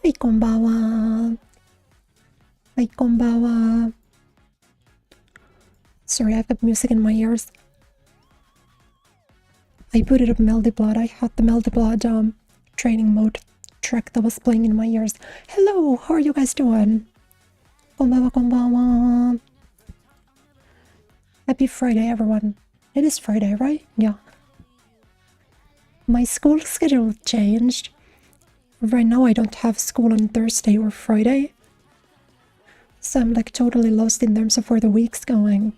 はい、こんばんは。はい、こんばんは. Sorry, I've got music in my ears. I booted up Melty Blood. I had the Melty Blood training mode track that was playing in my ears. Hello, how are you guys doing? こんばんは、こんばんは. Happy Friday, everyone. It is Friday, right? Yeah. My school schedule changed. Right now I don't have school on Thursday or Friday. So I'm like totally lost in terms of where the week's going.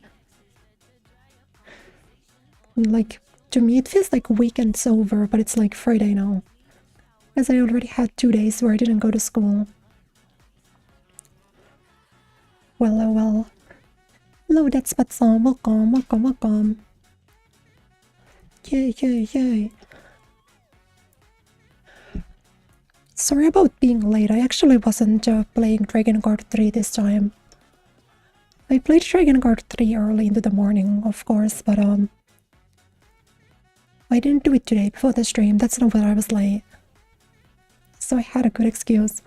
Like, to me it feels like weekend's over, but it's like Friday now. As I already had 2 days where I didn't go to school. Well, oh well. Hello, that's Patson. Welcome, welcome, welcome. Yay, yay, yay. Sorry about being late. I actually wasn't playing Dragon Guard 3 this time. I played Dragon Guard 3 early into the morning, of course, but I didn't do it today before the stream. That's not why I was late. So I had a good excuse.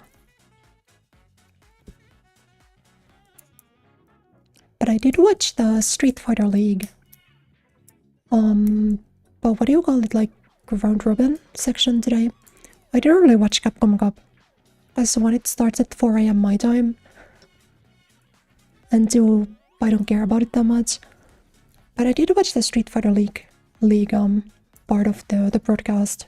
But I did watch the Street Fighter League. But what do you call it, like round robin section today? I didn't really watch Capcom Cup. Because when it starts at 4 AM my time. And two, I don't care about it that much. But I did watch the Street Fighter League part of the broadcast.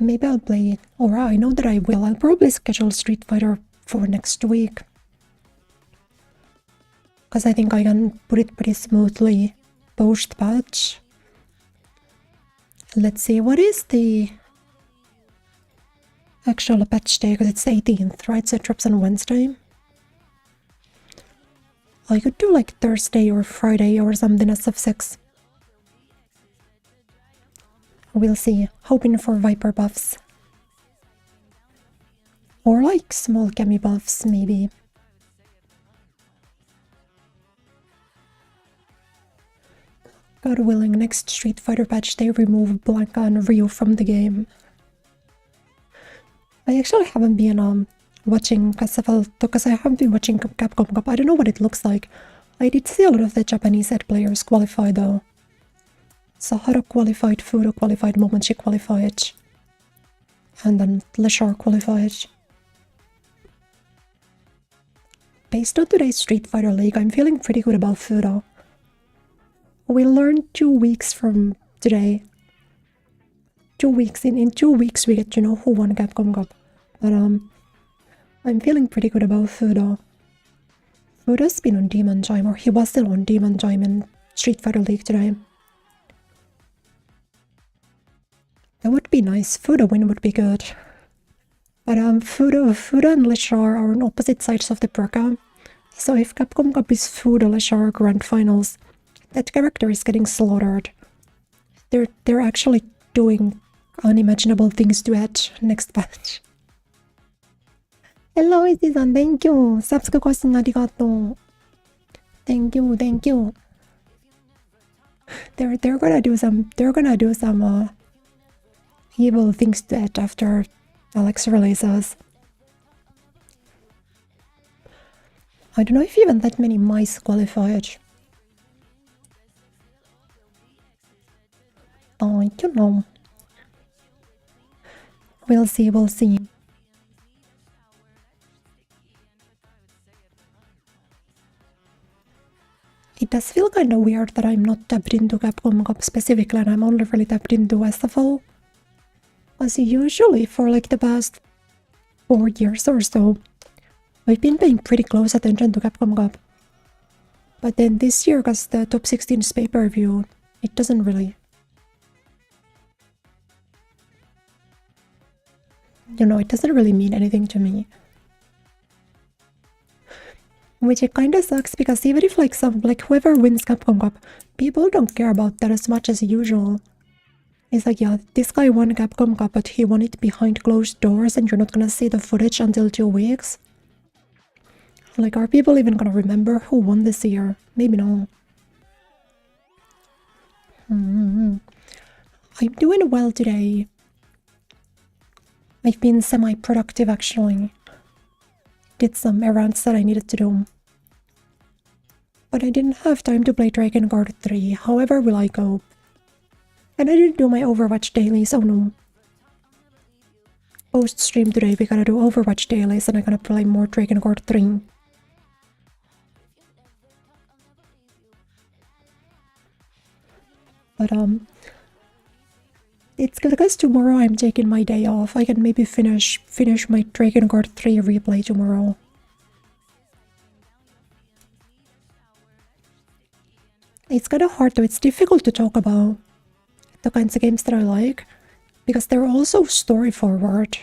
Maybe I'll play it. Or I know that I will. I'll probably schedule Street Fighter for next week. Because I think I can put it pretty smoothly post-patch. Let's see, what is the actual patch day? Because it's 18th, right? So it drops on Wednesday. I could do like Thursday or Friday or something as of 6. We'll see. Hoping for Viper buffs. Or like small Kami buffs, maybe. God willing, next Street Fighter patch they remove Blanca and Ryu from the game. I actually haven't been watching because I haven't been watching Capcom Cup. I don't know what it looks like. I did see a lot of the Japanese head players qualify though. Sahara qualified, Fudo qualified, Momonchi qualified. And then Leshar qualified. Based on today's Street Fighter League, I'm feeling pretty good about Fudo. We learned 2 weeks from today. 2 weeks in 2 weeks we get to know who won Capcom Cup. But I'm feeling pretty good about Fudo. Fudo's been on Demon Time, or he was still on Demon Time in Street Fighter League today. That would be nice. Fudo win would be good. But Fudo and Leshar are on opposite sides of the bracket. So if Capcom Cup is Fudo Leshar Grand Finals, that character is getting slaughtered. They're actually doing unimaginable things to Edge next patch. Hello, Izzy-san, thank you. Subscribe question arigato. Thank you, thank you. They're gonna do some evil things to Edge after Alex releases. I don't know if even that many mice qualified. You know. We'll see, we'll see. It does feel kind of weird that I'm not tapped into Capcom Cup specifically and I'm only really tapped into SFO. As usually for like the past 4 years or so, I've been paying pretty close attention to Capcom Cup. But then this year, because the top 16 is pay-per-view, it doesn't really... You know, it doesn't really mean anything to me. Which it kinda sucks because even if like whoever wins Capcom Cup, people don't care about that as much as usual. It's like, yeah, this guy won Capcom Cup, but he won it behind closed doors and you're not gonna see the footage until 2 weeks. Like, are people even gonna remember who won this year? Maybe not. I'm doing well today. I've been semi-productive actually. Did some errands that I needed to do. But I didn't have time to play Dragon Guard 3, however will I go. And I didn't do my Overwatch dailies, oh no. Post-stream today we gotta do Overwatch dailies and I'm gonna play more Dragon Guard 3. But it's good because tomorrow I'm taking my day off. I can maybe finish my Dragon Guard 3 replay tomorrow. It's kind of hard though, it's difficult to talk about the kinds of games that I like, because they're also story forward,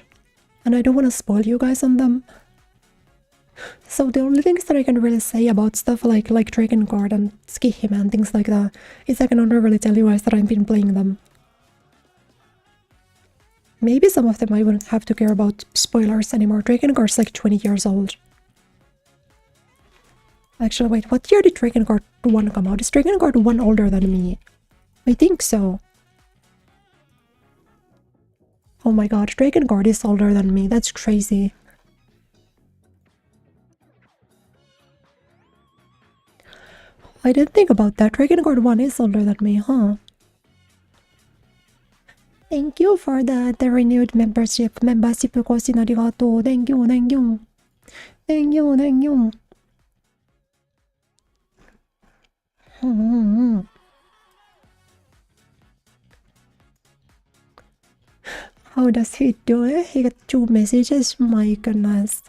and I don't want to spoil you guys on them. So the only things that I can really say about stuff like Dragon Guard and Skihima and things like that is I can only really tell you guys that I've been playing them. Maybe some of them I wouldn't have to care about spoilers anymore. Dragon Guard's like 20 years old. Actually, wait, what year did Dragon Guard 1 come out? Is Dragon Guard 1 older than me? I think so. Oh my god, Dragon Guard is older than me. That's crazy. I didn't think about that. Dragon Guard 1 is older than me, huh? Thank you for the renewed membership. Membership kosin arigatou. Thank you, thank you. Thank you, thank you. How does he do it? He got 2 messages? My goodness.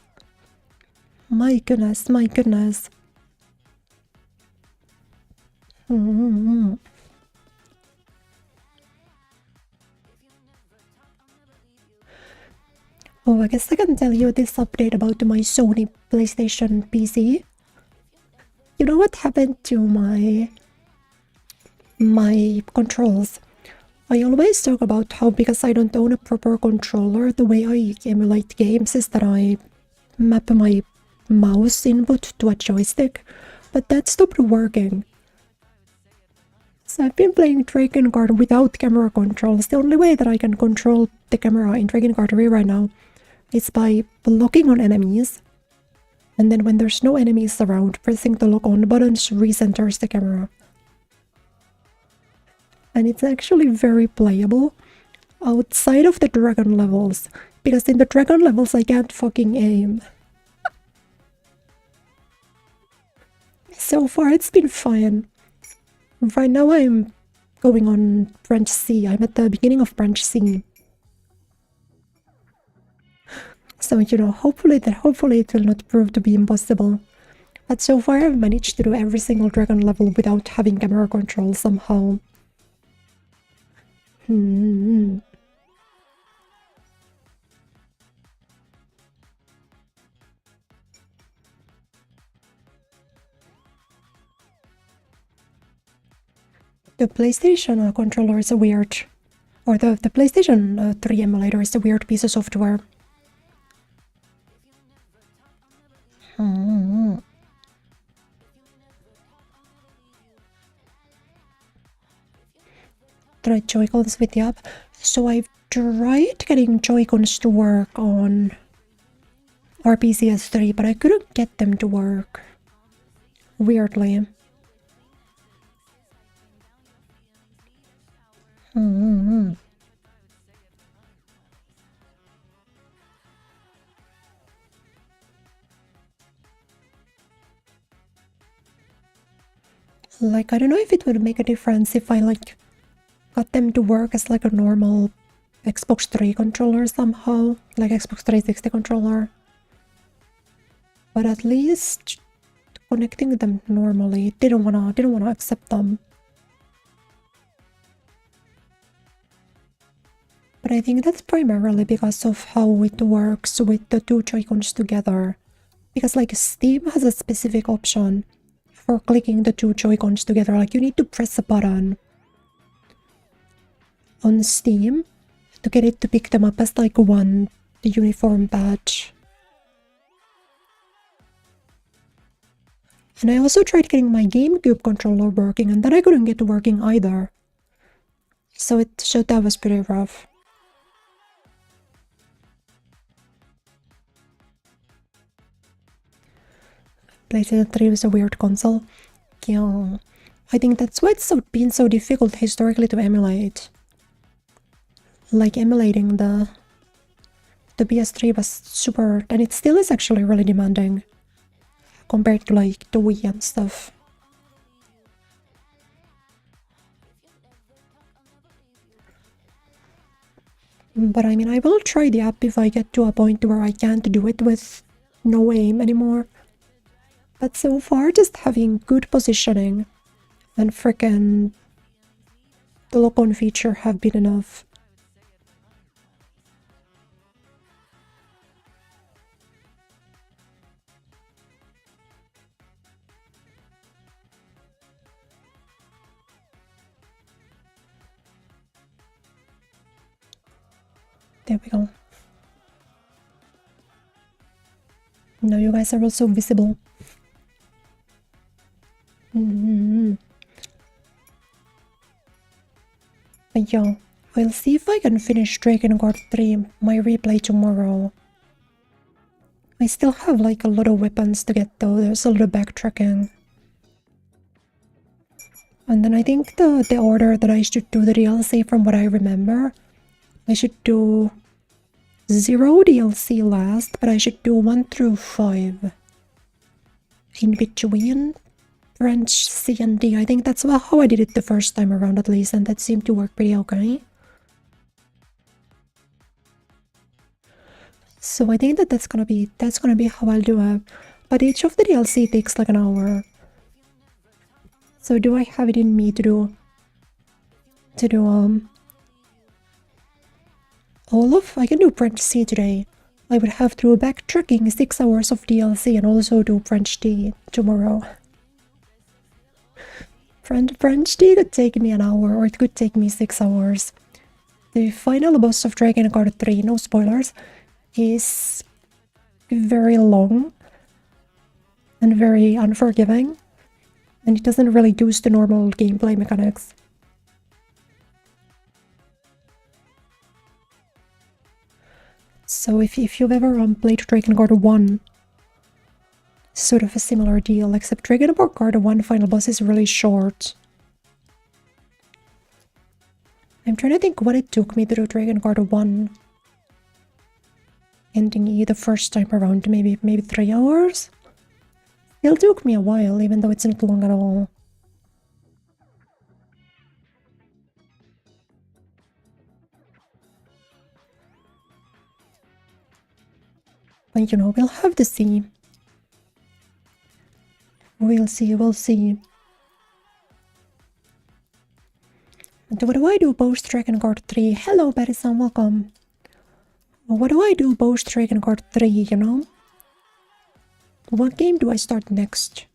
My goodness, my goodness. Oh, I guess I can tell you this update about my Sony PlayStation PC. You know what happened to my controls? I always talk about how, because I don't own a proper controller, the way I emulate games is that I map my mouse input to a joystick, but that stopped working. So I've been playing Dragon Guard without camera controls. The only way that I can control the camera in Dragon Guard 3 right now is by locking on enemies, and then when there's no enemies around, pressing the lock on buttons recenters the camera. And it's actually very playable outside of the dragon levels, because in the dragon levels I can't fucking aim. So far it's been fine. Right now I'm going on branch C. I'm at the beginning of branch C. So, you know, hopefully it will not prove to be impossible. But so far I've managed to do every single dragon level without having camera control somehow. The PlayStation controller is a weird... Or the PlayStation 3 emulator is a weird piece of software. Tried Joy-Cons with the app. So I've tried getting Joy-Cons to work on RPCS3, but I couldn't get them to work. Weirdly. Like, I don't know if it would make a difference if I, like, got them to work as, like, a normal Xbox 3 controller somehow. Like, Xbox 360 controller. But at least connecting them normally, didn't wanna accept them. But I think that's primarily because of how it works with the 2 Joy-Cons together. Because, like, Steam has a specific option for clicking the 2 Joy-Cons together. Like, you need to press a button on Steam to get it to pick them up as, like, one uniform batch. And I also tried getting my GameCube controller working, and that I couldn't get working either. So that was pretty rough. PlayStation 3 was a weird console. Yeah, I think that's why it's been so difficult historically to emulate. Like emulating the PS3 was super, and it still is actually really demanding compared to like the Wii and stuff. But I mean, I will try the app if I get to a point where I can't do it with no aim anymore. But so far, just having good positioning and frickin' the lock-on feature have been enough. There we go. Now you guys are also visible. But yeah, I'll see if I can finish Dragon Guard 3, my replay tomorrow. I still have like a lot of weapons to get though, there's a lot of backtracking. And then I think the order that I should do the DLC from what I remember, I should do 0 DLC last, but I should do 1 through 5 in between French C and D. I think that's how I did it the first time around at least, and that seemed to work pretty okay. So I think that's gonna be how I'll do it. But each of the DLC takes like an hour. So do I have it in me to do all of, I can do French C today. I would have to backtracking 6 hours of DLC and also do French D tomorrow. French D could take me an hour or it could take me 6 hours. The final boss of Dragon Guard 3, no spoilers, is very long and very unforgiving. And it doesn't really use the normal gameplay mechanics. So if you've ever played Dragon Guard 1, it's sort of a similar deal, except Dragon Guard 1 final boss is really short. I'm trying to think what it took me to do Dragon Guard 1 ending E the first time around, maybe 3 hours? It took me a while, even though it's not long at all. But you know, we'll have to see. We'll see. And what do I do post Dragon Guard 3? Hello, Patterson, welcome. What do I do post Dragon Guard 3, you know? What game do I start next?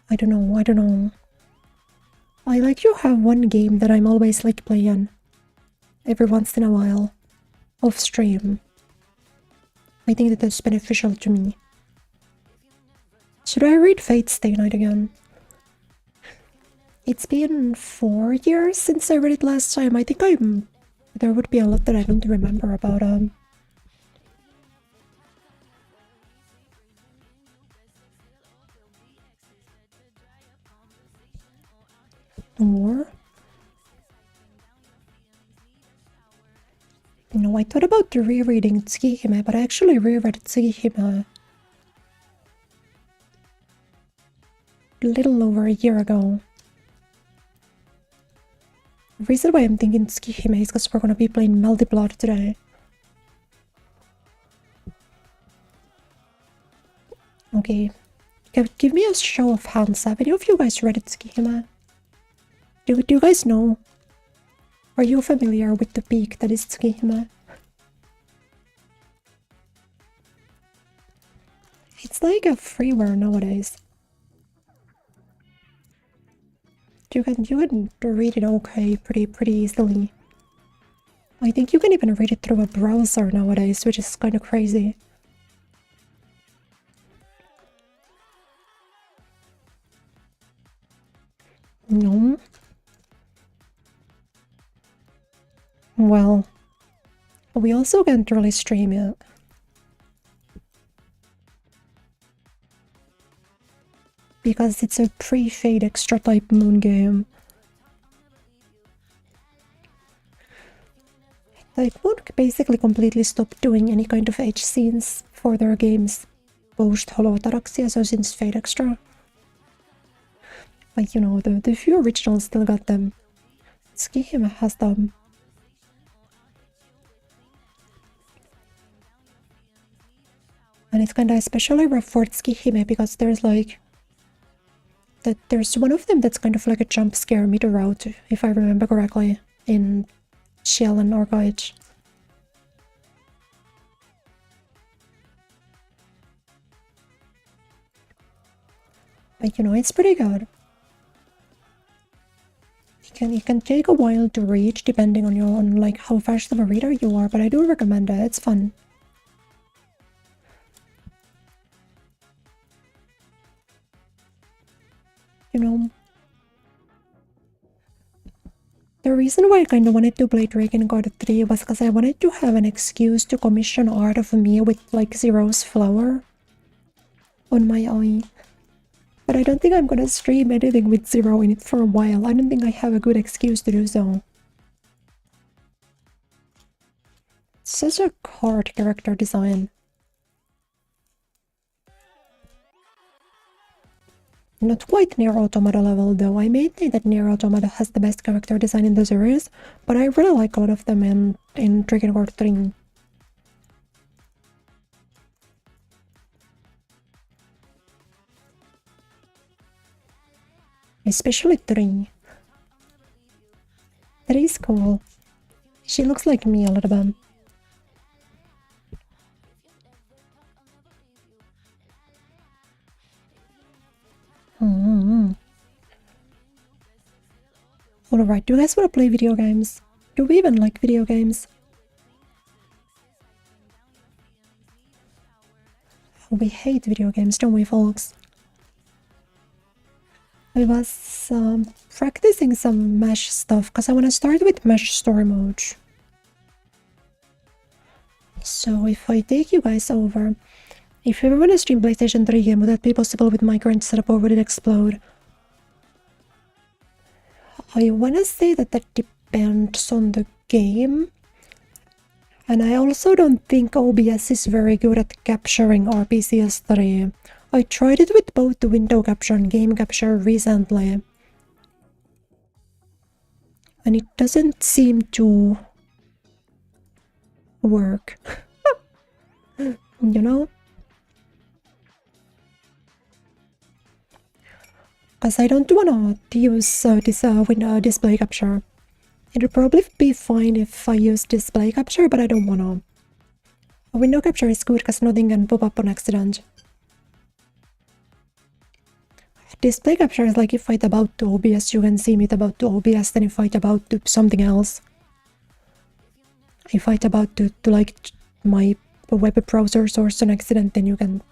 I don't know. I like to have one game that I'm always like playing every once in a while off stream. I think that's beneficial to me. Should I read Fate Stay Night again? It's been 4 years since I read it last time. I think there would be a lot that I don't remember about more. You know, I thought about rereading Tsukihime, but I actually reread Tsukihime a little over a year ago. The reason why I'm thinking Tsukihime is because we're gonna be playing MELTY today. Okay, give me a show of hands. Have any of you guys read Tsukihime? Do you guys know? Are you familiar with the peak that is Tsukihime? It's like a freeware nowadays. You can read it okay, pretty easily. I think you can even read it through a browser nowadays, which is kind of crazy. No. Well, we also can't really stream it. because it's a pre-fade extra type moon game. Type Moon basically completely stopped doing any kind of edge scenes for their games post Holotaraxia, so since Fate Extra. But you know, the few originals still got them. Tsukihime has them. And it's kinda especially rough for Tsukihime because there's like... there's one of them that's kind of like a jump scare meter route, if I remember correctly, in Shell and Orchid. But you know, it's pretty good. It can take a while to reach depending on like how fast of a reader you are, but I do recommend it. It's fun. You know, the reason why I kind of wanted to play Drakengard 3 was because I wanted to have an excuse to commission art of me with like Zero's flower on my eye. But I don't think I'm gonna stream anything with Zero in it for a while. I don't think I have a good excuse to do so. Such a hard character design. Not quite Nier Automata level though. I maintain that Nier Automata has the best character design in the series, but I really like a lot of them in Drakengard 3. Especially 3. 3 is cool. She looks like me a little bit. Alright, do you guys want to play video games? Do we even like video games? We hate video games, don't we, folks? I was practicing some Mesh stuff because I want to start with Mesh story mode. So if I take you guys over, if you ever want to stream PlayStation 3 game, would that be possible with my current setup or would it explode? I want to say that depends on the game. And I also don't think OBS is very good at capturing RPCS 3. I tried it with both the window capture and game capture recently. And it doesn't seem to work. You know? Because I don't want to use this window display capture. It'll probably be fine if I use display capture, but I don't want to. Window capture is good because nothing can pop up on accident. Display capture is like if I tap out to OBS, you can see me tap out to OBS, then if I tap out to something else. If I tap out to like my web browser source on accident, then you can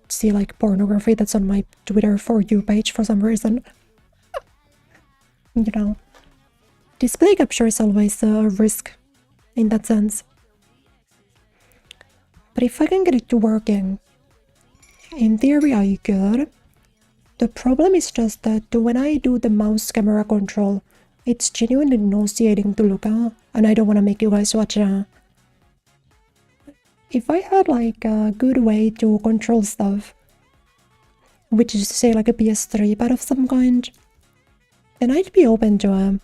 see like pornography that's on my Twitter For You page for some reason. You know, display capture is always a risk in that sense. But if I can get it to working, in theory I could. The problem is just that when I do the mouse camera control, it's genuinely nauseating to look at, and I don't want to make you guys watch it. If I had like a good way to control stuff, which is to say like a PS3 pad of some kind, then I'd be open to it.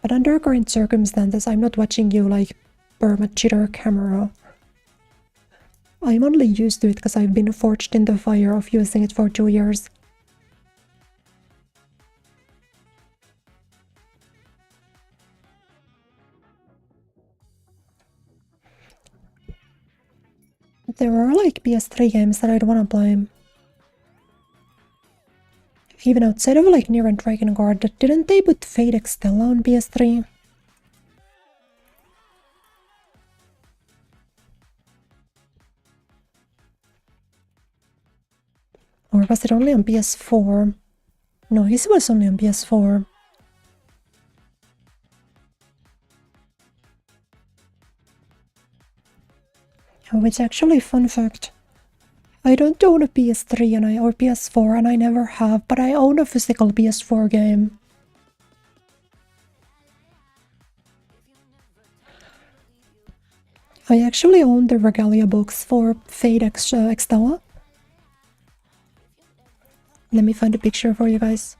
But under current circumstances, I'm not watching you like perma jitter camera. I'm only used to it because I've been forged in the fire of using it for 2 years. There are like PS3 games that I'd want to play. Even outside of like Nier and Drakengard, didn't they put Fate Extella on PS3? Or was it only on PS4? No, it was only on PS4. Which actually, fun fact, I don't own a PS3 or PS4 and I never have, but I own a physical PS4 game. I actually own the Regalia box for Fate Extella. Let me find a picture for you guys.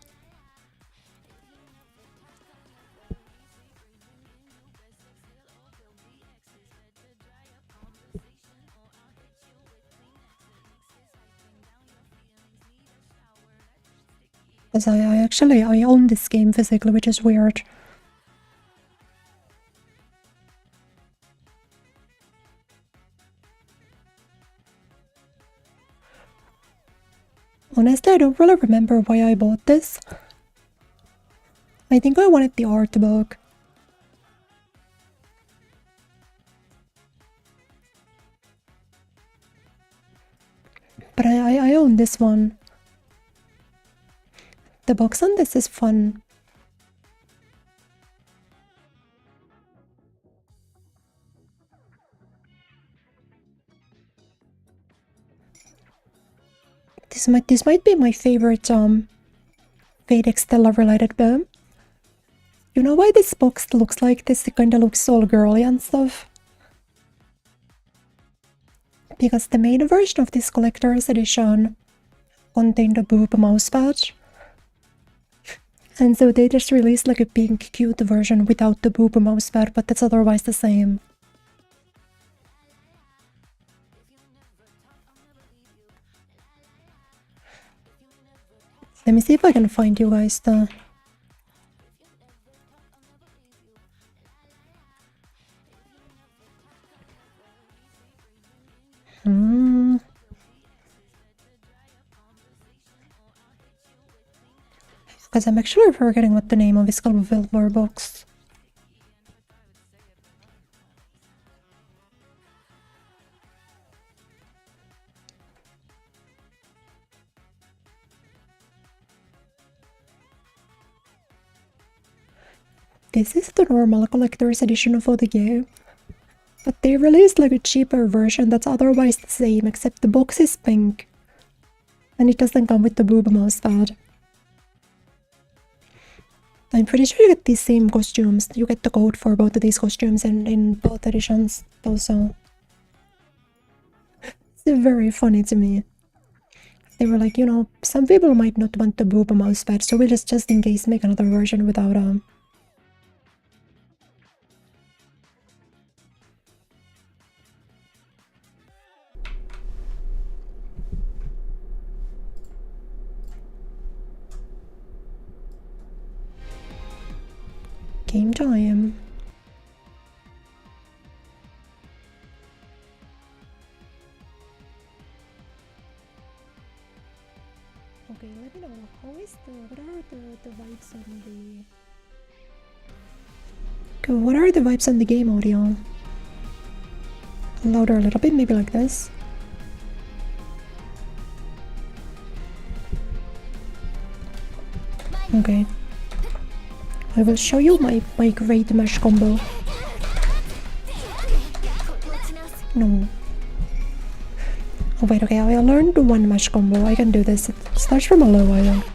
Because I own this game physically, which is weird. Honestly, I don't really remember why I bought this. I think I wanted the art book. But I own this one. The box on this is fun. This might be my favorite Fate Extella related boom. You know why this box looks like this? It kinda looks all girly and stuff. Because the main version of this collector's edition contained a boob mouse patch. And so they just released like a pink cute version without the boob mouse pad, but that's otherwise the same. Let me see if I can find you guys the... Because I'm actually forgetting what the name of this Silver box. This is the normal collector's edition for the game. But they released like a cheaper version that's otherwise the same, except the box is pink. And it doesn't come with the boob mouse pad. I'm pretty sure you get these same costumes. You get the code for both of these costumes and in both editions also. It's very funny to me. They were like, you know, some people might not want the boob mouse pad, so we'll just in case make another version without game time. Okay, let me know, what are the vibes on the... Okay, what are the vibes on the game audio? Louder a little bit, maybe like this. Okay. I will show you my great mesh combo. No. Oh wait, okay, I learned one mesh combo. I can do this. It starts from a low, I think.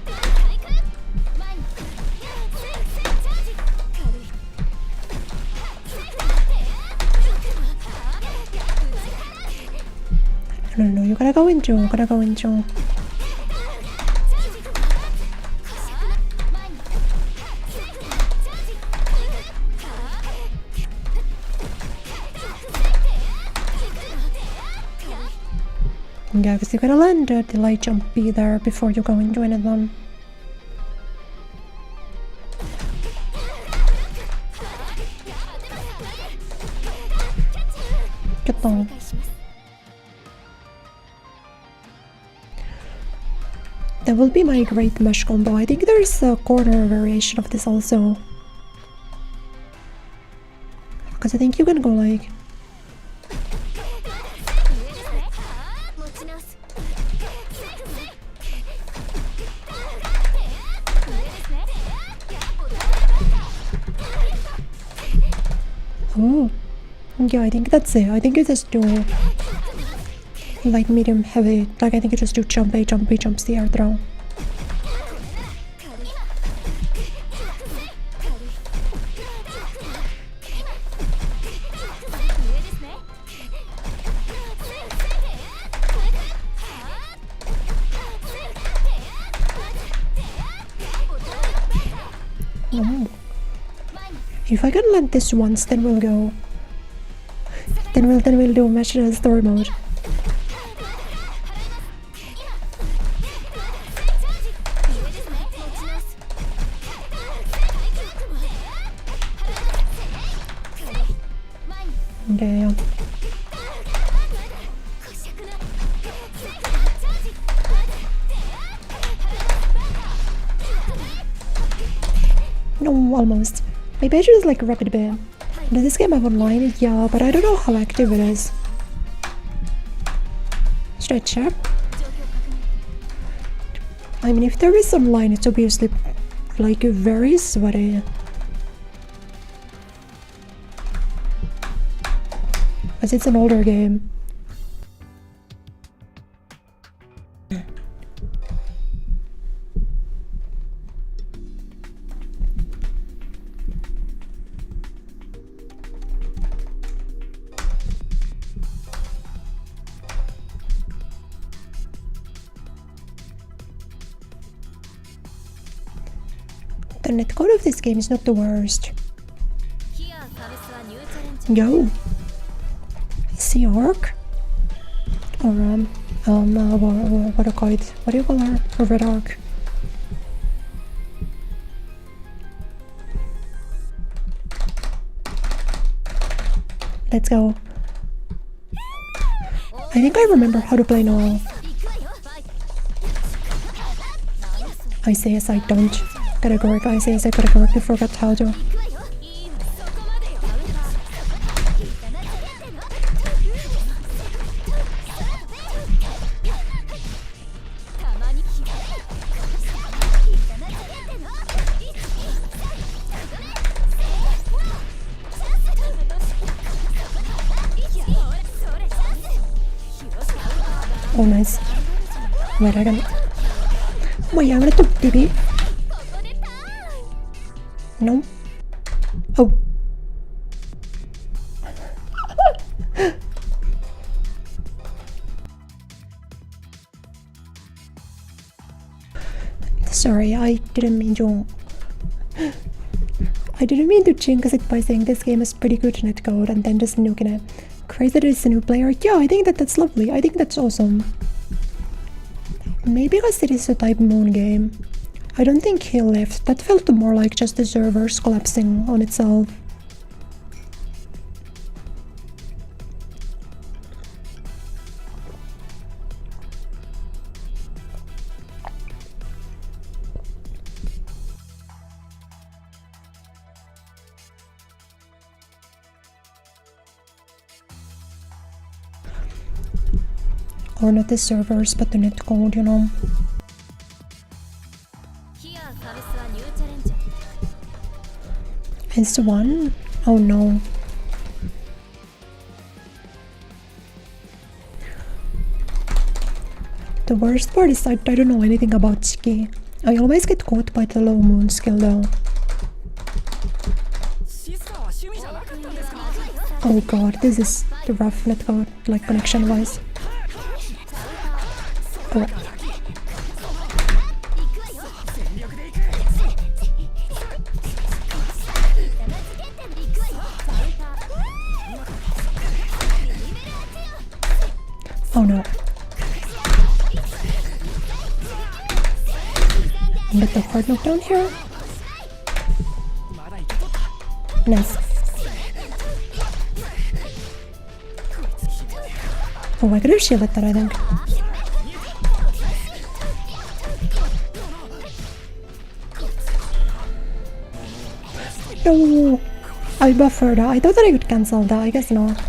No, you gotta go into. Yeah, because you gotta land the light jump B there before you go into anything. Get down. That will be my great mesh combo. I think there's a corner variation of this also. Because I think you can go like... Oh, yeah, I think that's it. I think you just do light, medium, heavy. Like I think you just do jump A, jump B, jump C, air throw. Oh. If I can land this once, then we'll go. Then we'll do match as story mode. Okay. No, almost. Maybe I should just like rapid bear. Does this game have online? Yeah, but I don't know how active it is. Should I check? I mean, if there is online, it's obviously like very sweaty. As it's an older game. The netcode of this game is not the worst. Yo! Sea arc? Or what do you call it? What do you call her? A red arc. Let's go. I think I remember how to play Noel. I say yes, I don't. Categorically, I say yes, I categorically forgot how to. Oh, nice. Wait, I'm gonna do DB. No. Oh. Sorry, I didn't mean to jinx it by saying this game is pretty good netcode and then just nuking it. Crazy that it's a new player. Yeah, I think that's lovely. I think that's awesome. Maybe because it is a Type Moon game. I don't think he left. That felt more like just the servers collapsing on itself. Or not the servers, but the netcode, you know. It's the one? Oh no. The worst part is I don't know anything about ski. I always get caught by the low moon skill though. Oh god, this is the rough netcode, like connection wise. Oh. Oh no. Get the hard knockdown here. Nice. Oh, I could have shielded that, I think. No! I buffered. I thought that I could cancel that. I guess not.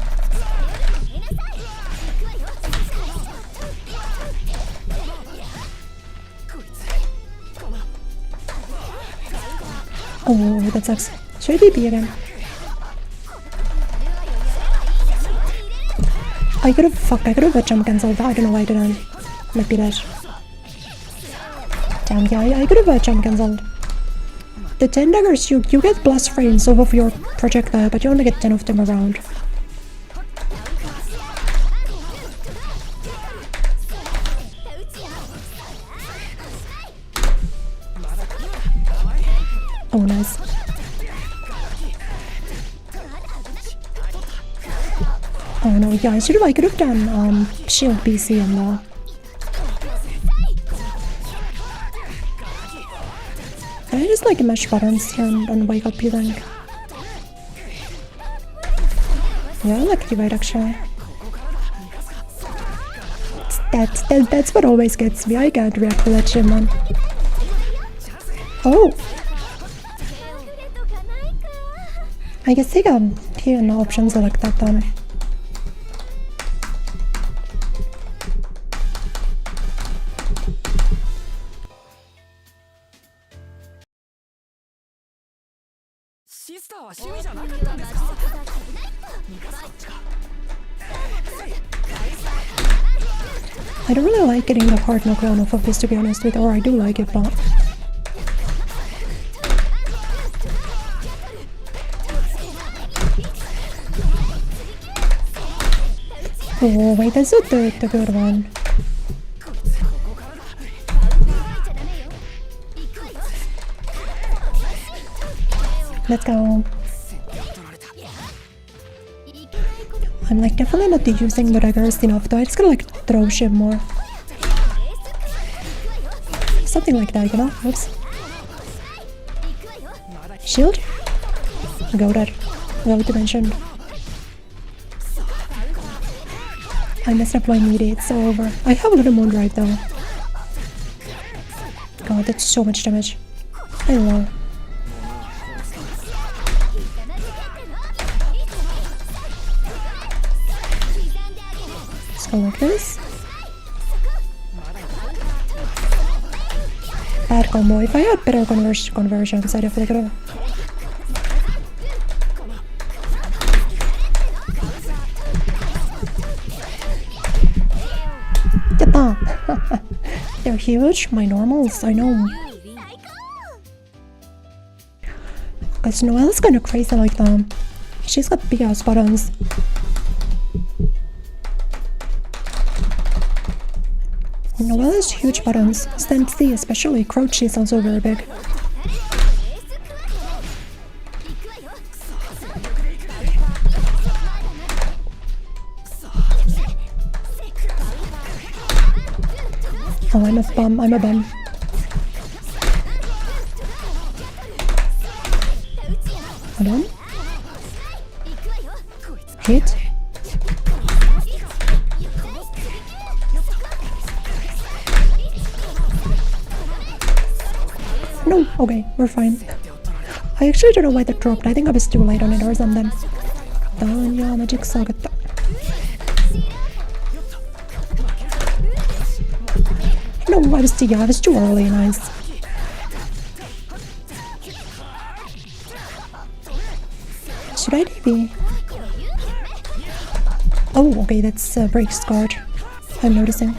Oh, that sucks. Should I DP again? I could have jump cancelled that. I don't know why I didn't. Might be dead. Damn, yeah, I could have jump cancelled. The 10 daggers, you get blast frames off of your projectile, but you only get 10 of them around. Oh, nice. Oh no, yeah, I could have done shield BC on the... Can I just like mash buttons here and wake up, you think? Yeah, I like the right actually. That's what always gets me. I can't react to that shit, man. Oh! I guess they got here no options like that then. I don't really like getting the hard knockdown off of this, to be honest with you, or I do like it, but... Oh wait, that's the good one. Let's go. I'm like definitely not using the daggers enough though. I just gotta like throw shit more. Something like that, you know? Oops. Shield? Go there. Go to mention. I messed up my meaty, it's so over. I have a little moon right though. God, that's so much damage. I love. Let's go like this. Bad combo. If I had better conversions, I definitely could have. They're huge, my normals, I know. Because Noelle's kinda crazy like that. She's got big ass buttons. Noelle has huge buttons. Stand C especially, crouch is also very big. Oh, I'm a bum, I'm a bum. Hold on. Hit. No, okay, we're fine. I actually don't know why that dropped. I think I was too late on it or something. Tanya, magic saagetta. No, I was too early, nice. Should I DB? Oh, okay, that's break scarred. I'm noticing.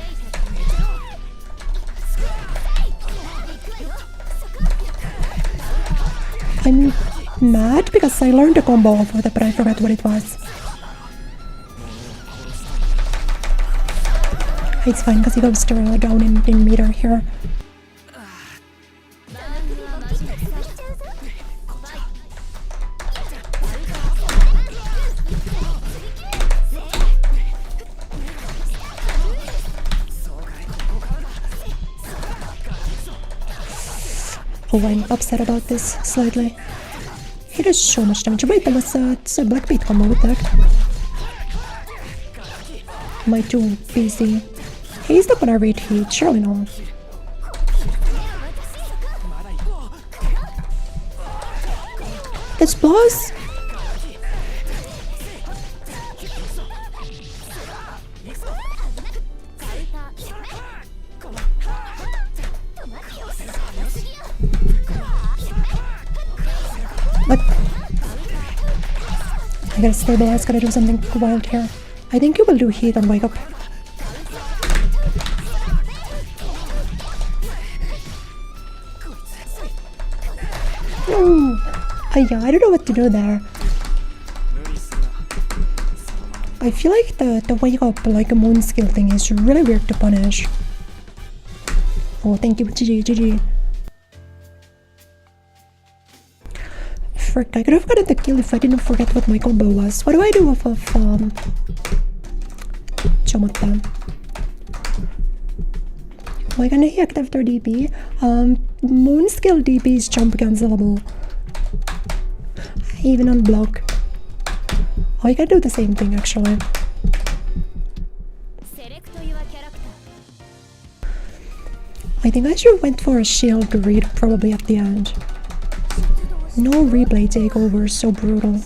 I'm mad because I learned a combo off of it, but I forgot what it was. It's fine because he goes down in meter here. Oh, I'm upset about this slightly. He does so much damage. Wait, that was it's a black beat combo with that. My 2 PC. He's not gonna read heat, surely not. That's plus. What? I gotta stabilize, gotta do something wild here. I think you will do heat and wake up. No! Yeah, I don't know what to do there. I feel like the wake up like a moon skill thing is really weird to punish. Oh, thank you, GG. Frick, I could have gotten the kill if I didn't forget what my combo was. What do I do off of Chomotta? Why can't I hit after DP? Moon skill DP is jump cancelable. Even on block. Oh, I can do the same thing actually. I think I should have went for a shield read probably at the end. No replay takeover, so brutal.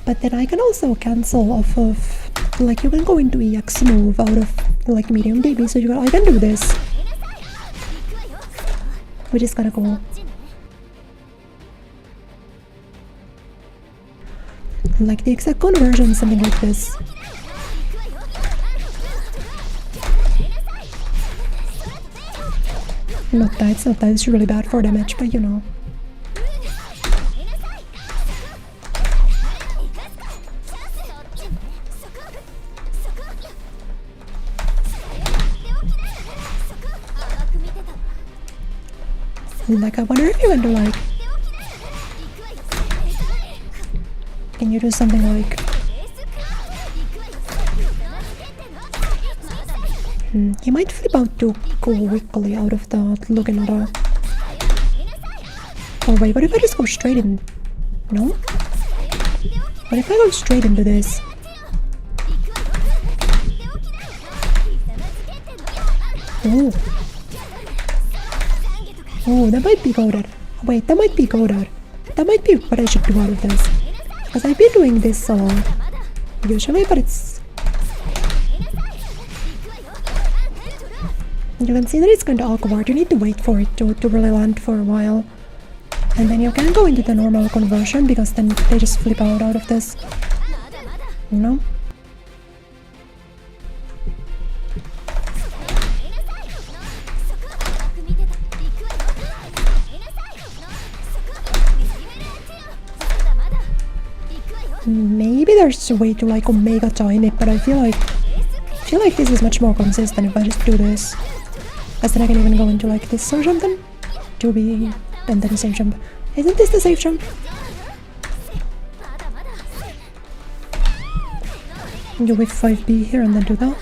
But then I can also cancel off of, like, you can go into EX move out of like medium DB, so I can do this, which is kinda cool. Like the exact conversion, something like this. Not that, it's really bad for damage, but you know. Like, I wonder if you can do like... Can you do something like... He might flip out too quickly out of that Lumina. Oh wait, what if I just go straight in? No? What if I go straight into this? Oh. Oh, that might be goated. Wait, that might be goated. That might be what I should do out of this. Because I've been doing this usually, but it's... You can see that it's kind of awkward. You need to wait for it to really land for a while. And then you can go into the normal conversion because then they just flip out of this. You know? Maybe there's a way to like omega time it, but I feel like this is much more consistent if I just do this. Because then I can even go into like this or something. To be... and then safe jump. Isn't this the safe jump? You whip 5B here and then do that.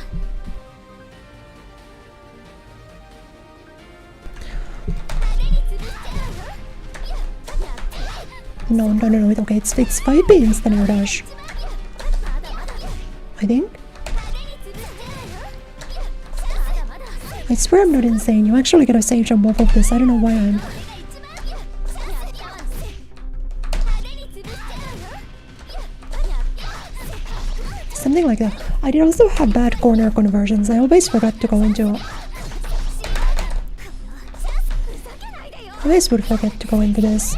No, okay, it's 5B instant air dash. I think? I swear I'm not insane, you actually get a safe jump off of this, I don't know why I'm... Something like that. I did also have bad corner conversions, I always forgot to go into... I always would forget to go into this.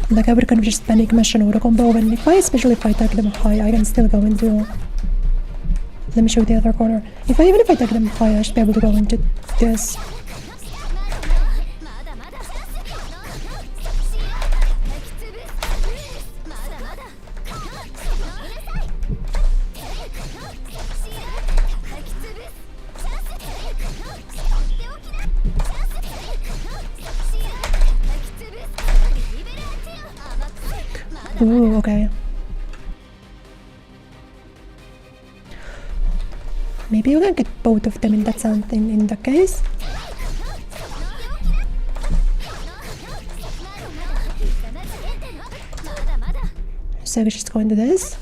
Like I would kind of just panic mesh and auto combo, and especially if I tag them high, I can still go into... Let me show the other corner. Even if I tag them high, I should be able to go into this. Ooh, okay. Maybe you can get both of them in that something in the case. So we just go into this.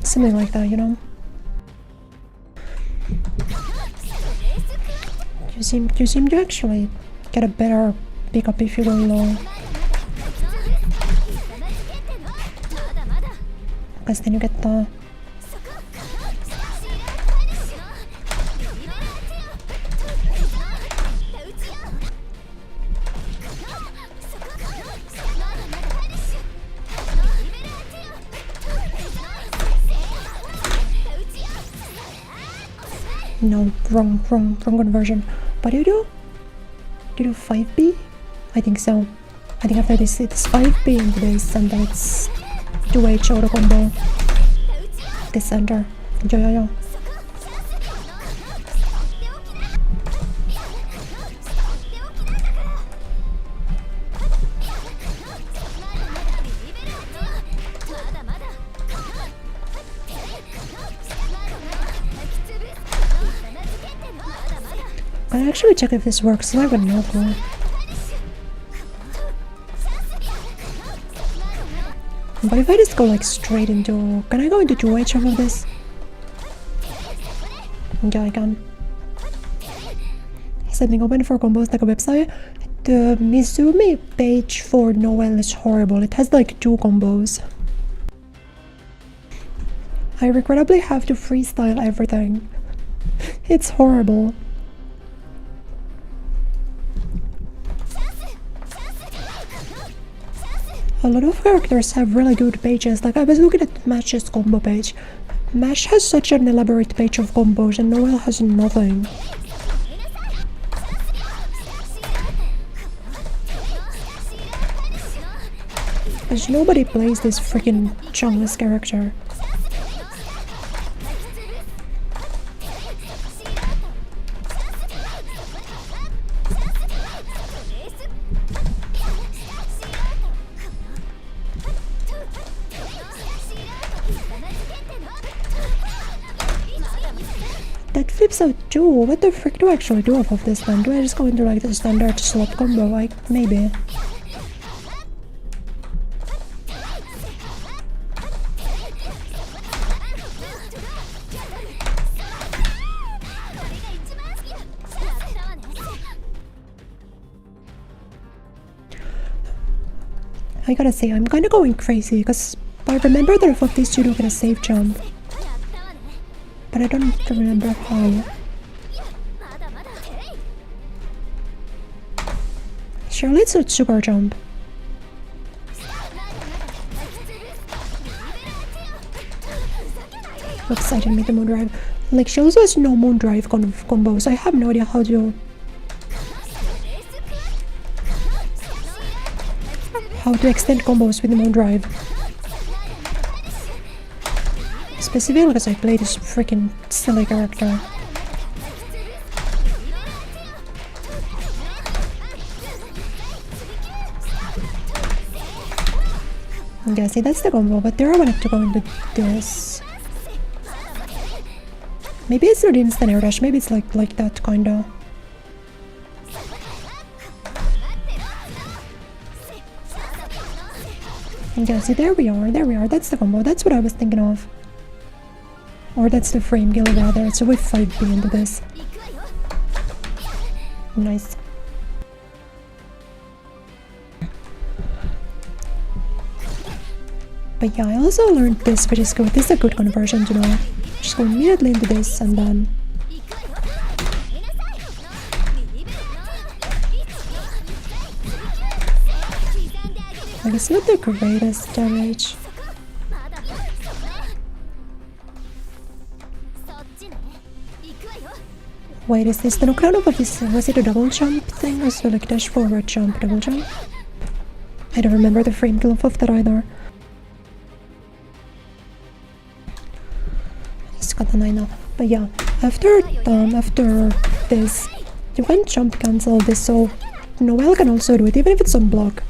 Something like that, you know. You seem to actually get a better pickup if you go low. because then you get the... No, wrong conversion. What do you do? Do you do 5B? I think so. I think after this it's 5B into this and then it's 2H auto combo. This center. Yo. I'll actually check if this works, so I would know more. But if I just go like straight into... Can I go into 2H of this? Yeah, I can. Setting open for combos like a website. The Mizumi page for Noelle is horrible. It has like 2 combos. I regrettably have to freestyle everything. It's horrible. A lot of characters have really good pages. Like I was looking at Mash's combo page. Mash has such an elaborate page of combos and Noelle has nothing. Because nobody plays this freaking Chungless character. That flips out too. What the frick do I actually do off of this then? Do I just go into like the standard swap combo? Like, maybe. I gotta say, I'm kinda going crazy because I remember that off of these two do get a safe jump. But I don't remember how. Surely it's a super jump. Oops, I didn't meet the moon drive. Like, she also has no moon drive combos. I have no idea how to extend combos with the moon drive. Specifically because I play this freaking silly character. Yeah, see, that's the combo, but there I wanted to go into this. Maybe it's not instant air dash, maybe it's like that kinda. Yeah, see, there we are, that's the combo, that's what I was thinking of. Or that's the frame kill rather, so we 5B into this. Nice. But yeah, I also learned this, which is good. This is a good conversion to know. Just go immediately into this and then... Like, it's not the greatest damage. Wait, is this the knockdown of this? Was it a double jump thing? Or so like dash forward jump, double jump? I don't remember the frame kill of that either. But yeah, after this, you can jump cancel this, so Noelle can also do it, even if it's on block.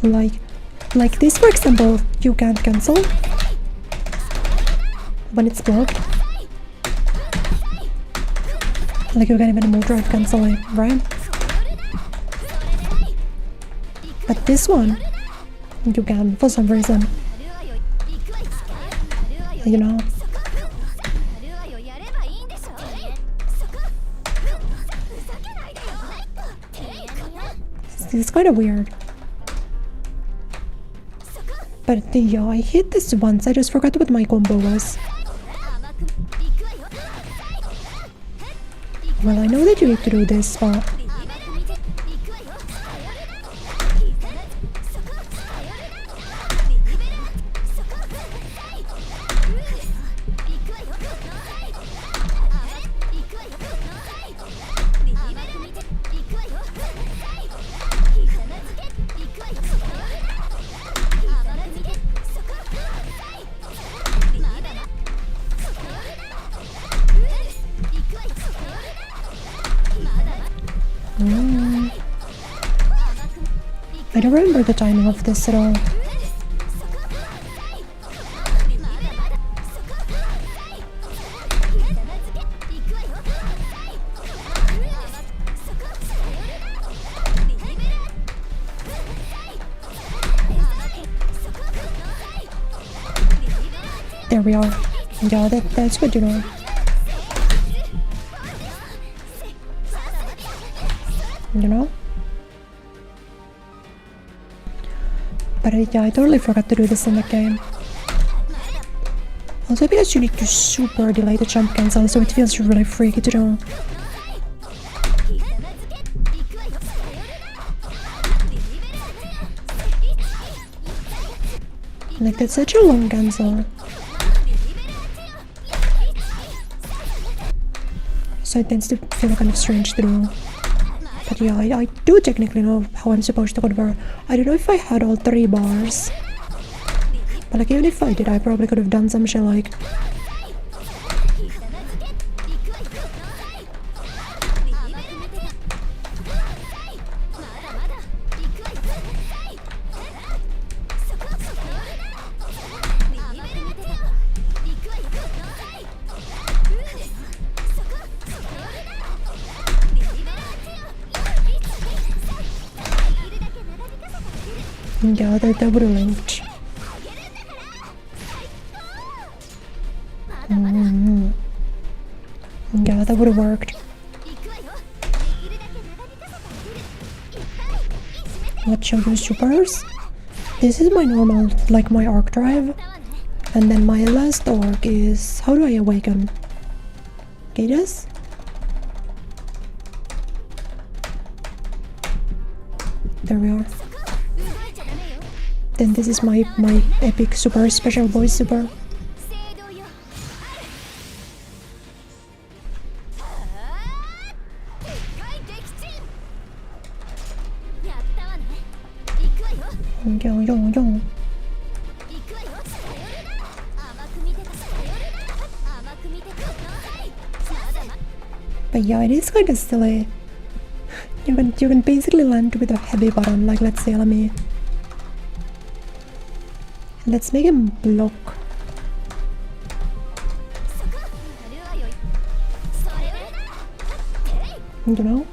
Like this, for example, you can't cancel when it's blocked. Like you can't even move drive cancel it, right? But this one, you can for some reason. You know. It's kind of weird. But yeah, I hit this once. I just forgot what my combo was. Well, I know that you need to do this, but... I don't remember the timing of this at all. There we are. Yeah, that's good, you know. You know? But yeah, I totally forgot to do this in the game. Also because you need to super delay the jump cancel, so it feels really freaky to do. Like, that's such a long cancel. So it tends to feel kind of strange to do. But yeah, I do technically know how I'm supposed to convert. I don't know if I had all 3 bars. But like, even if I did, I probably could have done some shit like... Yeah, that would have linked. Yeah, that would have worked. What show you supers? This is my normal, like my arc drive. And then my last arc is... How do I awaken? Gauges? There we are. Then this is my epic super special boy super. Yo. But yeah, it is kind of silly. You can basically land with a heavy button, like let's say let's make him block. You know?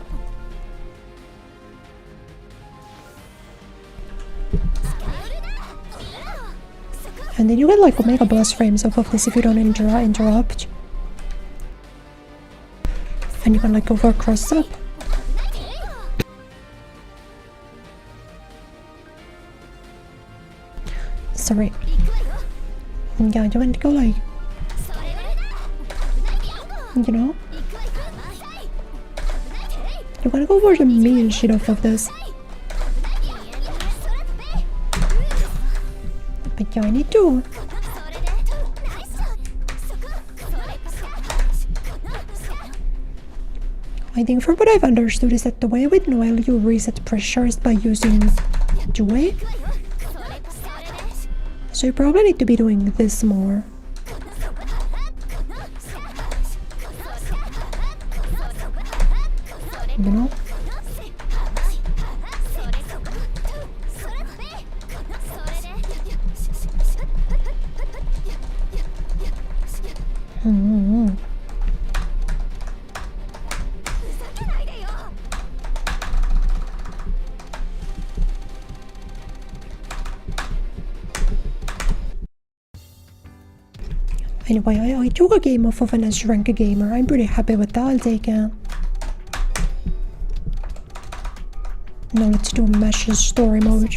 And then you get like Omega Blast frames off of this if you don't interrupt. And you can like go for a cross up. Sorry. Yeah, you can go like... You know? You gotta go for the mean shit off of this. But yeah, I need to... I think from what I've understood is that the way with Noel you reset pressure is by using Joy. So you probably need to be doing this more. You know? Anyway, I took a game off of an S-rank gamer. I'm pretty happy with that. I'll take it. Now let's do Mesh's story mode.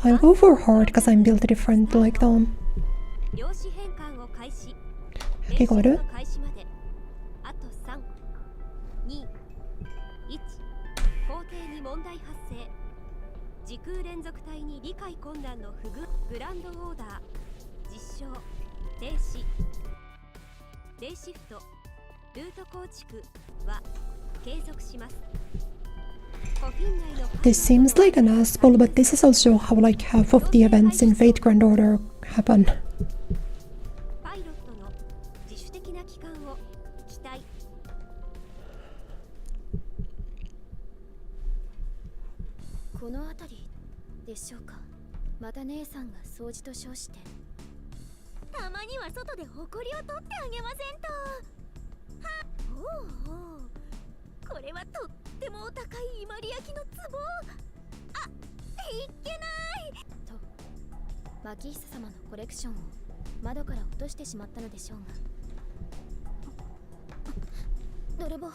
I'll go for hard because I'm built different like them. 量子変換を開始。聞こえる？開始まであと3、2、1。法廷に問題発生。時空連続体に理解困難の不具グランドオーダー実証停止レイシフトルート構築は継続します。 This seems like an asshole, but this is also how like half of the events in Fate Grand Order happen. パイロットの自主的な帰還を期待。この辺りでしょうか。また姉さんが掃除と称してたまには外で埃を取ってあげませんと。はおうおう、これはとってもお高い伊万里焼の壺。あ、いけないと牧久様のコレクションを窓から落としてしまったのでしょうが。泥棒。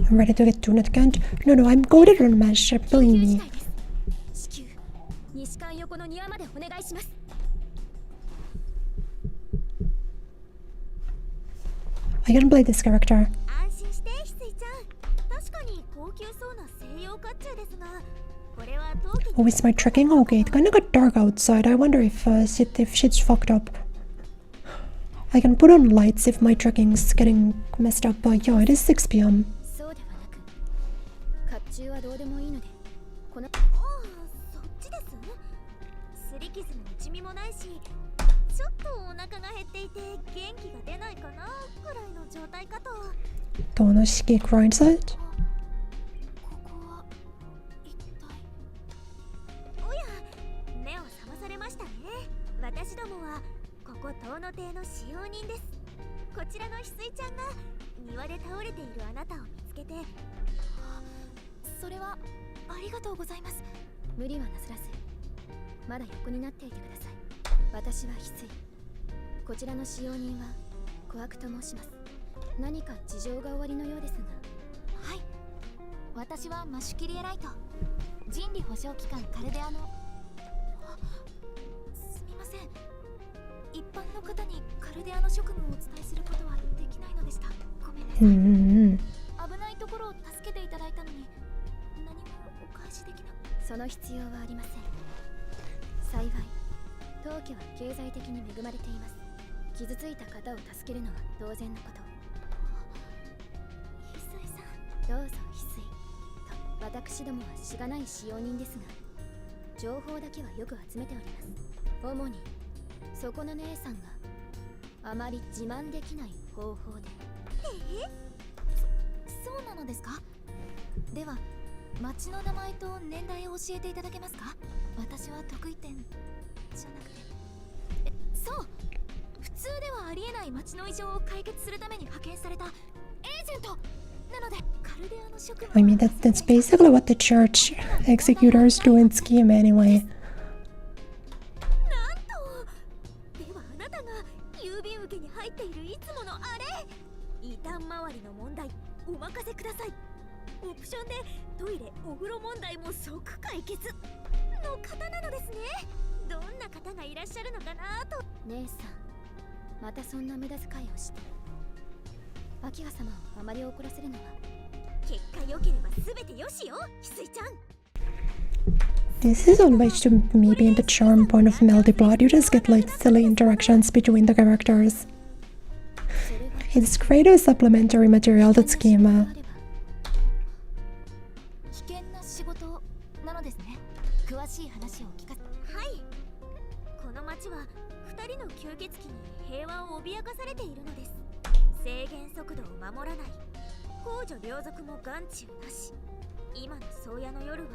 I'm ready to get tuned again. No, I'm coded on magic, believe me. 至急西館横の庭までお願いします。I can play this character. 安心して翡翠ちゃん。確かに高級そうな西洋甲冑ですが、これは陶器。 Oh, is my trekking okay? It kinda got dark outside. I wonder if shit's fucked up. I can put on lights if my trekking's getting messed up, but yeah, it is 6 p.m. そうではなく、甲冑はどうでもいいので、このああ、そっちです。擦り傷も打ち身もないし、ちょっとお腹が減っていて元気が出ないかなくらいの状態かと。 Tonoshiki grinds it. ここは一体。おや、目を覚まされましたね。私どもはここ遠野邸の使用人です。こちらの翡翠ちゃんが庭で倒れているあなたを見つけて。それはありがとうございます。無理はなさらず、まだ横になっていてください。私は翡翠。こちらの使用人は小悪と申します。何か事情がおありのようですが。はい、私はマシュキリエライト、人理保証機関カルデアの。すみません、一般の方にカルデアの職務をお伝えすることはできないのでした。ごめんなさい。危ないところを助けていただいたのに何もお返しできなく。その必要はありません。幸い当家は経済的に恵まれています。傷ついた方を助けるのは当然のこと。翡翠さん、どうぞ翡翠と。私どもはしがない使用人ですが、情報だけはよく集めております。主にそこの姉さんがあまり自慢できない方法で。そうなのですか。では町の名前と年代を教えていただけますか。私は得意点じゃなくて。そう、普通ではありえない町の異常を解決するために派遣されたエージェントなので、カルデアの職務。 I mean, that's basically what the church executors do in Scheme anyway. なんと。ではあなたが郵便受けに入っているいつものあれ。異端周りの問題お任せください。オプションでトイレお風呂問題も即解決の方なのですね。どんな方がいらっしゃるのかなと。姉さん、またそんな無駄遣いをして秋葉様をあまり怒らせるのは。結果良ければ全てよしよ、翡翠ちゃん。 This is always to me being the charm point of Melty Blood. You just get like silly interactions between the characters. It's great as supplementary material to Schema. 危険な仕事なのですね。詳しい話を聞かせ。はい、この町は2人の吸血鬼に平和を脅かされているのです。制限速度を守らない、公序良俗も眼中なし。今の宗谷の夜は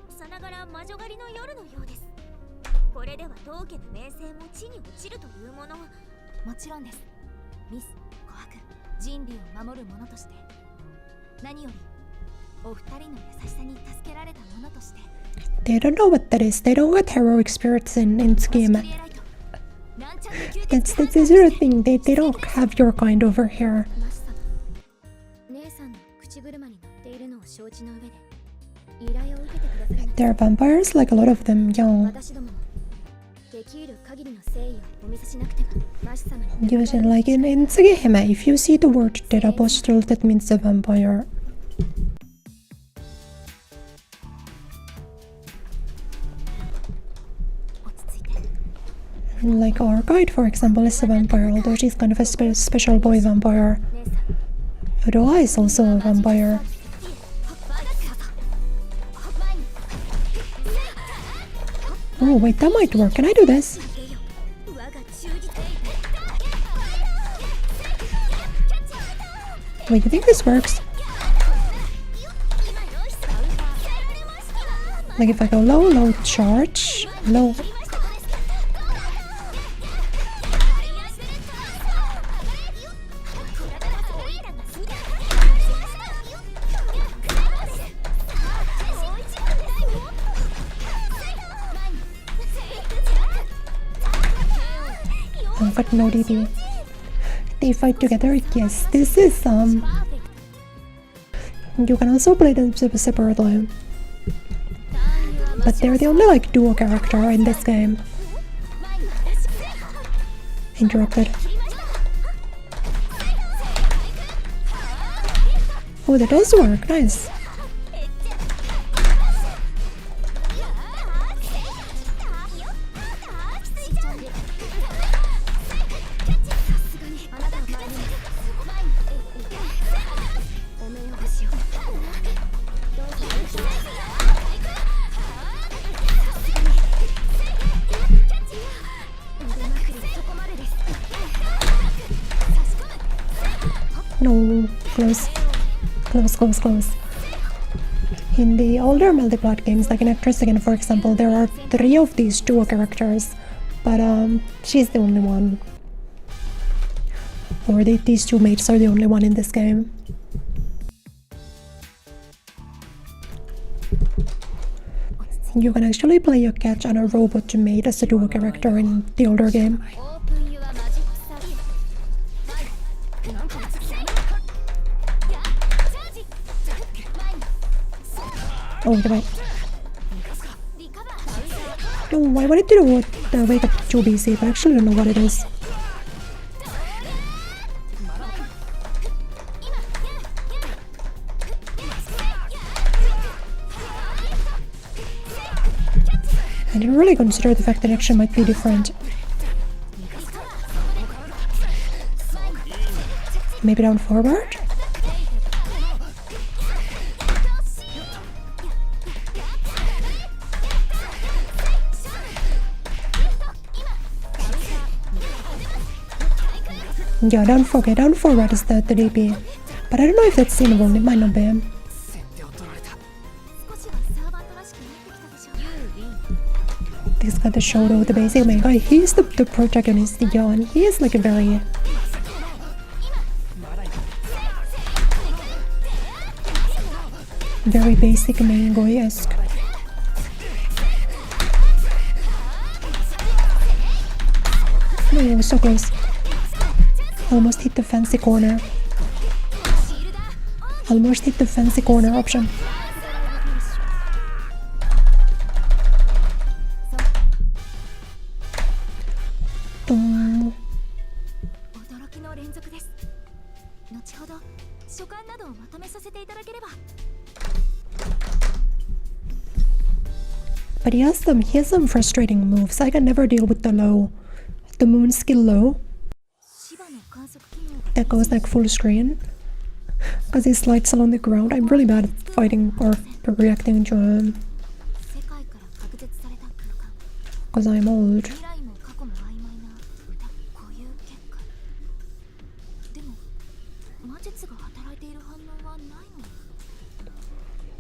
さながら魔女狩りの夜のようです。これでは当家の名声も地に落ちるというもの。もちろんです。ミス琥珀、人類を守る者として、何よりお二人の優しさに助けられた者として。 They don't know what that is. They don't get heroic spirits in Scheme. That's the zero thing. They don't have your kind over here. 姉さんの口車に乗っているのを承知の上で、依頼を受けてください。 They're vampires, like a lot of them, yeah. 私どもできる限りの誠意をお見せしなくてはマシ様に Usually, like in Tsugehime, if you see the word dead apostle, that means a vampire. Like our guide, for example, is a vampire, although she's kind of a special boy vampire. Roa is also a vampire. Oh, wait, that might work. Can I do this? Wait, you think this works? Like if I go low, low charge, low. Oh, but no DP. They fight together. Yes, this is you can also play them separately, but they're the only like duo character in this game. Interrupted. Oh, that does work. Nice. No, close. Close. In the older multiplot games, like in Actress Again, for example, there are 3 of these duo characters, but she's the only one. Or these 2 mates are the only one in this game. You can actually play a cat and a robot mate as a duo character in the older game. Oh, wait. No, I wanted to do the wake up 2BC, but I actually don't know what it is. I didn't really consider the fact that action might be different. Maybe down forward? Yeah, down forward is the DP. But I don't know if that's seeable, it might not be. This guy, the Shoto, the basic main guy, he's the protagonist, yeah, and he is like a very... very basic main guy-esque. Oh, so close. Almost hit the fancy corner. Almost hit the fancy corner option. But he has some frustrating moves. I can never deal with the low. The moon skill low. That goes like full screen. Because he slides along the ground. I'm really bad at fighting or reacting to him. Because I'm old.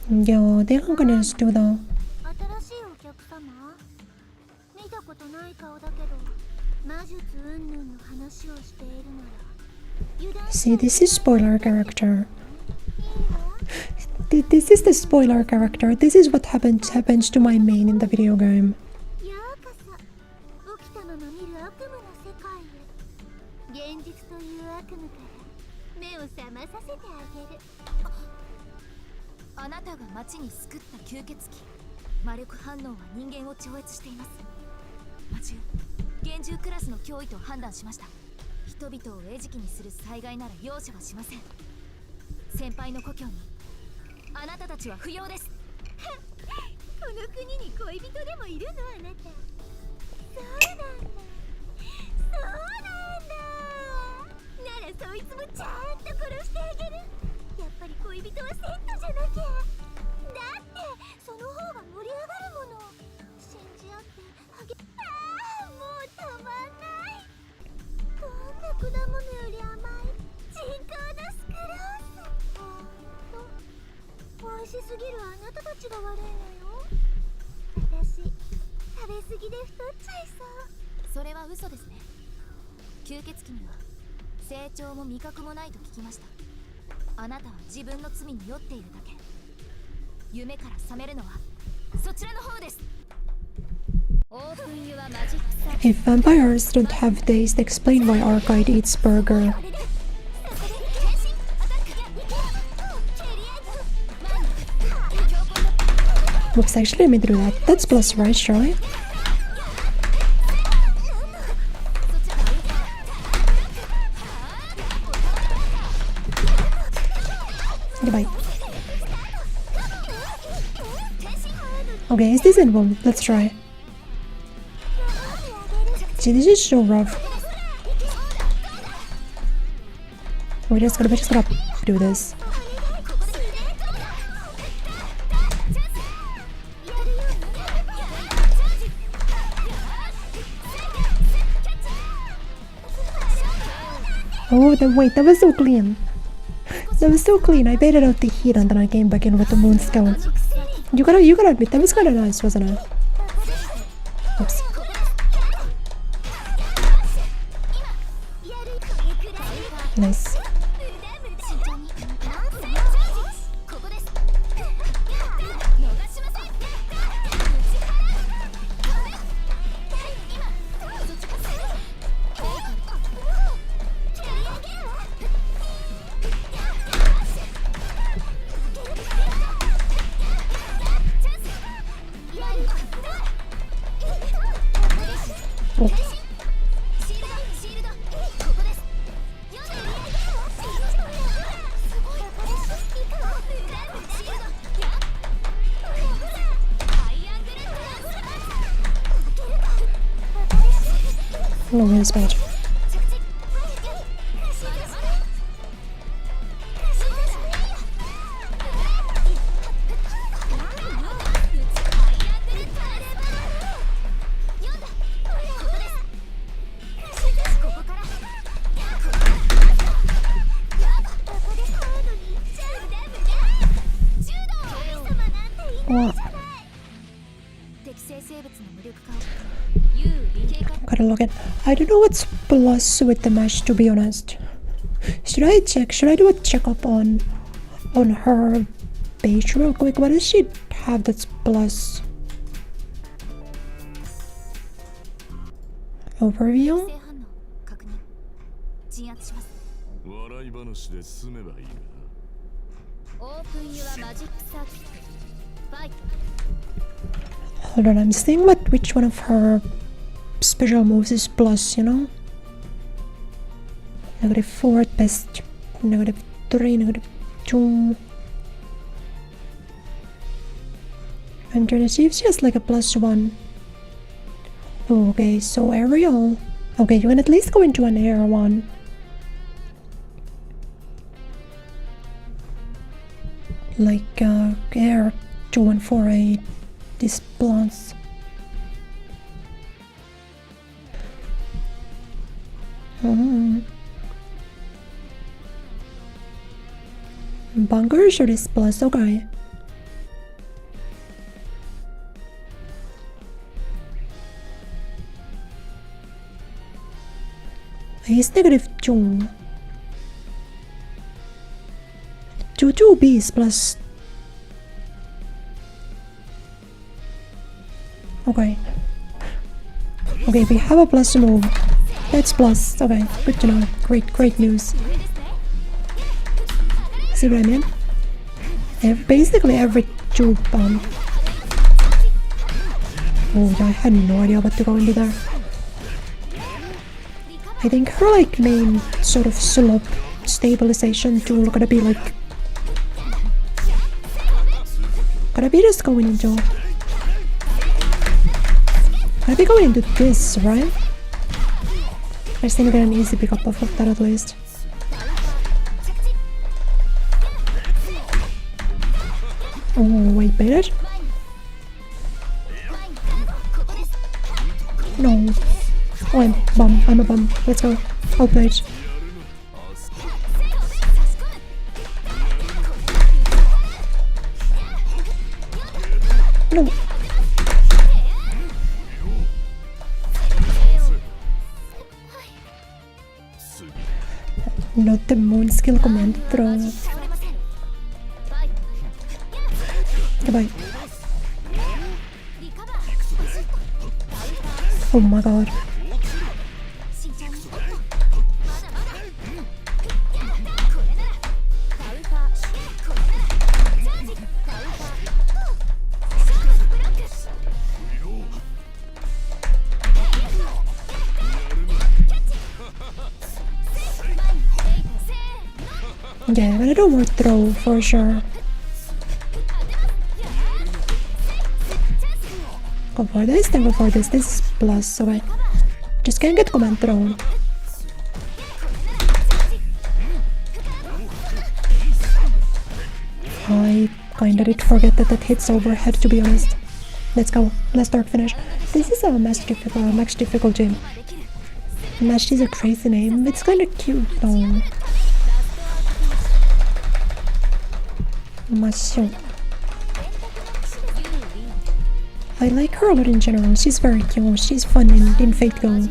Yeah, they can kind of just do that. See, this is spoiler character. This is the spoiler character. This is what happens to my main in the video game. あなたが町に救った吸血鬼魔力反応は人間を超越しています。魔獣厳重クラスの脅威と判断しました。人々を餌食にする災害なら容赦はしません。先輩の故郷にあなたたちは不要です。この国に恋人でもいるのあなた。そうなんだならそいつもちゃんと殺してあげる。やっぱり恋人はセットじゃなきゃ。だってその方が盛り上がるもの。信じ合ってもうたまんない。どんな果物より甘い人工のスクロース。美味しすぎるあなたたちが悪いのよ。私食べ過ぎで太っちゃいそう。それは嘘ですね。吸血鬼には成長も味覚もないと聞きました。あなたは自分の罪に酔っているだけ。夢から覚めるのはそちらの方です。If vampires don't have days, they explain why our guide eats burger. Oops, actually let me do that. That's plus right, surely. Goodbye. Okay, is this involved? Let's try. Gee, this is so rough. We just gotta do this. Oh, wait, that was so clean. That was so clean. I baited out the heat and then I came back in with the moon scale. You gotta admit, that was kinda nice, wasn't it? Oops. Nice. Oh. No, where's bad? What? Gotta log in. I don't know what's plus with the match, to be honest. Should I check? Should I do a checkup on her page real quick? What does she have that's plus? Overview? Hold on, I'm seeing which one of her special moves is plus, you know? -4 at best, -3, -2. I'm trying to see if she has like a +1. Okay, so aerial. Okay, you can at least go into an air one. Like air 2148. This plants. Bunker should is plus, okay. He's -2. 2B is plus. Okay. Okay, we have a plus move. That's plus. Okay, good to know. Great news. See what I mean? Basically every tube bomb. Oh, I had no idea what to go into there. I think her like main sort of slope stabilization tool gotta be like... Gotta be just going into... Gotta be going into this, right? I just need to get an easy pickup of that at least. Oh, wait, bait it? No. Oh, I'm a bum. I'm a bum. Let's go. I'll plate. No. Not the moon skill command throw. Goodbye. Oh my god. Yeah, I'm gonna do more throw for sure. Go for this, then go for this. This is plus, okay. Just can't get command thrown. I kinda did forget that hits overhead, to be honest. Let's go. Let's start finish. This is a max difficulty. Match is a crazy name. It's kinda cute though. I like her a lot in general. She's very cute. She's fun in Fate Go.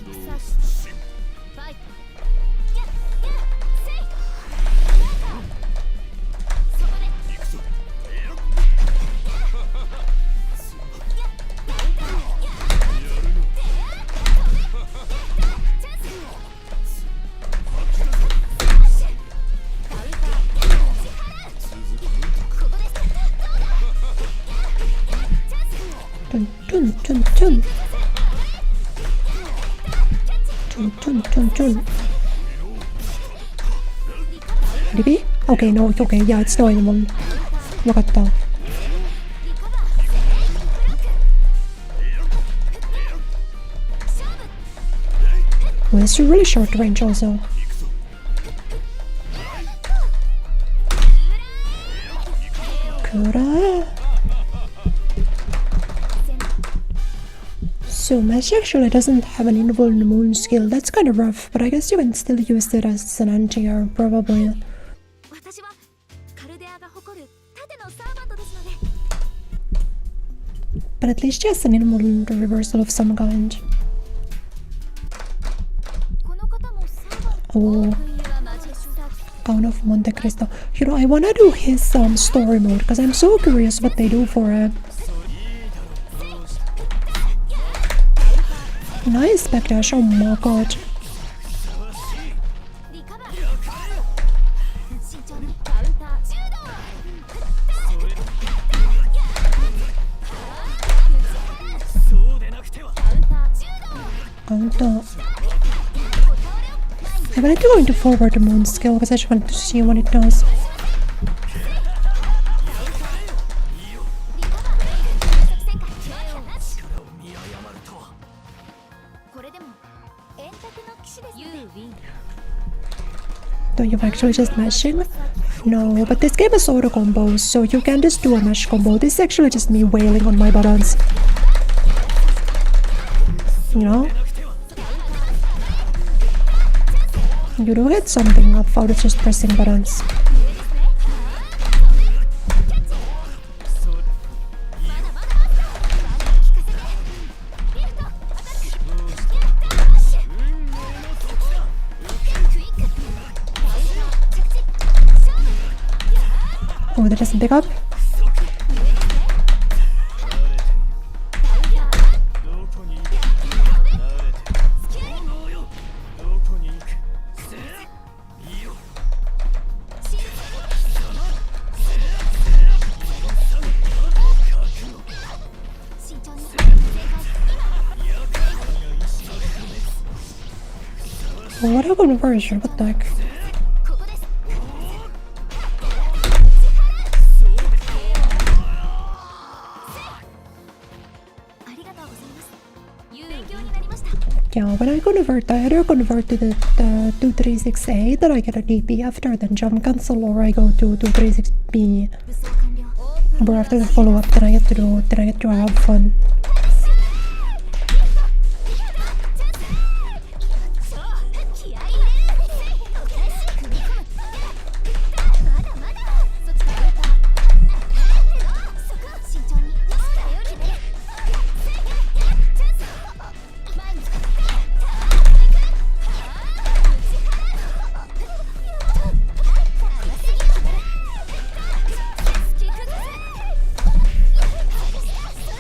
Chun. Maybe? Okay, no, it's okay. Yeah, it's no anymore. Wakata. Well, it's a really short range also. Kura. So Mesh actually doesn't have an invulnerable moon skill. That's kind of rough, but I guess you can still use it as an anti-air, probably. But at least she has an invulnerable reversal of some kind. Oh. Town of Monte Cristo. You know, I wanna do his story mode, because I'm so curious what they do for it. Nice backdash, oh my god. Counter. I wanted to go into forward the moon skill because I just wanted to see what it does. So you're actually just mashing? No, but this game has auto combos, so you can just do a mash combo. This is actually just me wailing on my buttons. You know? You do get something up out of just pressing buttons. Oh, that doesn't pick up? What a conversion, what the heck? Yeah, when I convert, I either convert to the 236A that I get a DP after, then jump cancel, or I go to 236B. But after the follow-up, then I get to have fun.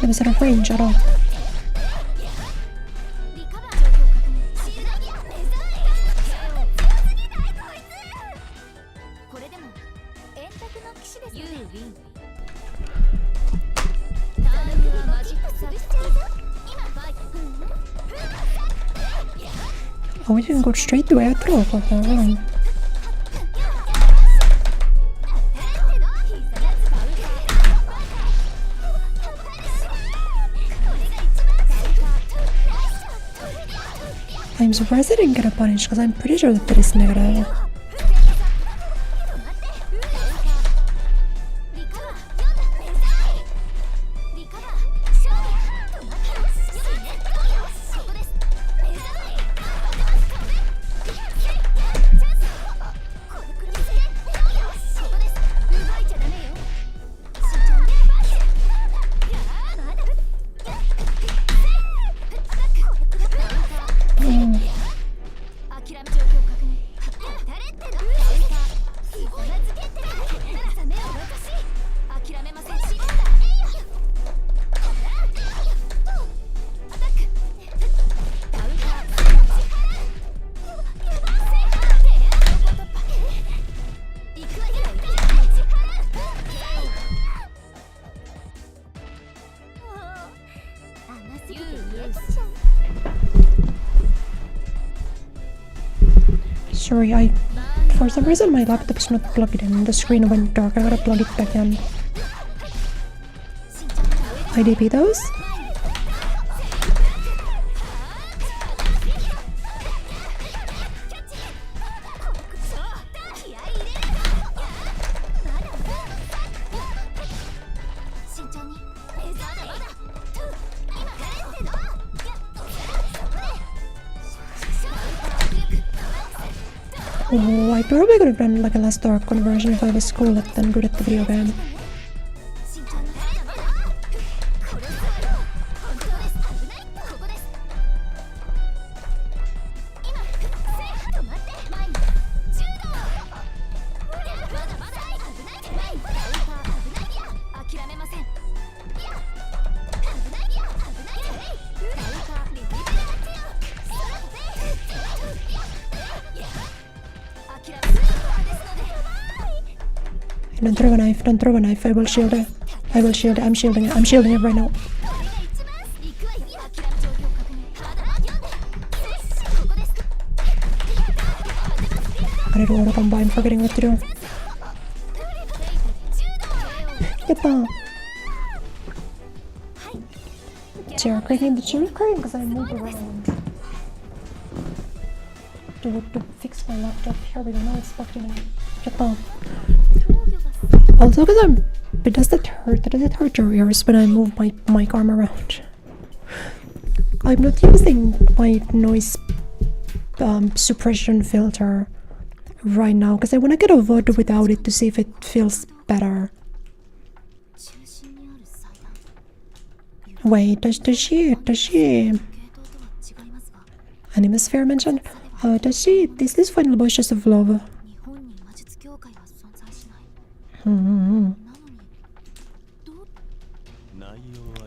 It was out of range at all. Oh, we didn't go straight the way I thought. I got that wrong. I'm surprised I didn't get a punish because I'm pretty sure that is negative. Sorry, for some reason my laptop's not plugged in. The screen went dark. I gotta plug it back in. I DP those? Oh, I probably could have done like a last dark conversion if I was cool and good at the video game. Don't throw a knife, don't throw a knife, I will shield it. I will shield it, I'm shielding it right now. I need to auto combo, I'm forgetting what to do. Yappa! Chair cracking, the chair is cracking because I moved around. To fix my laptop, here we go, now it's plugged in. Yappa! Also, but does it hurt your ears when I move my mic arm around? I'm not using my noise suppression filter right now because I want to get a VOD without it to see if it feels better. Wait, does she Animosphere mentioned? Is this final boss just of love?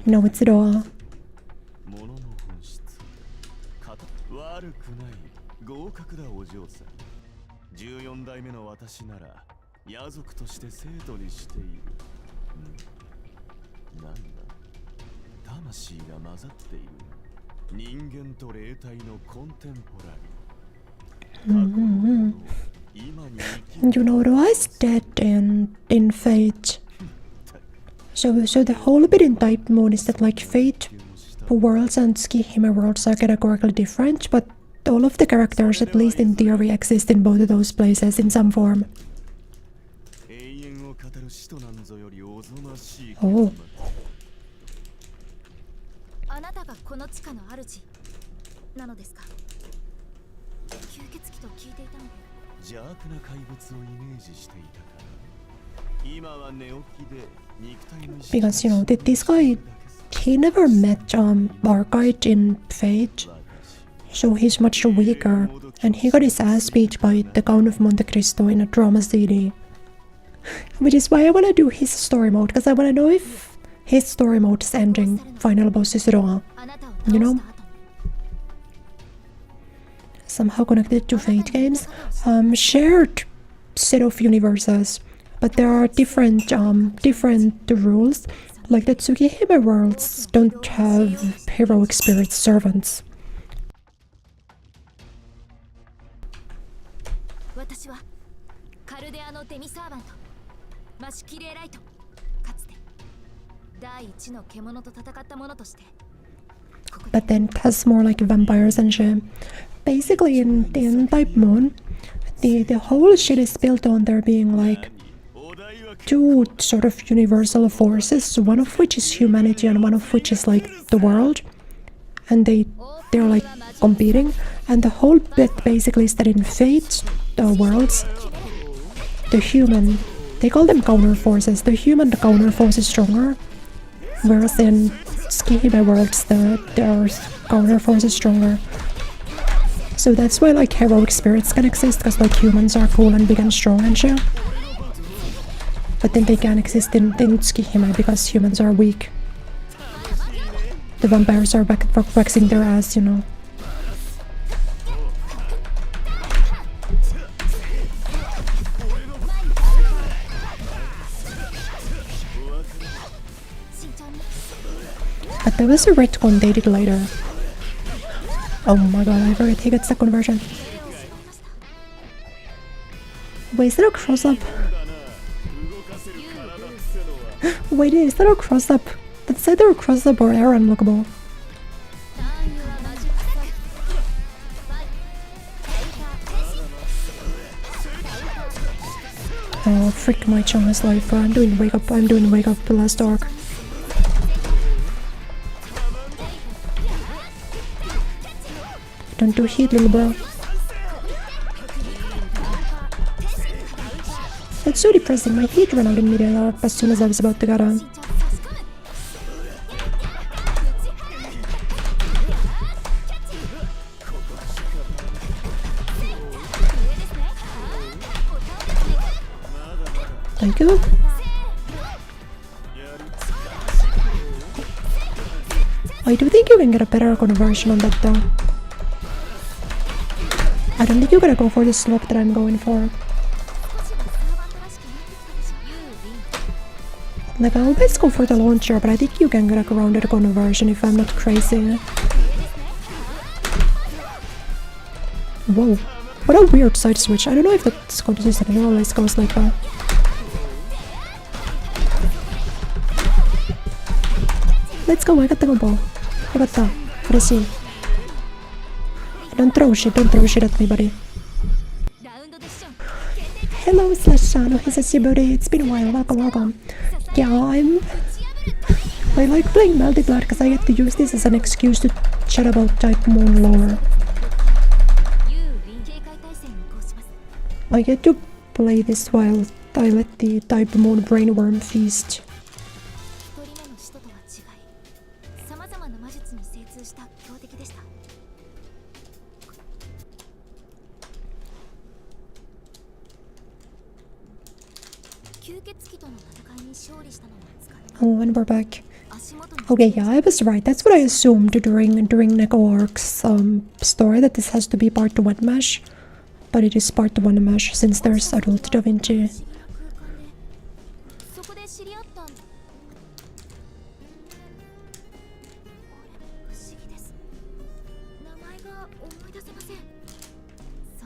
No, it's raw. 14代目の私なら野族として生徒にしている。なんだ、魂が混ざっている。人間と霊体のコンテンポラリー。You know, Roa's dead in Fate. So the whole bit in Type Moon is that like Fate worlds and Tsukihime worlds are categorically different, but all of the characters, at least in theory, exist in both of those places in some form. Oh. あなたがこの地下の主なのですか？吸血鬼と聞いていたので。邪悪な怪物をイメージしていたから。今は寝起きで肉体の意識 Because, you know, this guy, he never met Archite in Fate, so he's much weaker, and he got his ass beat by the Count of Monte Cristo in a drama CD. Which is why I want to do his story mode, because I want to know if his story mode is ending final boss is Roa, you know? Somehow connected to Fate games. Shared set of universes, but there are different rules. Like the Tsukihime worlds don't have heroic spirit servants. 私はカルデアのデミサーバントマシキレイライトかつて第一の獣と戦った者として But then it has more like vampires and shit. Basically in Type Moon, the whole shit is built on there being like two sort of universal forces, one of which is humanity and one of which is like the world, and they're like competing, and the whole bit basically is that in Fate worlds, the human, they call them counter forces, the human counter force is stronger, whereas in Tsukihime worlds their counter force is stronger. So that's why like heroic spirits can exist, because like humans are cool and big and strong and shit. But then they can't exist in Tsukihime because humans are weak. The vampires are waxing their ass, you know. But there was a retcon they did later. Oh my god, I forget he gets the conversion. Wait, is that a cross-up? Wait, is that a cross-up? That's either a cross-up or error unlockable. Oh, frick my chungus life, bro. I'm doing wake up the last arc. Don't do heat, little bro. That's so depressing. My heat ran out in middle arc as soon as I was about to get on. Thank you. I do think you can get a better conversion on that though. I don't think you're gonna go for the slope that I'm going for. Like, I always go for the launcher, but I think you can get a grounded conversion if I'm not crazy. Whoa. What a weird side switch. I don't know if that's consistent. It always goes like that. Let's go. I got the combo. I got that.嬉しい. Don't throw shit at me, buddy. Hello, Slashano, Hisashiburi. It's been a while. Welcome. Yeah, I like playing MELTY because I get to use this as an excuse to chat about Type Moon lore. I get to play this while I let the Type Moon brainworm feast. Oh, and we're back. Okay, yeah, I was right. That's what I assumed during Neko Arc's story, that this has to be part 1 mesh. But it is part 1 mesh since there's adult Da Vinci.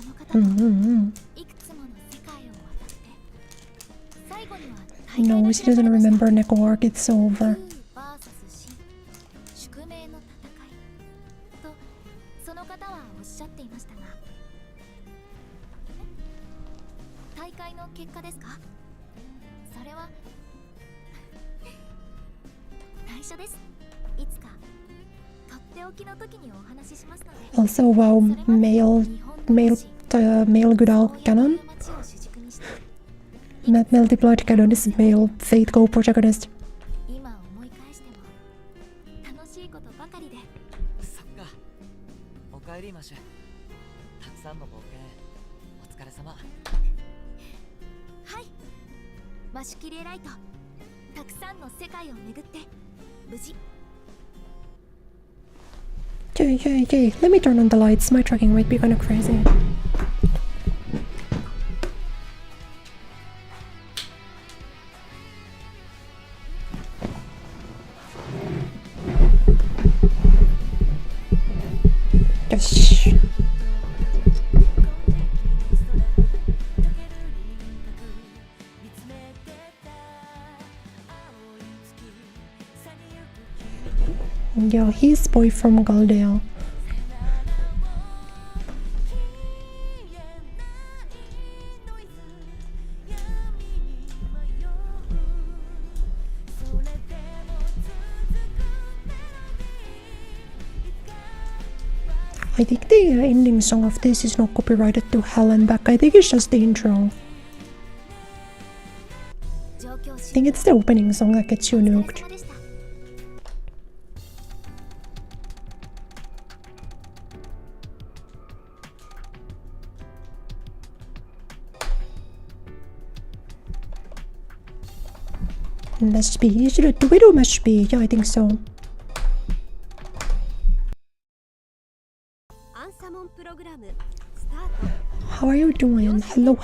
の方といくつもの世界を渡って最後には No, she doesn't remember Neko arc, it's over. 宿命の戦いとその方はおっしゃっていましたが、大会の結果ですか？それは内緒です。いつかとっておきの時にお話ししますので。 Also, wow, male good arc canon. MELTY blood canon is male Fate Go protagonist. 今思い返しても楽しいことばかりで。そっか。おかえりマシュ。たくさんの冒険お疲れ様。はい、マシュキレイライト、たくさんの世界を巡って無事。 Okay, let me turn on the lights, my tracking might be kinda crazy. Yes. Yeah, he's boy from Galdea. I think the ending song of this is not copyrighted to hell and back. I think it's just the intro. I think it's the opening song that gets you nuked. Must be. Should it do it or must be? Yeah, I think so. How are you doing? Hello.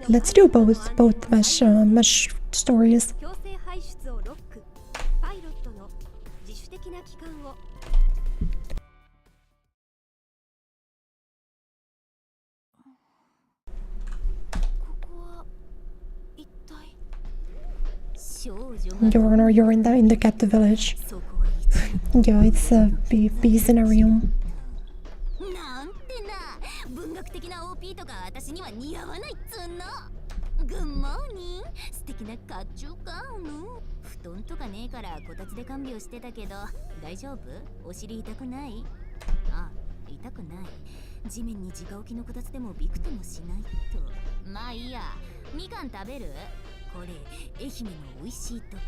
Let's do both mesh stories. You're in the cat village. Yeah, it's a B scenario. Good morning. 素敵な甲冑か布団とかねえからこたつで看病してたけど大丈夫？お尻痛くない？あ、痛くない。地面に直置きのこたつでもびくともしないと。まあいいや。みかん食べる？これ愛媛の美味しいとこ。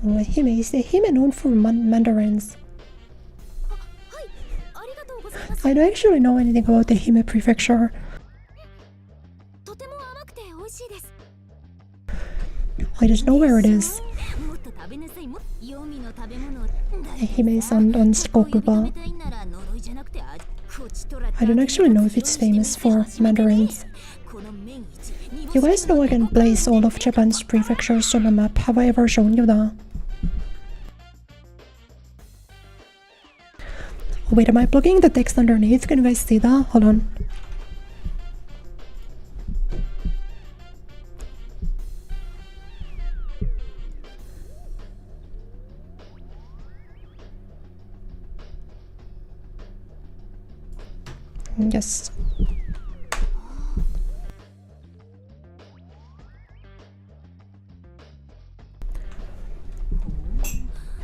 Oh, Ehime is Ehime known for mandarins. I don't actually know anything about the Ehime prefecture. I just know where it is. Ehime is on Shikokuba. I don't actually know if it's famous for mandarins. You guys know I can place all of Japan's prefectures on a map. Have I ever shown you that? Wait, am I plugging the text underneath? Can you guys see that? Hold on. Yes.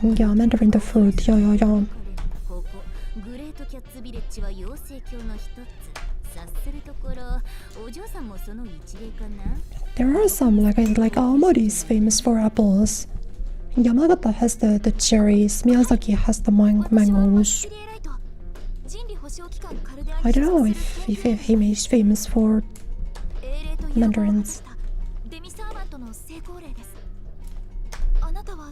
Yeah, Mandarin the fruit. Yeah. グレートキャッツビレッジは妖精教の一つ。察するところ、お嬢さんもその一例かな。There are some like Aomori is famous for apples. Yamagata has the cherries. Miyazaki has the mangoes. I don't know if Ehime is famous for mandarins. デミサーバントの成功例です。あなたは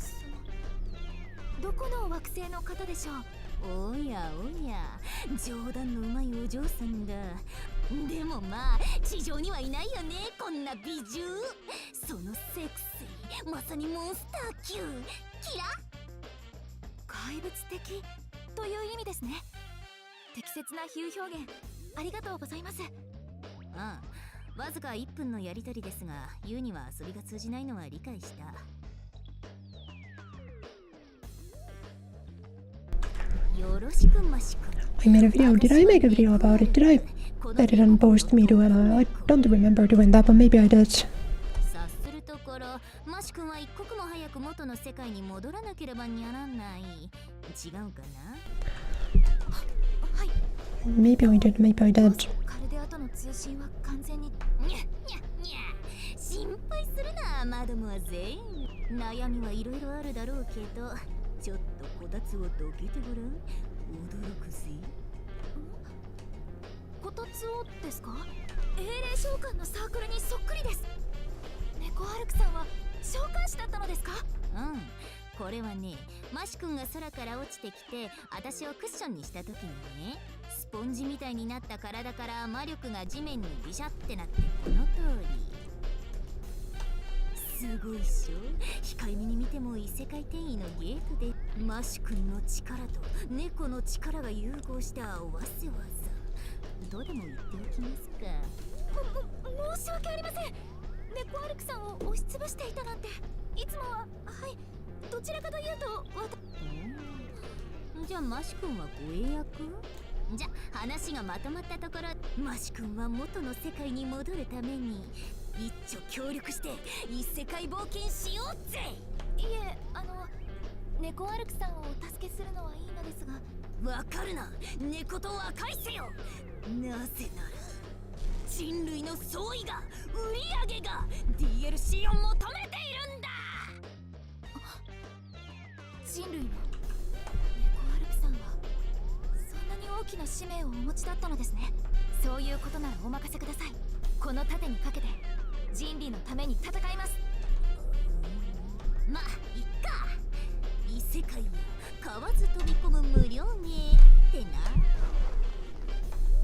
どこの惑星の方でしょう？おやおや、冗談のうまいお嬢さんだ。でもまあ地上にはいないよね、こんな美獣。そのセクシー、まさにモンスター級。キラ怪物的という意味ですね。適切な比喩表現ありがとうございます。ああ、わずか1分のやりとりですが、ユウには遊びが通じないのは理解した。よろしくマシ君。 I made a video. Did I make a video about it? Did I? I didn't post me to it. I don't remember doing that, but maybe I did. 察するところ、マシ君は一刻も早く元の世界に戻らなければにゃらない。違うかな？はい。 Maybe I did, maybe I did. カルデアとの通信は完全に。にゃにゃにゃ、心配するな、マダムは全員。悩みはいろいろあるだろうけど、ちょっとこたつをどけてごらん。驚くぜ。こたつをですか？英霊召喚のサークルにそっくりです。猫アルクさんは召喚師だったのですか？うん、これはね、マシ君が空から落ちてきて私をクッションにした時にね、スポンジみたいになった体から魔力が地面にビシャってなってこの通り。すごいっしょ。控えめに見ても異世界転移のゲートでマシ君の力と猫の力が融合したわせわざ。どうでも言っておきますか。申し訳ありません。猫アルクさんを押しつぶしていたなんて。いつもは、はい、どちらかというとじゃあマシ君は護衛役？じゃあ話がまとまったところ、マシ君は元の世界に戻るために一丁協力して異世界冒険しようぜ。いえ、猫アルクさんをお助けするのはいいのですが。わかるな、猫と和解せよ。なぜなら人類の総意が売り上げが DLC を求めているんだ。人類の猫アルクさんはそんなに大きな使命をお持ちだったのですね。そういうことならお任せください。この盾にかけて人類のために戦います。まあいっか。異世界や買わず飛び込む無料芸ってな。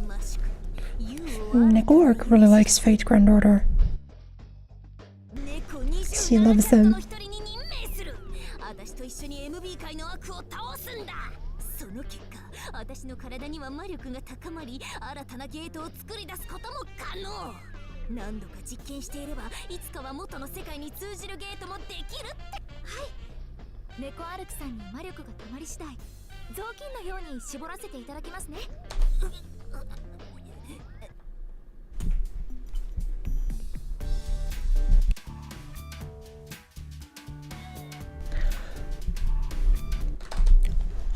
マシ君、Neko Arc really likes Fate Grand Order. She loves him. 私と一緒に MB 界の悪を倒すんだ。その結果、私の体には魔力が高まり、新たなゲートを作り出すことも可能。何度か実験していれば、いつかは元の世界に通じるゲートもできるって。はい、猫アルクさんに魔力がたまり次第、雑巾のように絞らせていただきますね。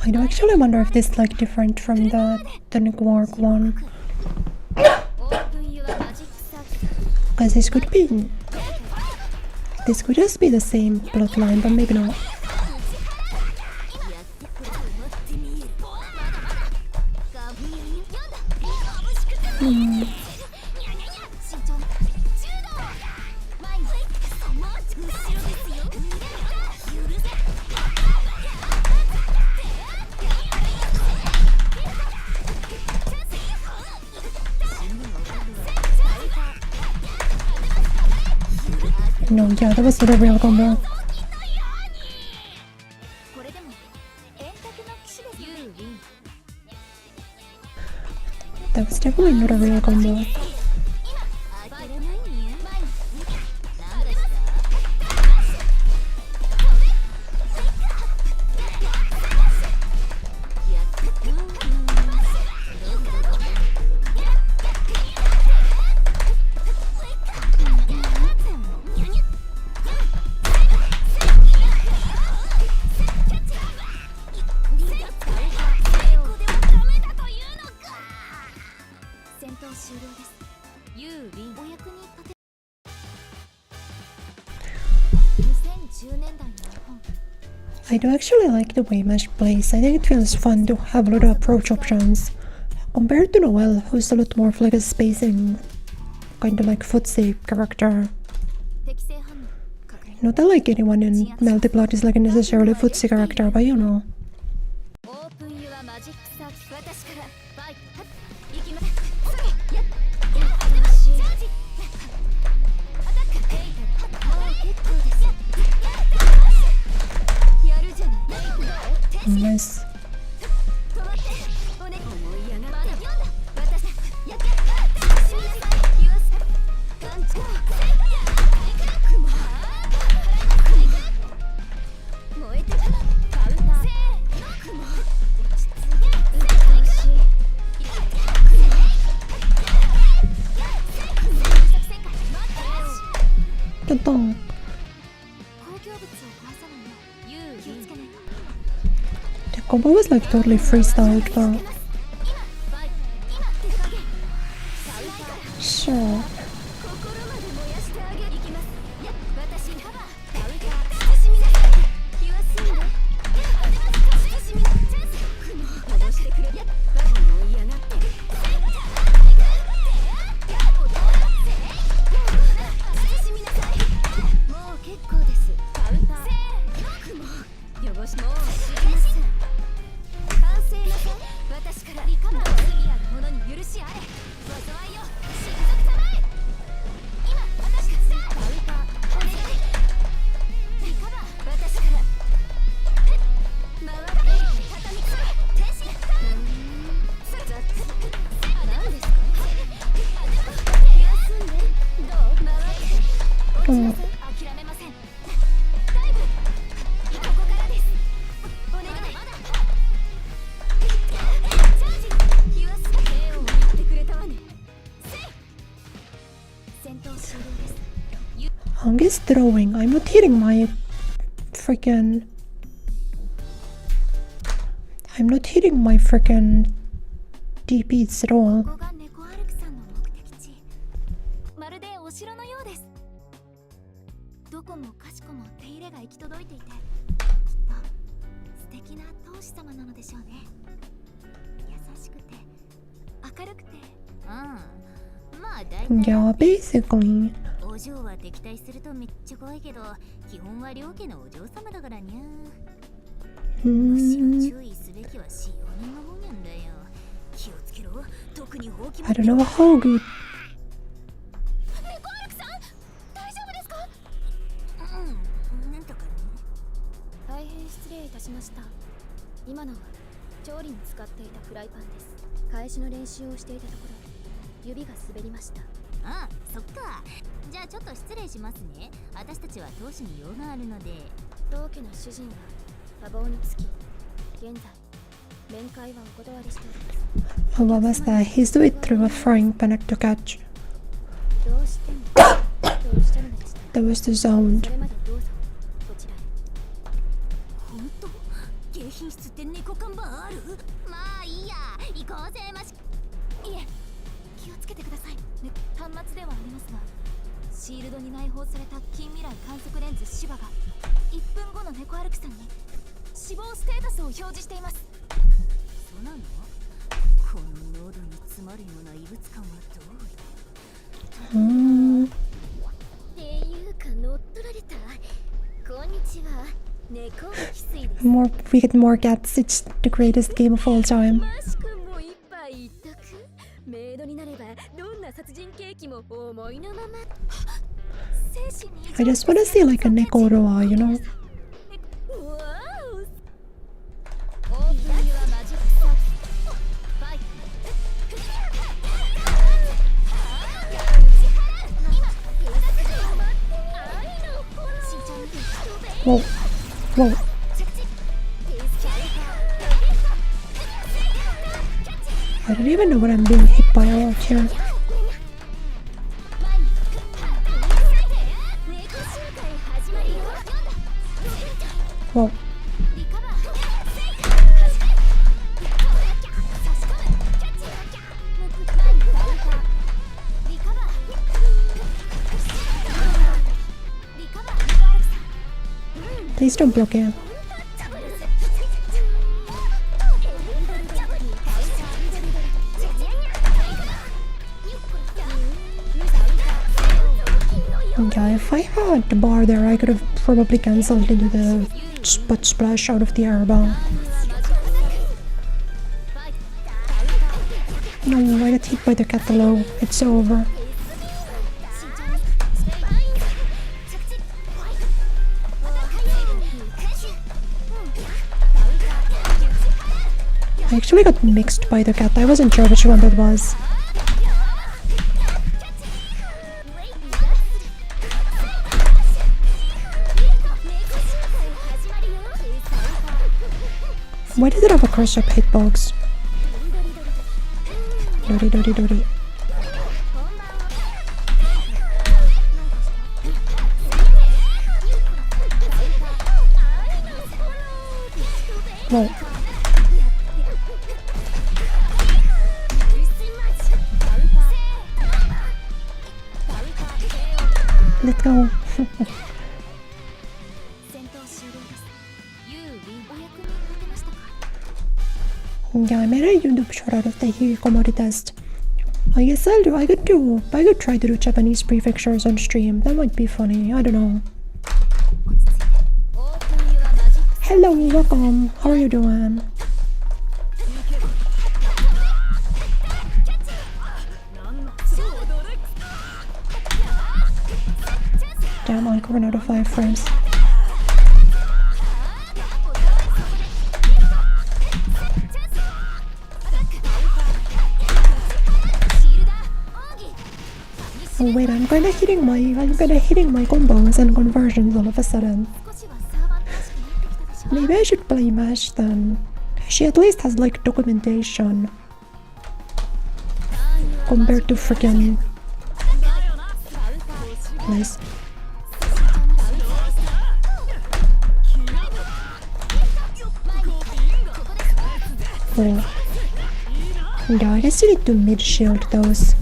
I do actually wonder if this is like different from the Neko Arc one. Because this could be. This could just be the same plotline, but maybe not. No, yeah, that was not a real combo. That was definitely not a real combo. I do actually like the way Mesh plays. I think it feels fun to have a lot of approach options. Compared to Noelle, who's a lot more of like a spacing, kind of like footsie character. Not that like anyone in Melty Blood is like a necessarily footsie character, but you know. Nice やったー。公共物を壊さないよう気をつけないと。 The combo was like totally freestyled, but sure. 心まで燃やしてあげる。いきます。私カバーダウンカー慎みなさい。気は済んだ。慎みなチャンス。雲を戻してくれ。バカに追い上がってる。慎みなさい。もう結構です。カウンター雲汚しもう知りません。完成なさい。私からリカバー罪ある者に許しあれ。災いよ神族様へ。今私たちだ。カウンターお願い。リカバー私から回って畳みつめ天使雑何ですか。休んでどう回って落ちなさい。諦めません。ダイブここからです。お願い。まだチャージ。気はすげを笑ってくれたわね。戦闘終了です。 Hung is throwing. I'm not hitting my freaking. I'm not hitting my freaking DPs at all. ここが猫アルクさんの目的地。まるでお城のようです。どこもかしこも手入れが行き届いていて、きっと素敵な当主様なのでしょうね。優しくて明るくて。まあ大体 Yeah, basically. お嬢は敵対するとめっちゃ怖いけど、基本は両家のお嬢様だからにゃ。むしろ Hmm. 注意すべきは使用人の方なんだよ。気をつけろ。特にほうき I don't know how good. 猫アルクさん、大丈夫ですか。なんとかね。大変失礼いたしました。今のは調理に使っていたフライパンです。返しの練習をしていたところ指が滑りました。あ、そっか。じゃあちょっと失礼しますね。私たちは当主に用があるので。当家の主人は多忙につき、現在面会はお断りしております。 Oh, what was that? He threw it through a frying pan to catch. どうしてもとおっしゃるのでした。 That was the sound. それまでどうぞこちらへ。本当？迎賓室って猫看板ある？まあいいや。行こうぜマシ。いえ、気をつけてください、ね、端末ではありますが、シールドに内包された近未来観測レンズシバが1分後の猫アルクさんに死亡ステータスを表示しています。そうなの？この喉に詰まるような異物感はどうい Hmm. っていうか乗っ取られた。こんにちは。猫が翡翠です。 More, we get more cats. It's the greatest game of all time. マシ君も一杯一択。メイドになればどんな殺人ケーキも思いのまま。 I just wanna see like a Nekoroa, you know? わーお。オープンにはマジックサーファイト。 Whoa. Whoa. I don't even know what I'm being hit by out here. Whoa. Please don't block him. Yeah, if I had the bar there, I could have probably cancelled into the butt splash out of the airball. No, I got hit by the catalog. It's over. I actually got mixed by the cat. I wasn't sure which one that was. Why did it have a cross-up hitbox? Dori dori dori. Let's go. 戦闘終了です。ユーリンお役に立てましたか？ Yeah, I made a YouTube shout out of the Hikikomori test. I guess I could try to do Japanese prefectures on stream. That might be funny. I don't know. Hello, welcome. How are you doing? Damn, I ran out of 5 frames. Oh wait, I'm kinda hitting my combos and conversions all of a sudden. 少しはサーバントらしくなってきたでしょ？ Maybe I should play Mesh then. She at least has like documentation compared to freaking. Nice. Oh. Yeah, I guess you need to mid shield those.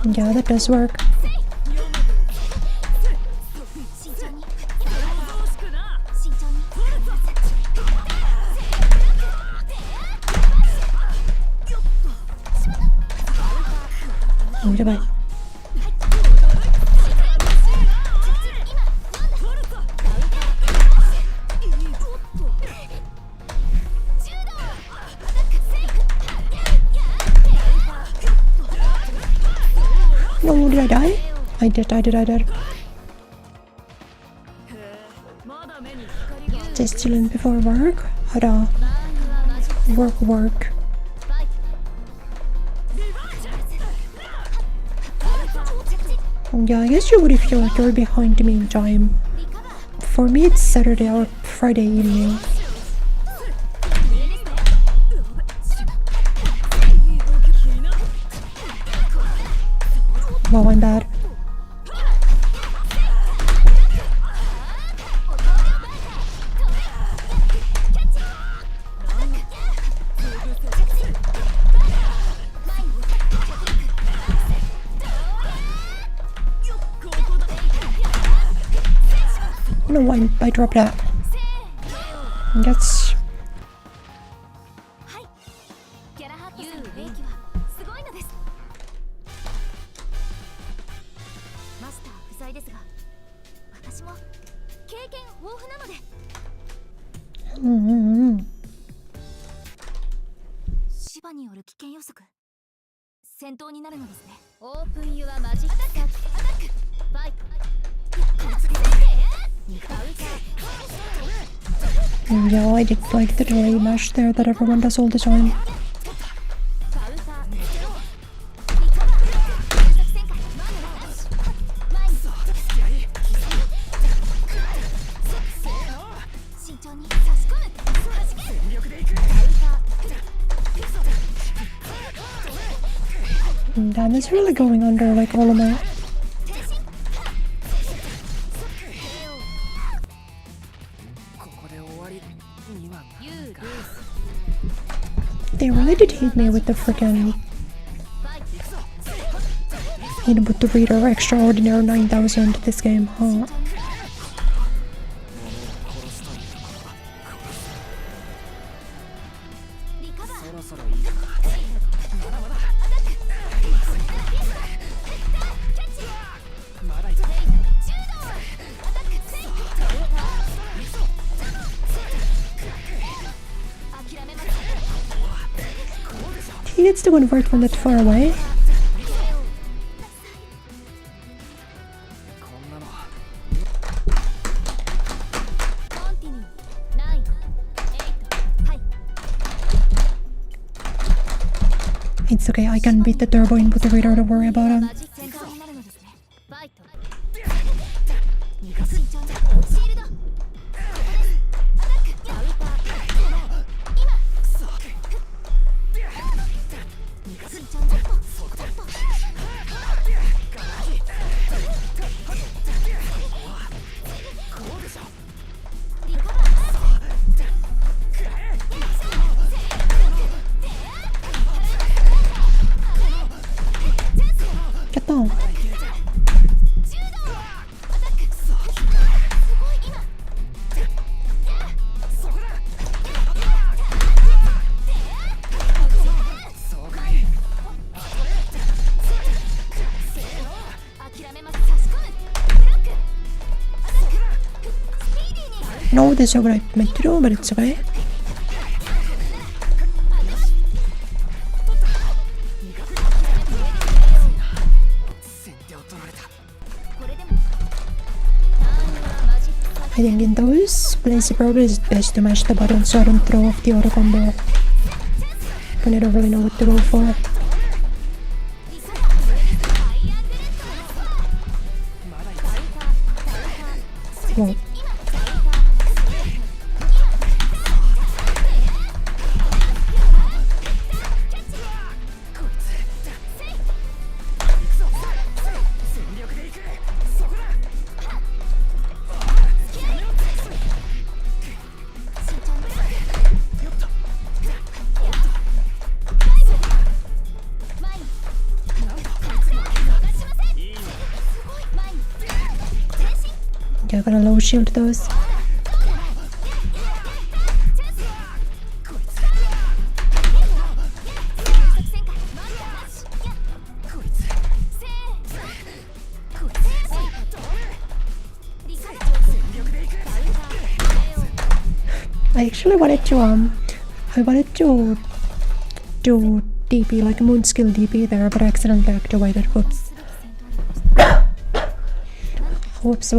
Yeah, that does work. Oh, goodbye. No, did I die? I did. Just chilling before work? Hada. Work. Yeah, I guess you would if you're behind me in time. For me, it's Saturday or Friday evening. Wow, I'm bad. No, I dropped that. That's... ギャラハットさんの兵器はすごいのです。マスター不在ですが、私も経験豊富なので。芝による危険予測。戦闘になるのですね。オープンユアマジックアタックファイト。Yeah, I did like the delay mesh there that everyone does all the time. Damn, it's really going under like all of my... They really did hit me with the freaking... Hit with the reader extraordinary 9000 this game, huh? He needs to convert from that far away. It's okay, I can beat the turbo input the reader, don't worry about him. know this is what I meant to do, but it's okay. I think in those places it probably is best to mash the button so I don't throw off the auto combo when I don't really know what to go for. Whoa. Yeah, I'm gonna low shield those. I actually wanted to do DP, like moon skill DP there, but I accidentally activated. Whoops. Whoops.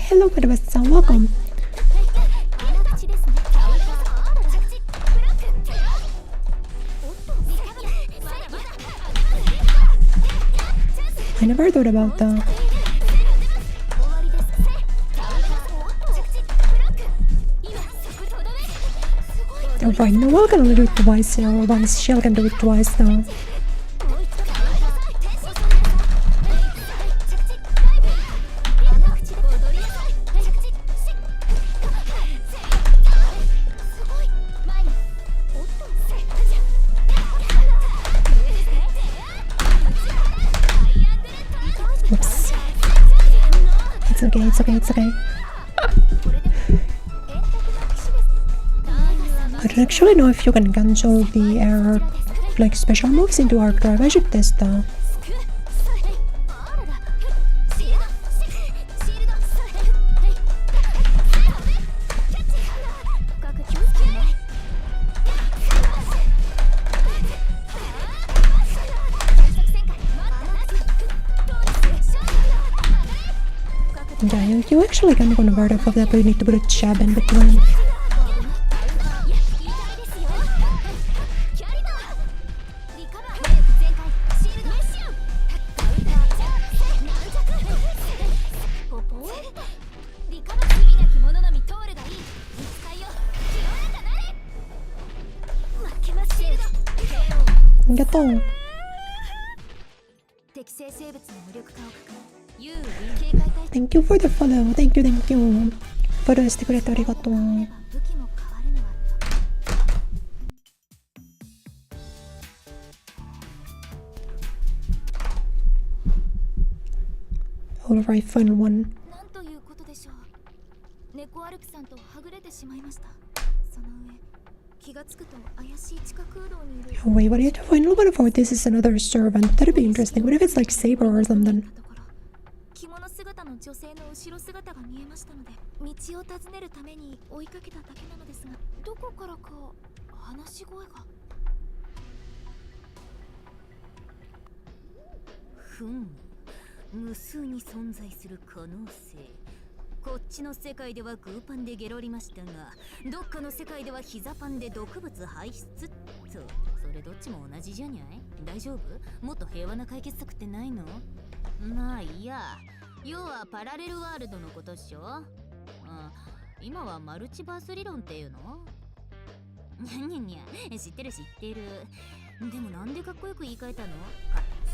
Hello, Madam-san, welcome. I never thought about that. Alright, no, we're gonna do it twice, or once Shell can do it twice though. Oops. It's okay. I don't actually know if you can cancel the air, like special moves into hard drive. I should test that. Yeah, you actually can convert off of that, but you need to put a jab in between. Thank you for the follow. Thank you. フォローしてくれてありがとう。Alright, final one. なんということでしょう。猫歩きさんとはぐれてしまいました。その上、気がつくと怪しい地下空洞にいる。Wait, what do you have to final one for? This is another servant. That'd be interesting. What if it's like Saber or something? 着物姿の女性の後ろ姿が見えましたので、道を尋ねるために追いかけただけなのですが、どこからか話し声が。無数に存在する可能性。こっちの世界ではグーパンでゲロりましたが、どっかの世界では膝パンで毒物排出と。それどっちも同じじゃにゃい？大丈夫？もっと平和な解決策ってないの？まあいいや。要はパラレルワールドのことっしょ？今はマルチバース理論っていうの？にゃ知ってる。でもなんでかっこよく言い換えたの？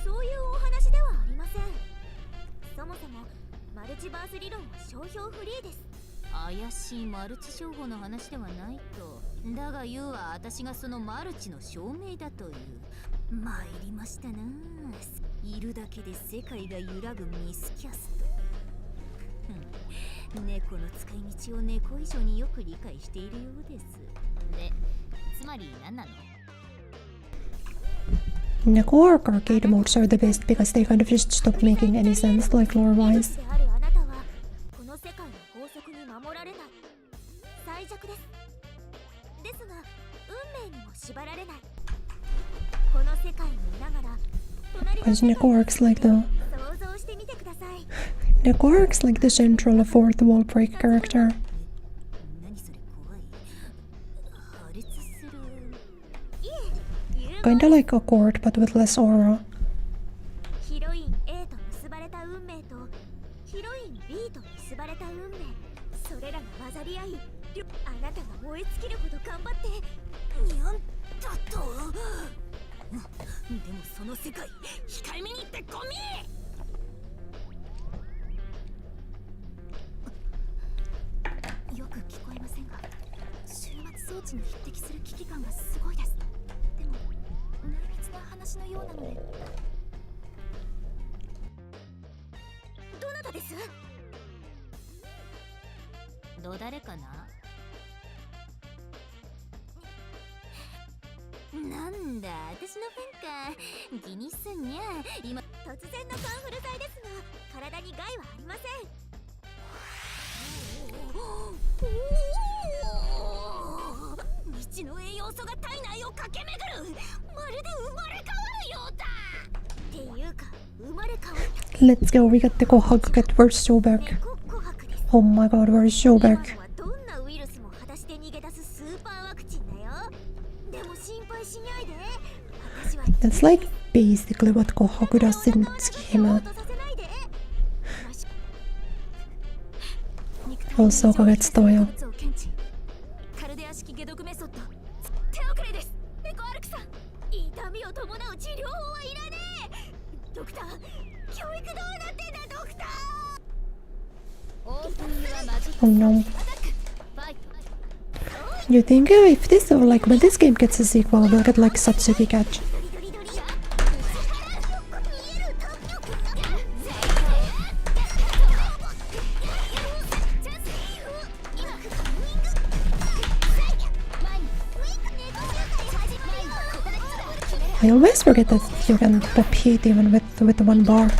そういうお話ではありません。そもそもマルチバース理論は商標フリーです。怪しいマルチ商法の話ではないと。だが言うは私がそのマルチの証明だという。参りましたな。いるだけで世界が揺らぐミスキャスト。猫の使い道を猫以上によく理解しているようです。で、つまり何なの？ Neko Arc arcade modes are the best because they kind of just stop making any sense, like lore-wise. であるあなたはこの世界の法則に守られない最弱です。ですが運命にも縛られない。この世界にいながら隣の Because 世界 Neko Arc's like the 想像してみてください。 Neko Arc's like the central fourth wall break character. 何それ怖い。破裂する。いえ、 Kinda like a court but with less aura. ヒロイン A と結ばれた運命とヒロイン B と結ばれた運命、それらが混ざり合い、あなたが燃え尽きるほど頑張ってにゃんだと。でもその世界控えめに言ってゴミ。よく聞こえませんが、終末装置に匹敵する危機感がすごいです。でも内密な話のようなので。どなたです？ど誰かな？なんだ、私のファンか。気にすんにゃ。今突然のカンフル剤ですが、体に害はありません。未知の栄養素が体内を駆け巡る。まるで生まれ変わるようだ。っていうか、生まれ変わった。 Let's go, we get to go hug it, we're so back. 琥珀です。 Oh my god, we're so 今の back. はどんなウイルスも裸足で逃げ出すスーパーワクチンだよ。でも心配しないで。私は That's like basically what Kohaku does in Tsukihime. Also gets Toyo. カルデア式解毒メソッド。手遅れです。ネコアルクさん。痛みを伴う治療法はいらねえ。ドクター、教育どうなってんだドクター。 Oh no. You think if this or like when this game gets a sequel, we'll get like Satsuki Catch? I always forget that you can pop heat even with one bar.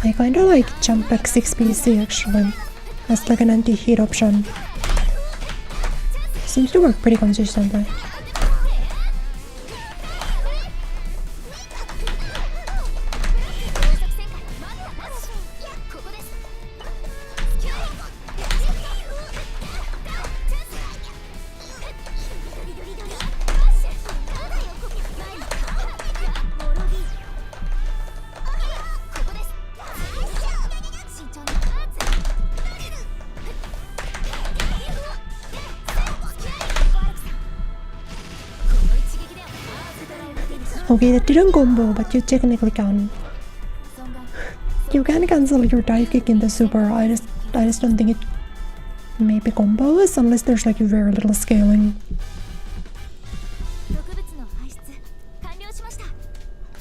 I kinda like jump back 6PC actually, as like an anti-heat option. Seems to work pretty consistently. Okay, that didn't combo, but you technically can. You can cancel your dive kick in the super. I just don't think it maybe combos unless there's like very little scaling.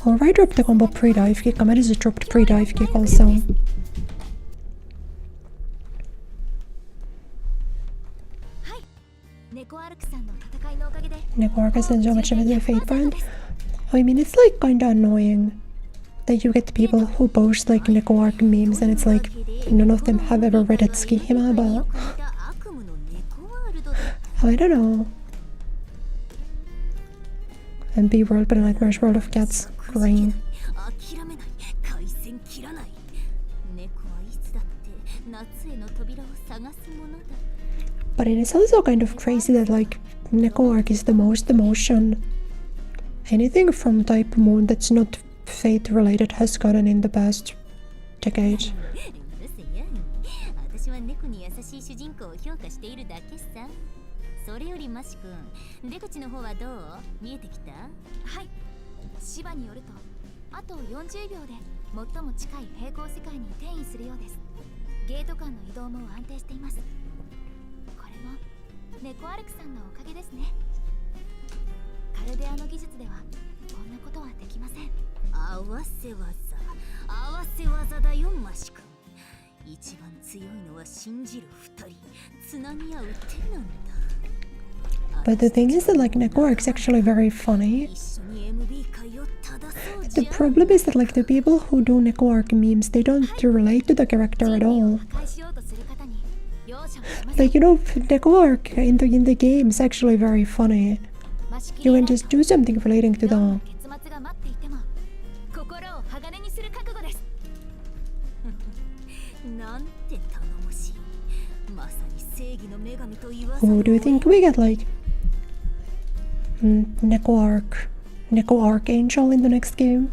Or I dropped the combo pre-dive kick. I might have just dropped pre-dive kick also. Neko Arc has done so much of the Fate brand. I mean, it's like kinda annoying that you get people who post like Neko Arc memes and it's like none of them have ever read Tsukihime, but I don't know. MP World but a Nightmare's World of Cats. Green. But it is also kind of crazy that like Neko Arc is the most emotion anything from type moon that's not fate related has gotten in the past decade. 私は猫に優しい主人公を評価しているだけさ。それよりマシ君、出口の方はどう？見えてきた？はい。芝によるとあと40秒で最も近い平行世界に転移するようです。ゲート間の移動も安定しています。これもネコアルクさんのおかげですね。カルデアの技術ではこんなことはできません。合わせ技だよマシ君。一番強いのは信じる二人、つなぎ合う手なんだ。 But the thing is that like Neko is actually very funny. 一緒に MB 界を正そう The じゃん。 problem is that like the people who do Neko arc memes, they don't relate to the character at all. 破壊しようとする方に容赦をしません。 Like, you know, Neko arc in the game is actually very funny. You can just do something relating to どん the な結末が待っていても心を鋼にする覚悟です。なんて頼もしい。まさに正義の女神と言わざ Who る do you think we get like Neko Archangel in the next game?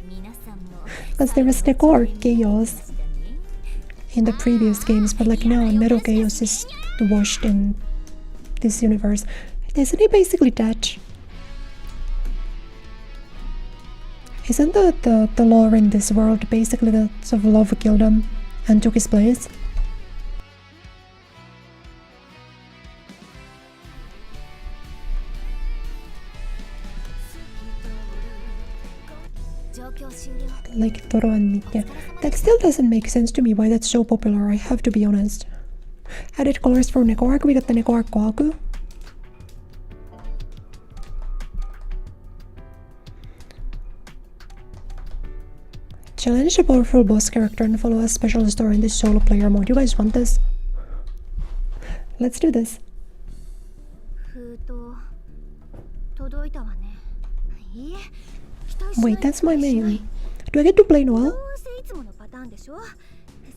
皆さんも Because there was Neko Arc Chaos in the previous games, but like now Metal Chaos is washed in this universe. Isn't he basically dead? Isn't the lore in this world basically that sort of love killed him and took his place? Like Toro and Mitya. That still doesn't make sense to me why that's so popular, I have to be honest. Added colors for Neko Arc, we got the Neko Arc Kohaku. Challenge a powerful boss character and follow a special story in this solo player mode. You guys want this? Let's do this. 封筒届いたわね。いいえ、期待しない Wait, that's my main. Do I get to play ど Noel? うせいつものパターンでしょ。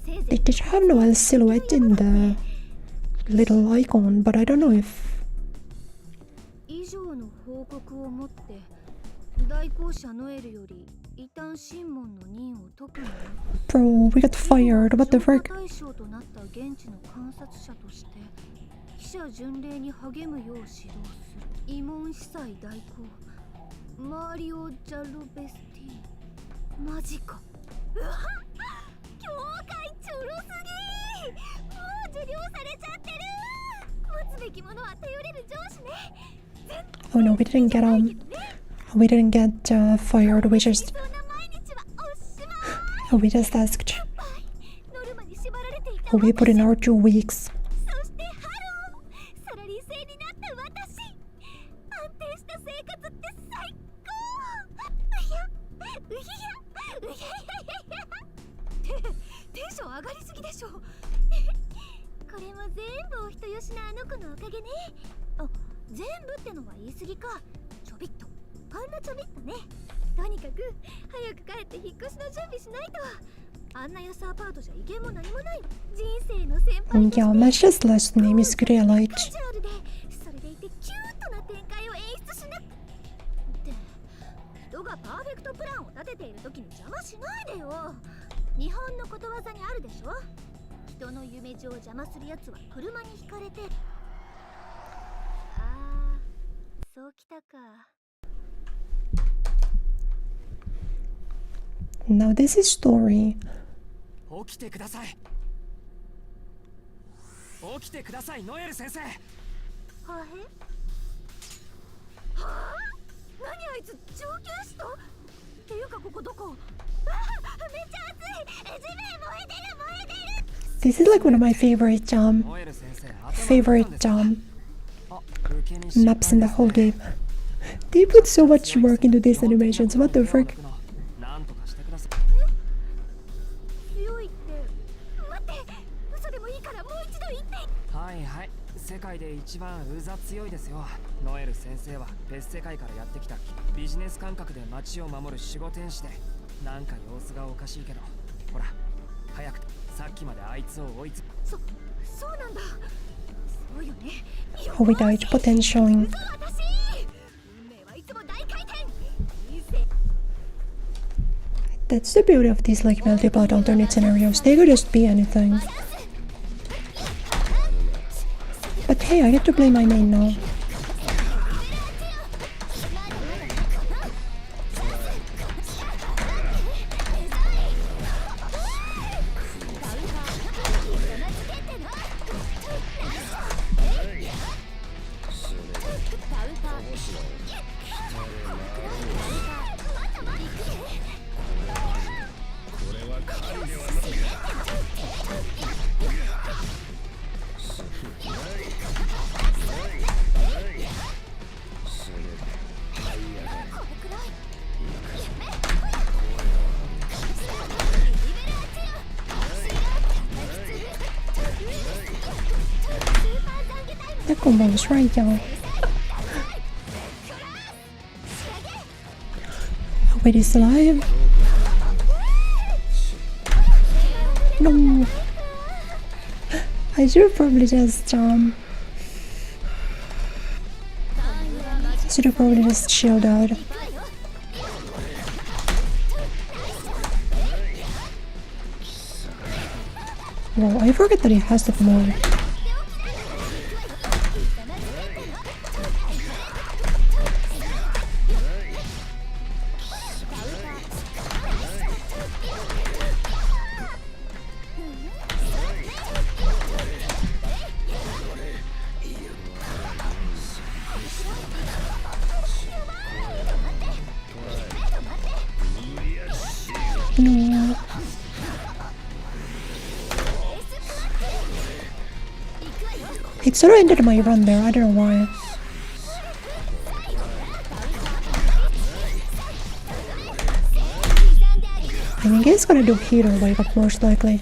せいぜい They did have Noel's silhouette in the little icon, but I don't know if... 以上の報告をもって代行者ノエルより異端審問の任を解くのよ。 Bro, we got fired. What the 調査 frick? 対象となった現地の観察者として記者巡礼に励むよう指導する。慰問司祭代行マリオ・ジャルベスティ。マジか。うわっ、教会ちょろすぎー。もう受領されちゃってる。持つべきものは頼れる上司ね。 Oh no, we didn't get fired. We just そんな毎日はおしまい。 we just asked. ノルマに縛られていた We put in our 2 weeks. そしてハロー、サラリー制になった私。安定した生活って最高。うや、うひや、うやいやいやいや。テンション上がりすぎでしょ。これも全部お人よしなあの子のおかげね。あ、全部ってのは言い過ぎか。ちょびっと、ほんのちょびっとね。とにかく早く帰って引っ越しの準備しないと。あんな安アパートじゃ威厳も何もない。人生の先輩として Yeah, my just last name is Kureya Night. カジュアルで、それでいてキュートな展開を演出しなくって人がパーフェクトプランを立てている時に邪魔しないでよ。日本のことわざにあるでしょ。人の夢路を邪魔するやつは車にひかれて。ああ、そうきたか。 Now this is story. 起きてください。起きてください、ノエル先生。はへ？はあ？何あいつ上級士と？っていうかここどこ？ああ、めっちゃ暑い。地面燃えてる燃えてる。 This is like one of my favorite ノエル先生、頭打ったんですか？あ、受け身 maps in the whole game. They put so much work into these animations. What the frick? なんとかしてください。強いって待って、嘘でもいいからもう一度言って。はいはい、世界で一番うざ強いですよ。ノエル先生は別世界からやってきたビジネス感覚で街を守る守護天使で、なんか様子がおかしいけど、ほら早くさっきまであいつを追いつ。そうなんだ。そうよね。 Oh, we died potentialing. 私運命はいつも大回転。人生 That's the beauty of these like multi-plot alternate scenarios. They could just be anything. But hey, I get to play my main now. combos, right, y'all? Wait, he's alive? No. I should probably just chilled out. Whoa, I forget that he has that mode. No. It sort of ended my run there, I don't know why. I think he's gonna do heater wake up most likely.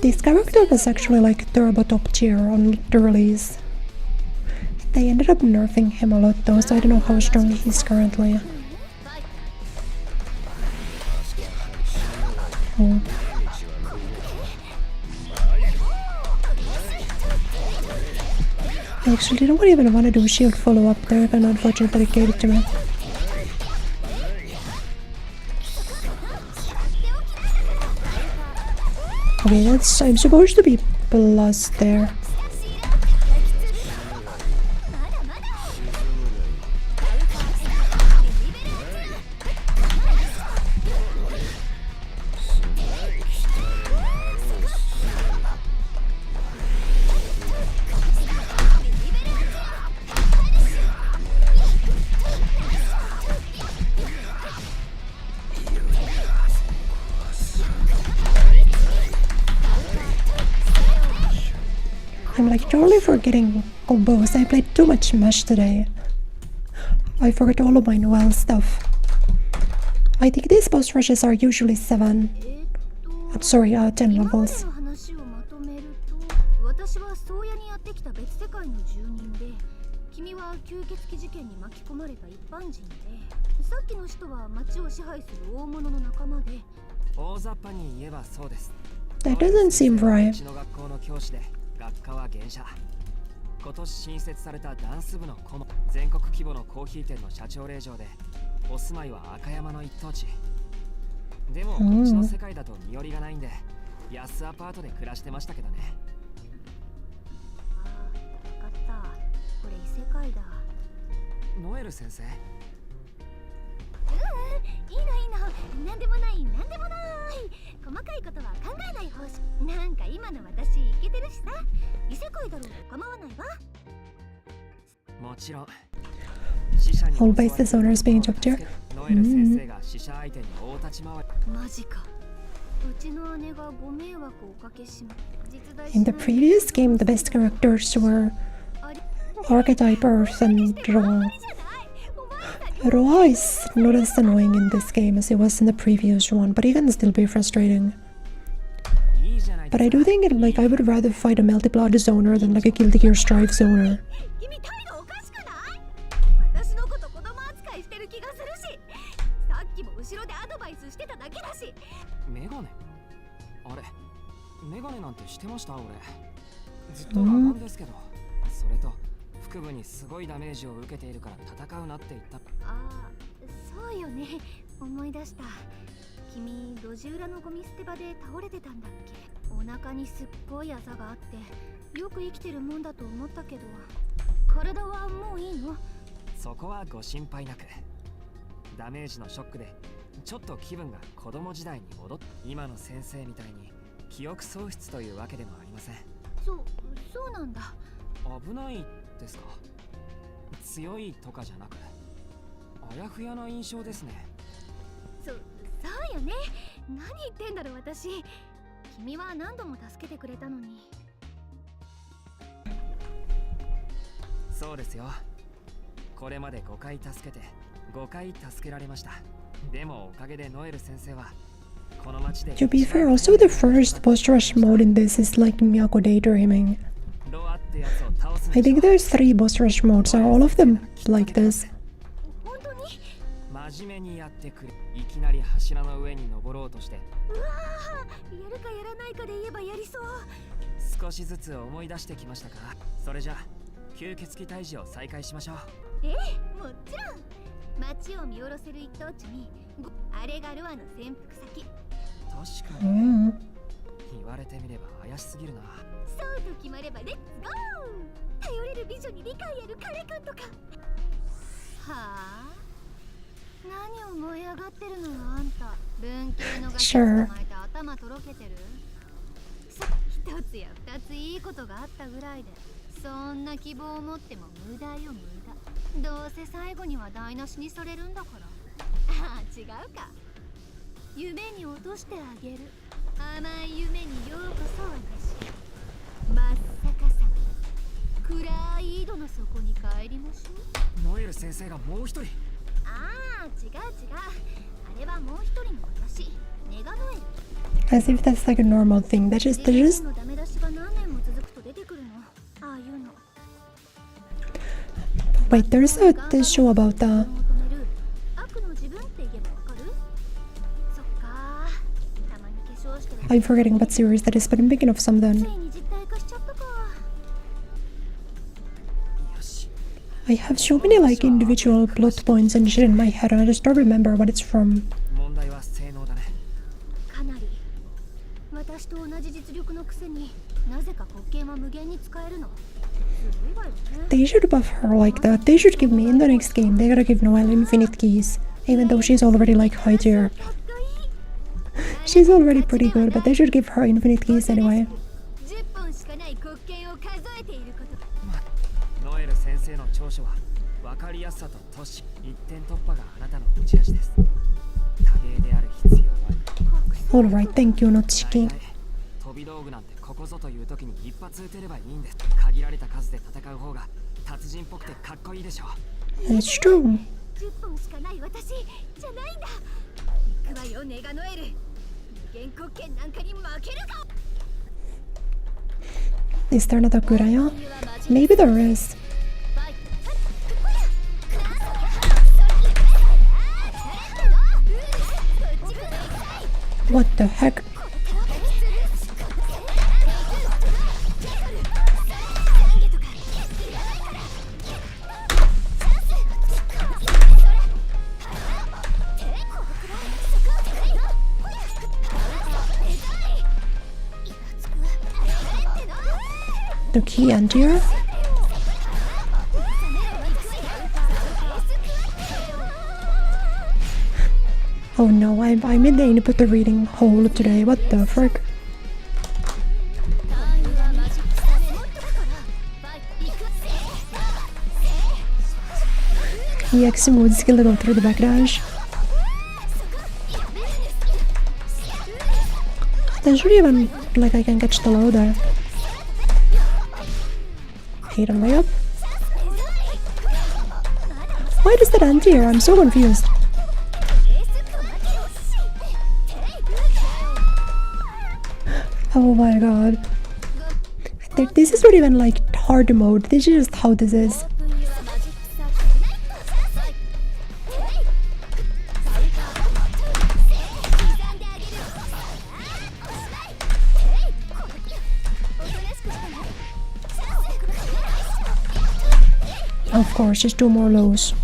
This character was actually like turbo top tier on the release. They ended up nerfing him a lot though, so I don't know how strong he is currently. Oh. I actually didn't even want to do shield follow up there, but unfortunately it gave it to me. Okay, I'm supposed to be plus there. I'm like totally forgetting combos. I played too much Smash today. I forgot all of my Noel stuff. I think these boss rushes are usually 7. I'm sorry, 10 levels. 私は宗谷にやってきた別世界の住人で、君は吸血鬼事件に巻き込まれた一般人で、さっきの人は町を支配する大物の仲間で。大雑把に言えばそうです。 That doesn't seem right. うちの学校の教師で学科は減社。今年新設されたダンス部の顧問、全国規模のコーヒー店の社長令嬢で、お住まいは赤山の一等地。でもこっちの世界だと身寄りがないんで、安アパートで暮らしてましたけどね。わかった。これ異世界だ。ノエル先生。いいの。なんでもない。細かいことは考えない方針。なんか今の私イケてるしさ。異世界だろうと構わないわ。もちろん。 All base the owners being top tier. ノエル先生が死者相手に大立ち回り。マジか。うちの姉がご迷惑をおかけしま。 In the previous game, the best characters were Archetype, Earth, and Roa. Roa is not as annoying in this game as it was in the previous one, but he can still be frustrating. But I do think like I would rather fight a Melty Blood zoner than like a Guilty Gear Strive zoner. 私のこと子供扱いしてる気がするし、さっきも後ろでアドバイスしてただけだし。メガネ？あれ、メガネなんてしてました俺。ずっと裸眼ですけど。それと腹部にすごいダメージを受けているから戦うなって言った。ああ、そうよね。思い出した。君、路地裏のゴミ捨て場で倒れてたんだっけ？お腹にすっごいあざがあって、よく生きてるもんだと思ったけど、体はもういいの？そこはご心配なく。ダメージのショックでちょっと気分が子供時代に戻って、今の先生みたいに記憶喪失というわけでもありません。そうなんだ。危ないですか？強いとかじゃなく、あやふやな印象ですね。そうよね。何言ってんだろう私。君は何度も助けてくれたのに。そうですよ。これまで5回助けて5回助けられました。でもおかげでノエル先生は To be fair, also the first boss rush mode in this is like Miyako daydreaming. I think there's 3 boss rush modes. Are all of them like this? 本当に真面目にやってくれ。いきなり柱の上に登ろうとして。うわー、やるかやらないかで言えばやりそう。少しずつ思い出してきましたか。それじゃ吸血鬼退治を再開しましょう。ええ、もちろん。街を見下ろせる一等地にあれがルアの潜伏先。確かに、Mm. 言われてみれば怪しすぎるな。そうと決まればレッツゴー。頼れる美女に理解ある彼くんとか。はあ、何を燃え上がってるのよあんた。文系のガキ捕まえて頭とろけてる。さ、一つや二ついいことがあったぐらいでそんな希望を持っても無駄よ無駄。どうせ最後には台無しにされるんだから。ああ、違うか。夢に落としてあげる。甘い夢にようこそ私。真っ逆さま。暗い井戸の底に帰りましょう。ノエル先生がもう一人。ああ、違う違う。あれはもう一人の私。ネガノエル。 As if that's like a normal thing. They just のダメ出しが何年も続くと出てくるの。ああいうの。wait, there's this show about 悪の自分って言えばわかる？そっか。たまに化粧してる。 I'm forgetting what series that is, but I'm thinking of some つ then. いに実体化しちゃったか。よし。 I have so many like individual plot points and shit in my head, and I just don't remember what it's from. 問題は性能だね。かなり。私と同じ実力のくせになぜか国権は無限に使えるの。すごいわよね。 They should buff her like that. They should give me in the next game. They gotta give Noelle infinite keys, even though she's already like high tier. かっこいい。 She's already pretty good, but they should give her infinite keys anyway. 10本しかない国権を数えていること。ノエル先生の長所は分かりやすさと都市一点突破があなたの持ち味です。多芸である必要は Alright, thank you, not 大 chicken. 体飛び道具なんてここぞという時に一発撃てればいいんです。限られた数で戦う方が達人っぽくてかっこいいでしょう。 It's true. 10本しかない私じゃないんだ。行くわよネガノエル。無限国権なんかに負けるか。 Is there another Kureya? Maybe there is. What the heck? The key and here? Oh no, I'm in the input reading hole today. What the frick? EX mode skill to go through the backdash. That should even like I can catch the low there. Hate on way up. Why does that end here? I'm so confused. Oh my god. This is not even like hard mode. This is just how this is. Of course, just 2 more lows.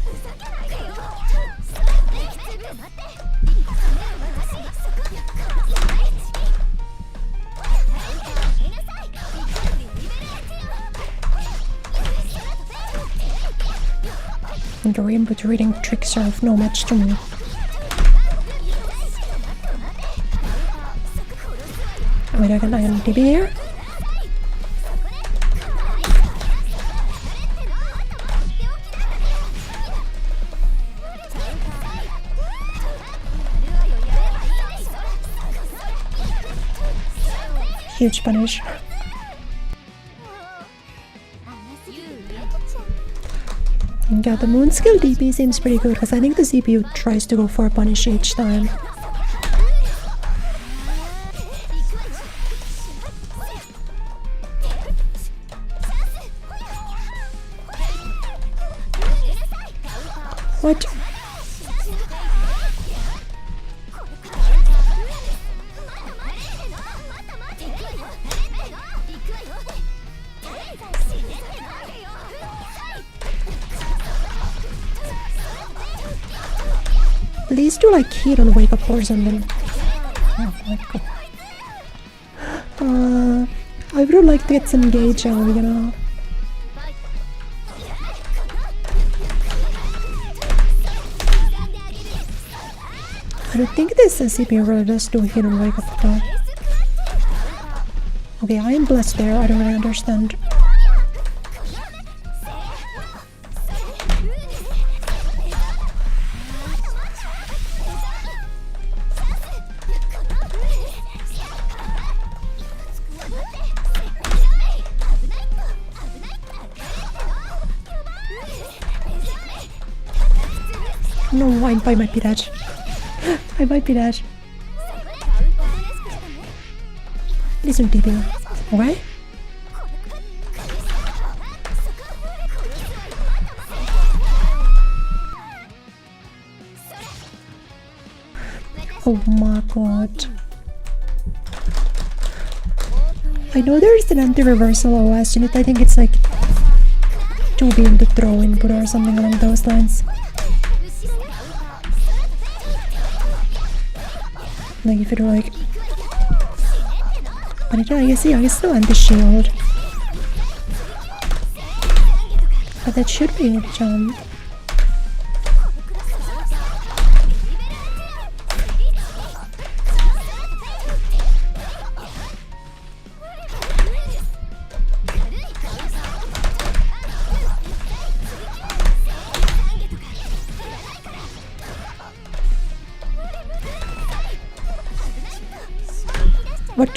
And your input reading tricks are of no match to me. Wait, I can DB here? Huge punish. Yeah, the moon skill DP seems pretty good because I think the CPU tries to go for a punish each time. What? Please do like he don't wake up or something. Oh my god. I would like to get some gauge on, you know. I don't think this SCP really does do he don't wake up though. Okay, I am blessed there, I don't really understand. No, I might be dead. I might be dead. Listen, TP. Okay? Oh my god. I know there's an anti-reversal OS in it. I think it's like 2 beam to throw input or something along those lines. Like if it were like, but it, I guess still anti-shield. But that should be a jump. What?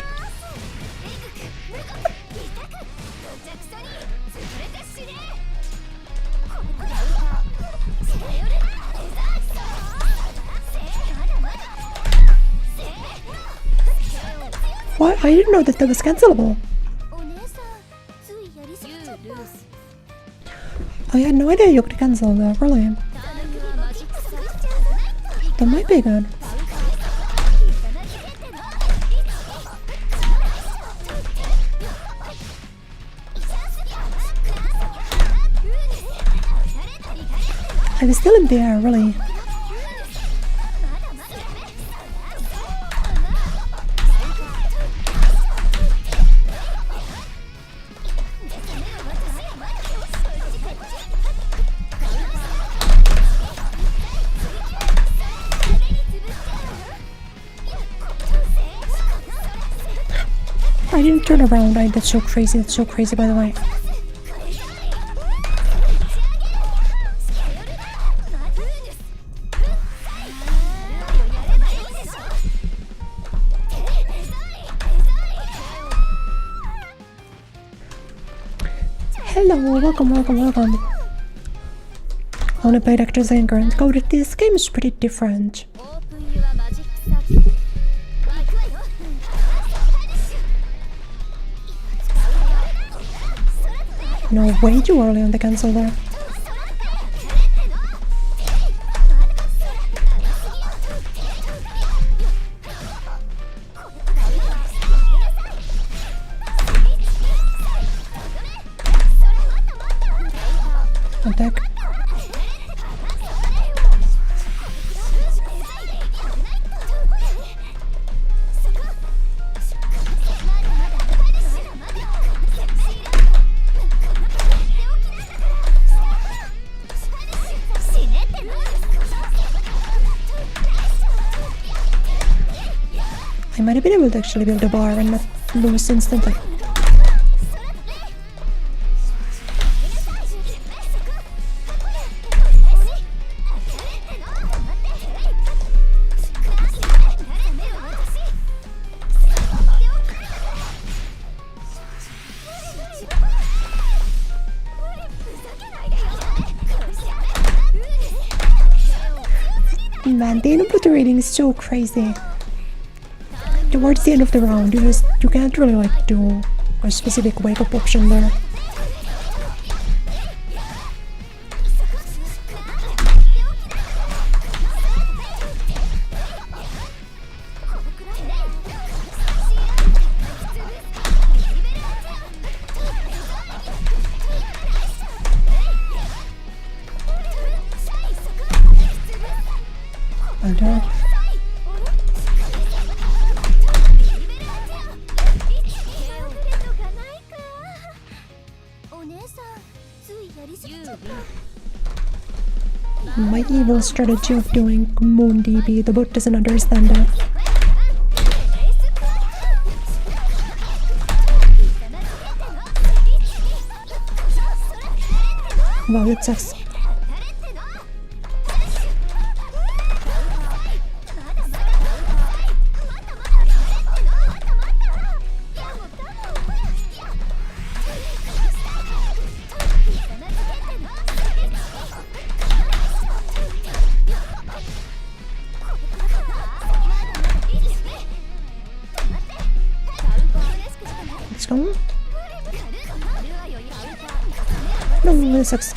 What? I didn't know that was cancelable. I had no idea you could cancel that, really. That might be good. I was still in the air, really. I didn't turn around. That's so crazy. That's so crazy, by the way. Hello, welcome. I wanna play Doctor Zanker and go that this game is pretty different. No, way too early on the cancel there. Attack. I might have been able to actually build a bar and not lose instantly. Man, the input rating is so crazy. Towards the end of the round, you can't really like do a specific wake up option there. understand. お姉さんついやりすぎちゃった My evil strategy of doing Moon DB, the bot doesn't understand that. Wow, that sucks. Let's go. No, that sucks.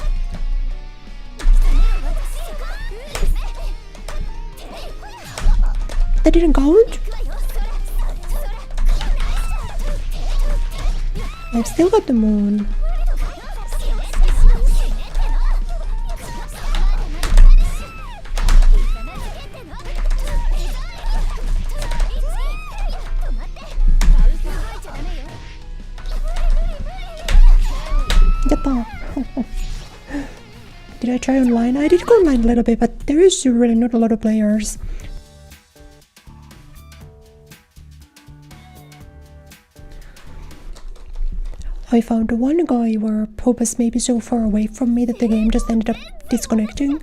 That didn't count? I've still got the moon. Yatta. Did I try online? I did go online a little bit, but there is really not a lot of players. I found one guy where Pope was maybe so far away from me that the game just ended up disconnecting.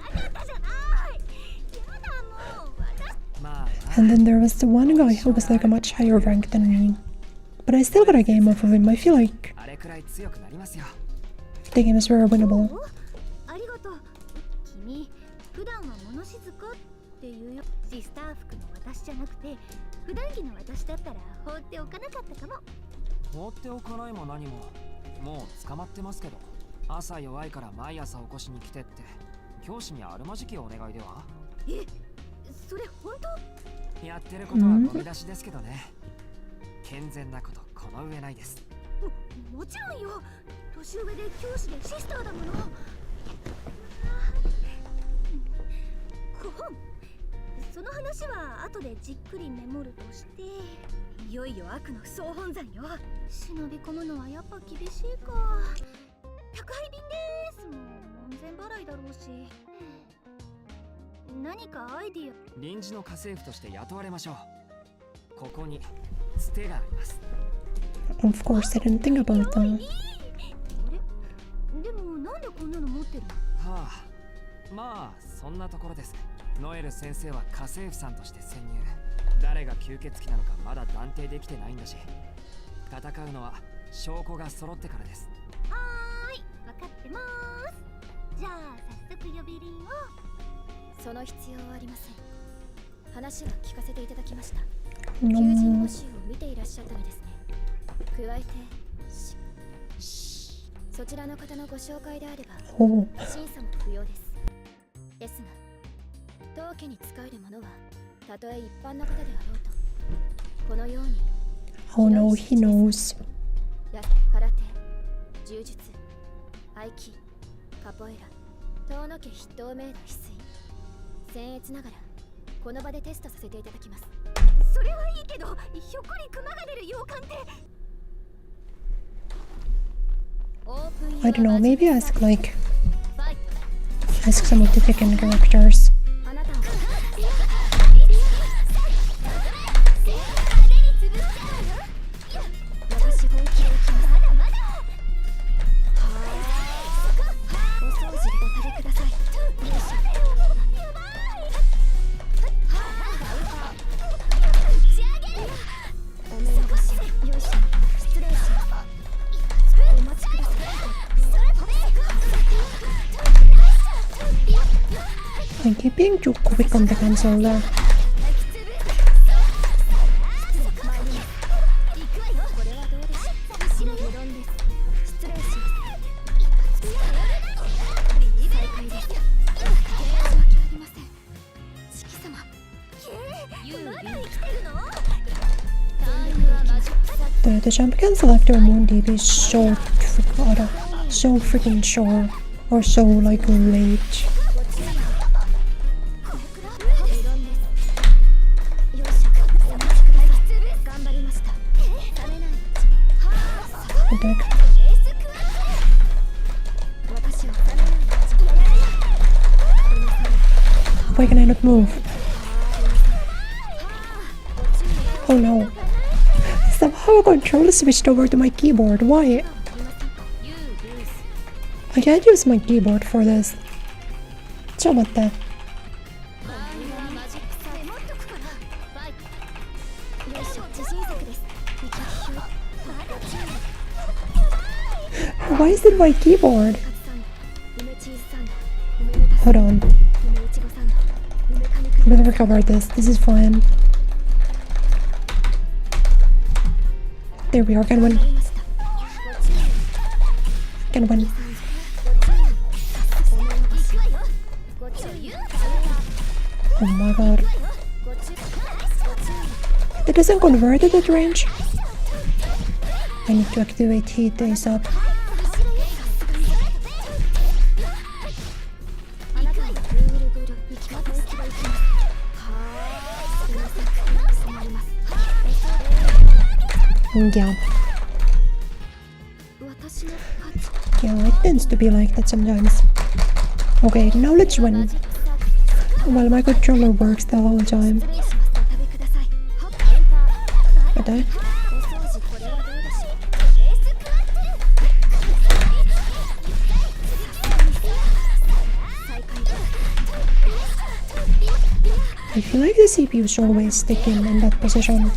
And then there was the one guy who was like a much higher rank than me. But I still got a game off of him. I feel like the game is very winnable. ありがとう君普段は物静かっていうよシスター服の私じゃなくて普段着の私だったら放っておかなかったかも放っておかないも何ももう捕まってますけど朝弱いから毎朝起こしに来てって教師にあるまじきお願いではえそれ本当やってることはゴミ出しですけどね健全なことこの上ないです もちろんよ年上で教師でシスターだものその話は後でじっくりメモるとしていよいよ悪の総本山よ忍び込むのはやっぱ厳しいか宅配便ですもう門前払いだろうし何かアイディア臨時の家政婦として雇われましょうここにつてがあります Of course, I didn't think about that. あれでもなんでこんなの持ってるのはあまあそんなところですノエル先生は家政婦さんとして潜入誰が吸血鬼なのかまだ断定できてないんだし戦うのは証拠が揃ってからですはーい分かってますじゃあ早速呼び鈴をその必要はありません話は聞かせていただきました求人募集を見ていらっしゃったのですね加えてそちらの方のご紹介であれば審査も不要ですですが当家に仕える者はたとえ一般の方であろうとこのように Oh no, he knows. 空手、柔術、合気、カポエラ、遠野家筆頭命の翡翠僭越ながらこの場でテストさせていただきますそれはいいけどひょっこりクマが出る洋館って I don't know, maybe ask some of the Tekken characters. I keep being too quick on the pencil there. The jump cancel after Moon DB is so freaking short or so like late. Why can I not move? Oh no. Somehow a controller switched over to my keyboard. Why? I can't use my keyboard for this. ちょっと待って。Why is it my keyboard? Hold on. I'm gonna recover this. This is fine. There we are. Can win. Can win. Oh my god. It doesn't convert at that range. I need to activate heat ASAP. Yeah. Yeah, it tends to be like that sometimes. Okay, now let's win. Well, my controller works the whole time. Okay. I feel like the CPU is always sticking in that position.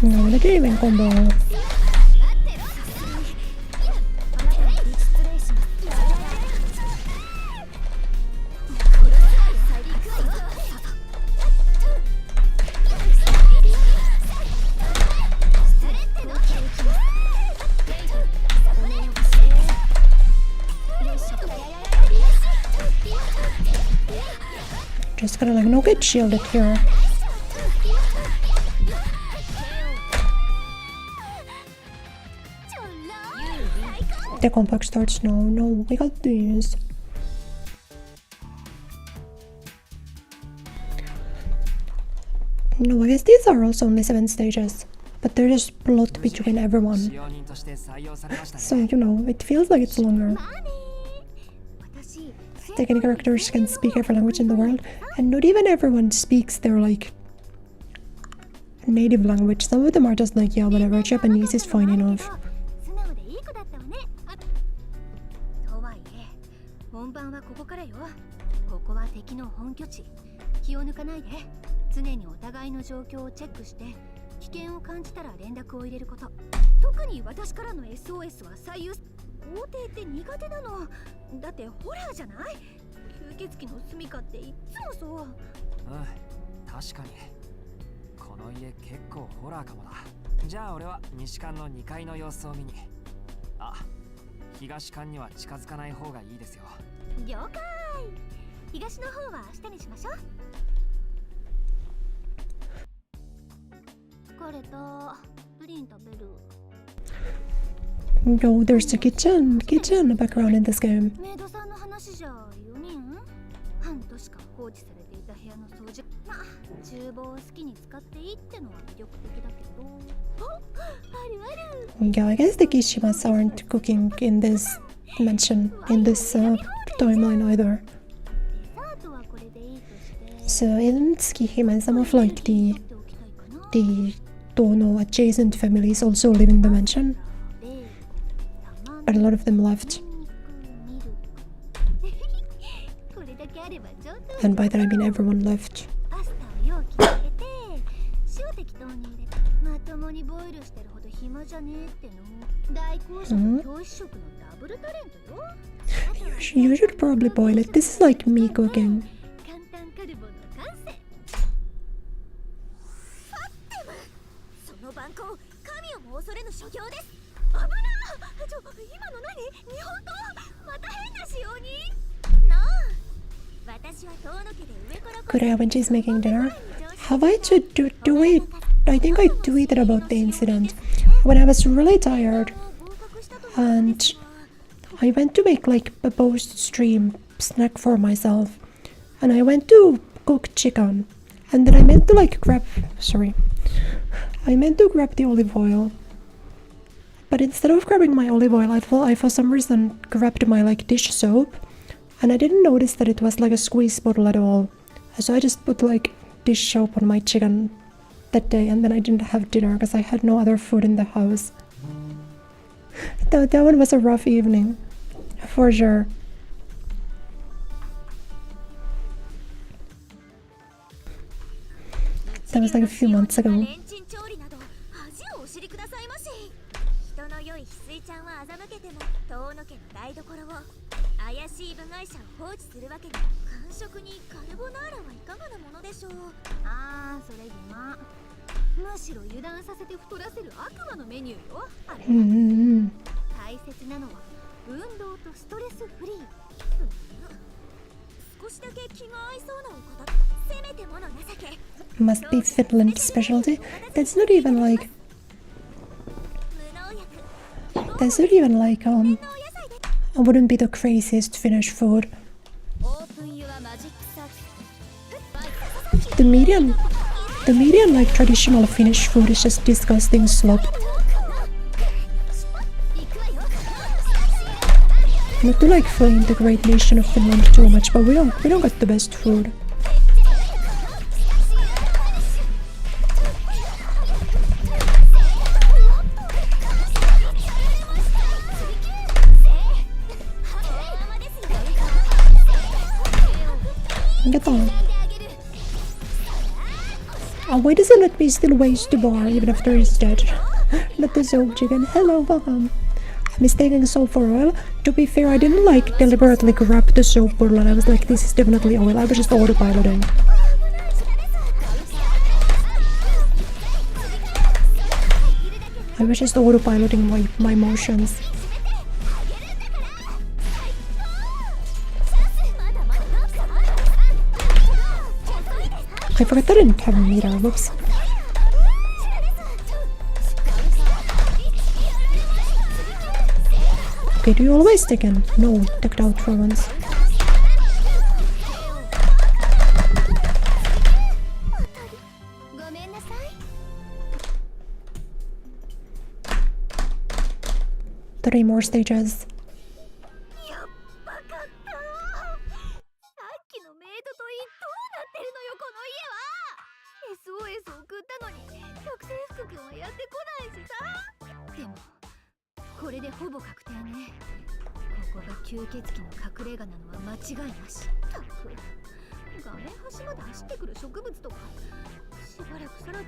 No, they didn't even combo. Just gotta like no get shielded here. The compact starts now. No, we got these. No, I guess these are also only 7 stages, but they're just plot between everyone. So, you know, it feels like it's longer. Taken characters can speak every language in the world, and not even everyone speaks their, like, native language. Some of them are just like, yeah, whatever, Japanese is fine enough. 本番はここからよ。ここは敵の本拠地。気を抜かないで。常にお互いの状況をチェックして、危険を感じたら連絡を入れること。特に私からの SOS は最優先。法廷って苦手なの。だってホラーじゃない？吸血鬼の住処っていつもそう。うん、確かに。この家結構ホラーかもだ。じゃあ俺は西館の2階の様子を見に。あ、東館には近づかない方がいいですよ。了解。東の方は明日にしましょう。疲れた。プリン食べる。No, there's a kitchen in the background in this game. メイドさんの話じゃ4人？半年間放置されていた部屋の掃除。まあ、厨房を好きに使っていいってのは魅力的だけど。あるある。Yeah, I guess the Kishimas aren't cooking in this mansion, in this timeline either. So isn't Tsukihime some of like the Dono adjacent families also live in the mansion? But a lot of them left. And by that I mean everyone left. You should probably boil it. This is like me cooking. 恐れぬ所業です。危なー。今の何？日本刀？また変な仕様に？なあ。私は遠野家で上から Kureya, when she's making dinner, have I to do it? I think I tweeted about the incident when I was really tired, and I went to make like a post-stream snack for myself, and I went to cook chicken, and then I meant to like grab the olive oil, but instead of grabbing my olive oil, I for some reason grabbed my like dish soap, and I didn't notice that it was like a squeeze bottle at all. So I just put like dish soap on my chicken that day, and then I didn't have dinner because I had no other food in the house. That one was a rough evening, for sure. That was like a few months ago. 人の良い翡翠ちゃんは欺けても遠野家の台所を怪しい部外者を放置するわけに完食にカルボナーラはいかがなものでしょう。ああ、それ暇。むしろ油断させて太らせる悪魔のメニューよ。あれ大切なのは運動とストレスフリー。少しだけ気が合いそうなお方、せめてもの情け。 Must be Finland specialty. That's not even like wouldn't be the craziest Finnish food. The median like traditional Finnish food is just disgusting slop. Not to like flame the great nation of Finland too much, but we don't got the best food. Get on. Oh, why doesn't let me still waste the bar even after he's dead? Not the soap chicken. Hello, welcome. I'm mistaking soap for oil. To be fair, I didn't like deliberately grab the soap bottle and I was like, this is definitely oil. I was just autopiloting. My motions. I forgot that I didn't have a meter. Whoops. Okay, do you always stick in? No, ducked out for once. Three more stages. SOS 送ったのに特製福君はやってこないしさ。でもこれでほぼ確定ね。ここが吸血鬼の隠れ家なのは間違いなし。たく画面端まで走ってくる植物とかしばらくさら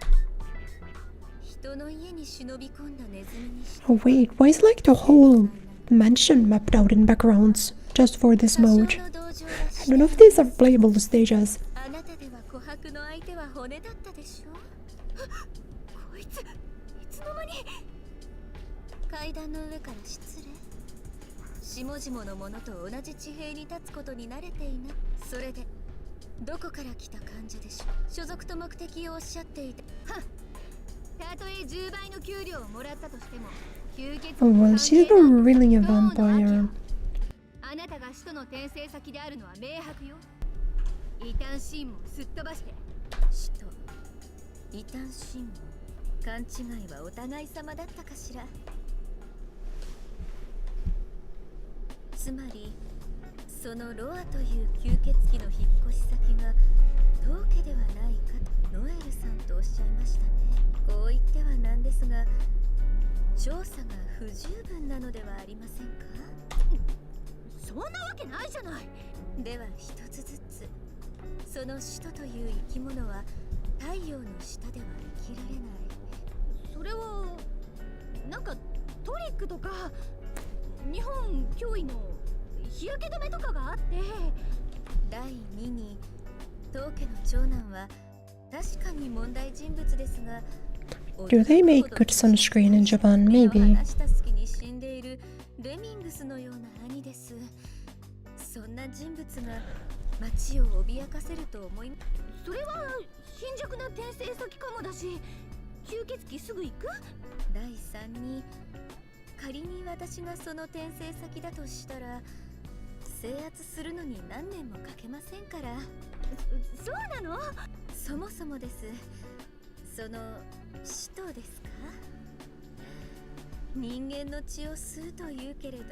人の家に忍び込んだネズミにして。 Oh wait, why is like the whole mansion mapped out in backgrounds just for this mode? None of these are playable stages. あなたでは琥珀の相手は骨だったでしょ。こいついつの間に。階段の上から失礼。下々の者と同じ地平に立つことに慣れていない。それでどこから来た患者でしょう。所属と目的をおっしゃっていて、はっ、たとえ10倍の給料をもらったとしても吸血 Oh 鬼 well, she's not really a vampire. あなたが使徒の転生先であるのは明白よ。異端審問すっ飛ばして。使徒、異端審問、勘違いはお互い様だったかしら。つまりそのロアという吸血鬼の引っ越し先が当家ではないかとノエルさんとおっしゃいましたね。こう言ってはなんですが、調査が不十分なのではありませんか。そんなわけないじゃない。では一つずつ。その使徒という生き物は太陽の下では生きられない。それはなんかトリックとか日本脅威の日焼け止めとかがあって。第2に当家の長男は確かに問題人物ですが、Do they make good sunscreen in Japan? Maybe. 話した隙に死んでいるレミングスのような兄です。そんな人物が街を脅かせると思い。それは貧弱な転生先かもだし、吸血鬼すぐ行く？第3に、仮に私がその転生先だとしたら制圧するのに何年もかけませんから。そうなの？そもそもです。その使徒ですか？人間の血を吸うというけれど、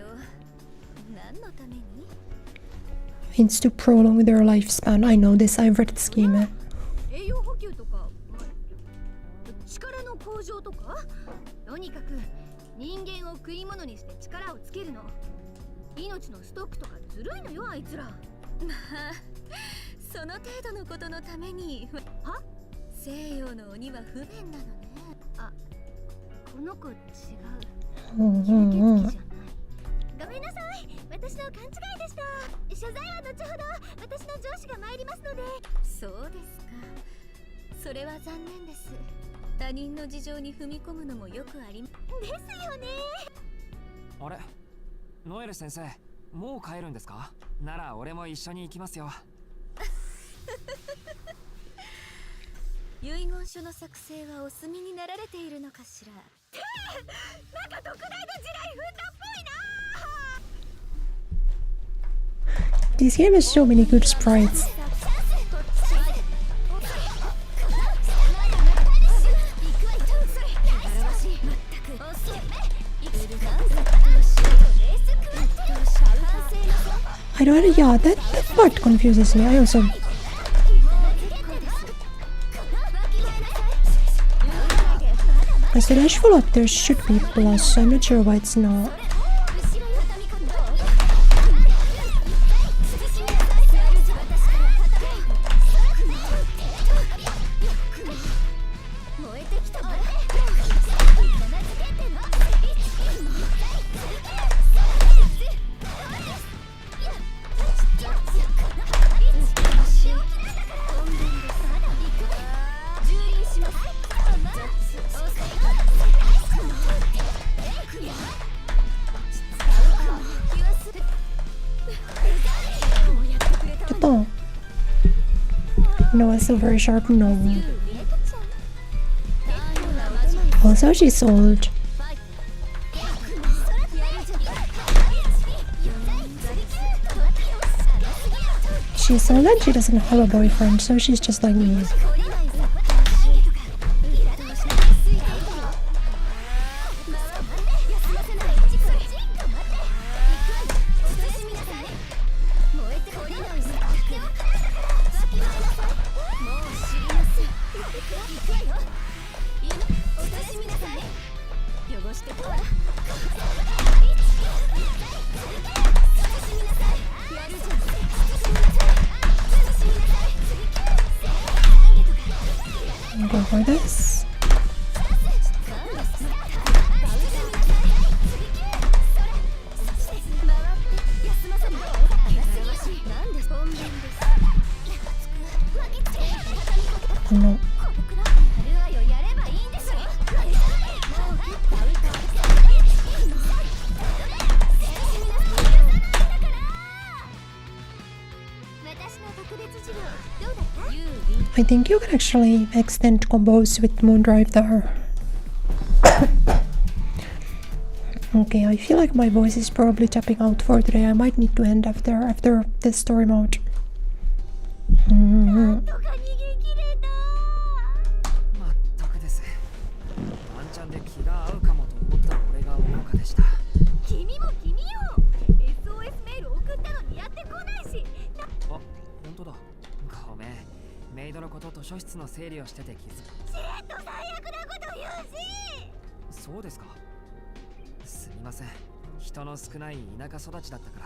何のために？ Means to prolong their lifespan. I know this, I've read the scheme. 栄養補給とか、力の向上とか、とにかく人間を食い物にして力をつけるの。命のストックとかずるいのよ、あいつら。まあ、その程度のことのために。は？西洋の鬼は不便なのね。あ、この子違う。吸血鬼じゃない。ごめんなさい、私の勘違いでした。謝罪は後ほど私の上司が参りますので。そうですか。それは残念です。他人の事情に踏み込むのもよくありですよね。あれ、ノエル先生、もう帰るんですか？なら俺も一緒に行きますよ。遺言書の作成はお済みになられているのかしら。なんか特大の地雷踏んだっぽいな。 This game has so many good sprites. I don't. Yeah, that part confuses me. I also. As the dash full up, there should be plus. I'm not sure why it's not. No, it's a very sharp no. Also, she's old. She's old and she doesn't have a boyfriend, so she's just like me. Go for this. No. I think you can actually extend combos with Moondrive there. Okay, I feel like my voice is probably tapping out for today. I might need to end after this story mode. まったくです。ワンチャンで気が合うかもと思った俺が愚かでした。君も君よ。SOS メール送ったのにやってこないし。あ、本当だ。ごめん。メイドのこと図書室の整理をしてて気づく。しれっと最悪なこと言うし。そうですか。すみません。人の少ない田舎育ちだったから。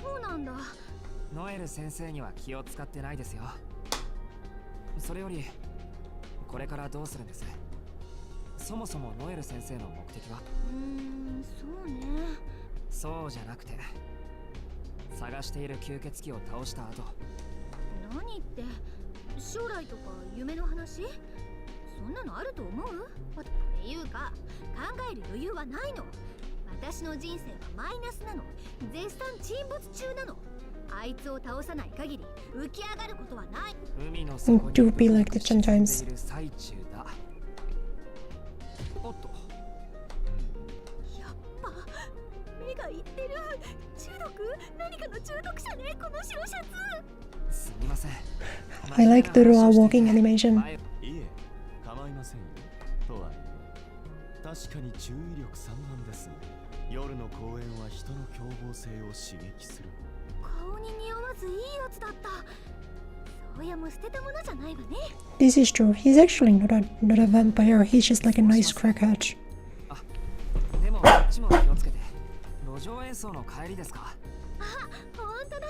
そうなんだ。ノエル先生には気を使ってないですよ。それよりこれからどうするんです？そもそもノエル先生の目的は？そうね。そうじゃなくて、探している吸血鬼を倒した後。何って将来とか夢の話？そんなのあると思う？っていうか考える余裕はないの。私の人生はマイナスなの。絶賛沈没中なの。あいつを倒さない限り浮き上がることはない。海の It 底 do に be like that sometimes. 沈んでいる最中だ。おっと、やっぱ目がいってる。中毒？何かの中毒者ね、この白シャツ。すみません。 I like the raw walking animation. いえ、構いませんよ。とはいえ、確かに注意力散漫ですね。夜の公園は人の凶暴性を刺激する。顔に似合わずいいやつだった。そうやも捨てたものじゃないわね。This is true. He's actually not a vampire. He's just like a nice crackhead. でもこっちも気をつけて。路上演奏の帰りですか？あ、ほんとだ。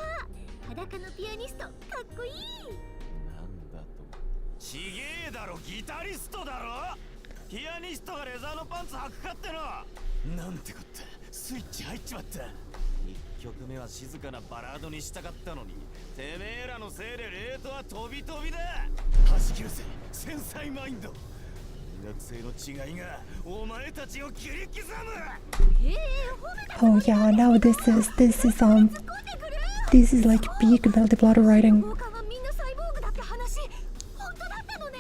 裸のピアニスト、かっこいい。なんだと。ちげえだろ、ギタリストだろ。ピアニストがレザーのパンツ履くかっての。なんてこった、スイッチ入っちまった。1曲目は静かなバラードにしたかったのに、てめえらのせいでレートは飛び飛びだ。はじき寄せ、繊細マインド。音楽性の違いがお前たちを切り刻む。Oh yeah, now this is like peak multiplayer writing. 交換はみんなサイボーグだって話、本当だったのね。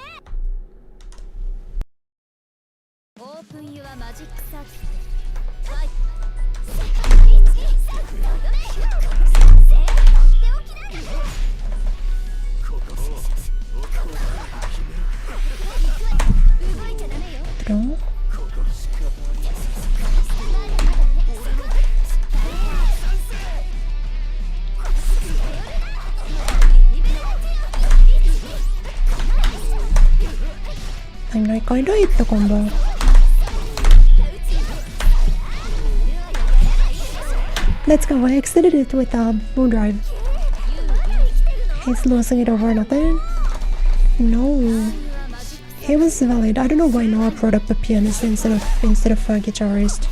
オープンユアマジックサーキット。はい。動いちゃダメよ。 No? I'm like, I don't hit the combo. Let's go. I exited it with a moon drive. He's losing it over nothing. No. He was valid. I don't know why Noah brought up a pianist instead of a guitarist.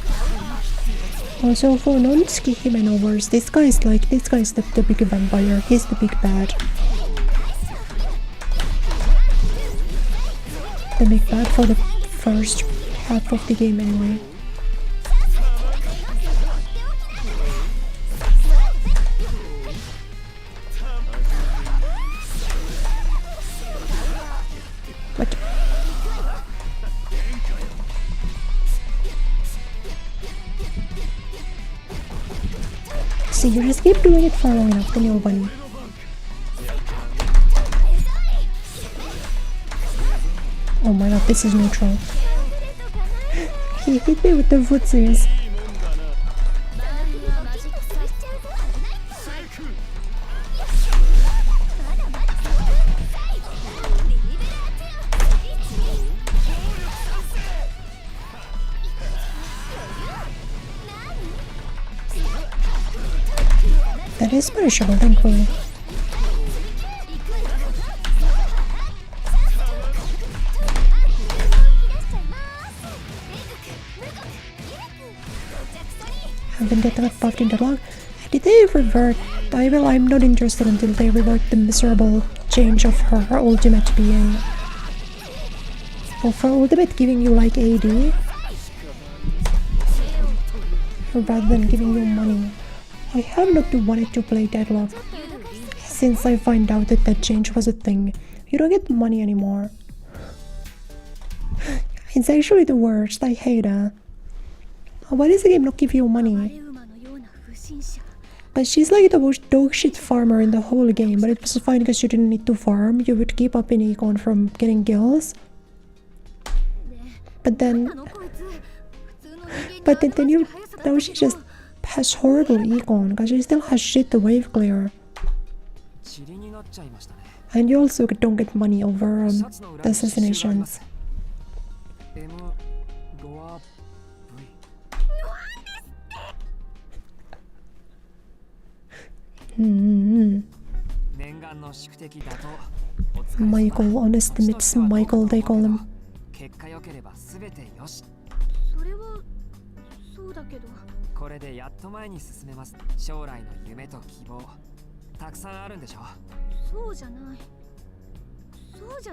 Also, for non-ski Himenovers, this guy is the big vampire. He's the big bad. The big bad for the first half of the game anyway. What? See, you just keep doing it for long enough, then you'll win. Oh my god, this is neutral. He hit me with the footsies. That is punishable, thankfully. I've been getting buffed in deadlock. Did they revert? I'm not interested until they revert the miserable change of her ultimate being. Well, for ultimate giving you like AD, rather than giving you money. I have not wanted to play Deadlock since I find out that change was a thing. You don't get money anymore. It's actually the worst. I hate it. Why does the game not give you money? But she's like the most dog shit farmer in the whole game, but it was fine because you didn't need to farm. You would keep up in econ from getting kills. But then now she just has horrible econ because she still has shit to wave clear. And you also don't get money over the assassinations. Michael, honestly, it's Michael, they call him. これでやっと前に進めます。将来の夢と希望たくさんあるんでしょ。そうじゃ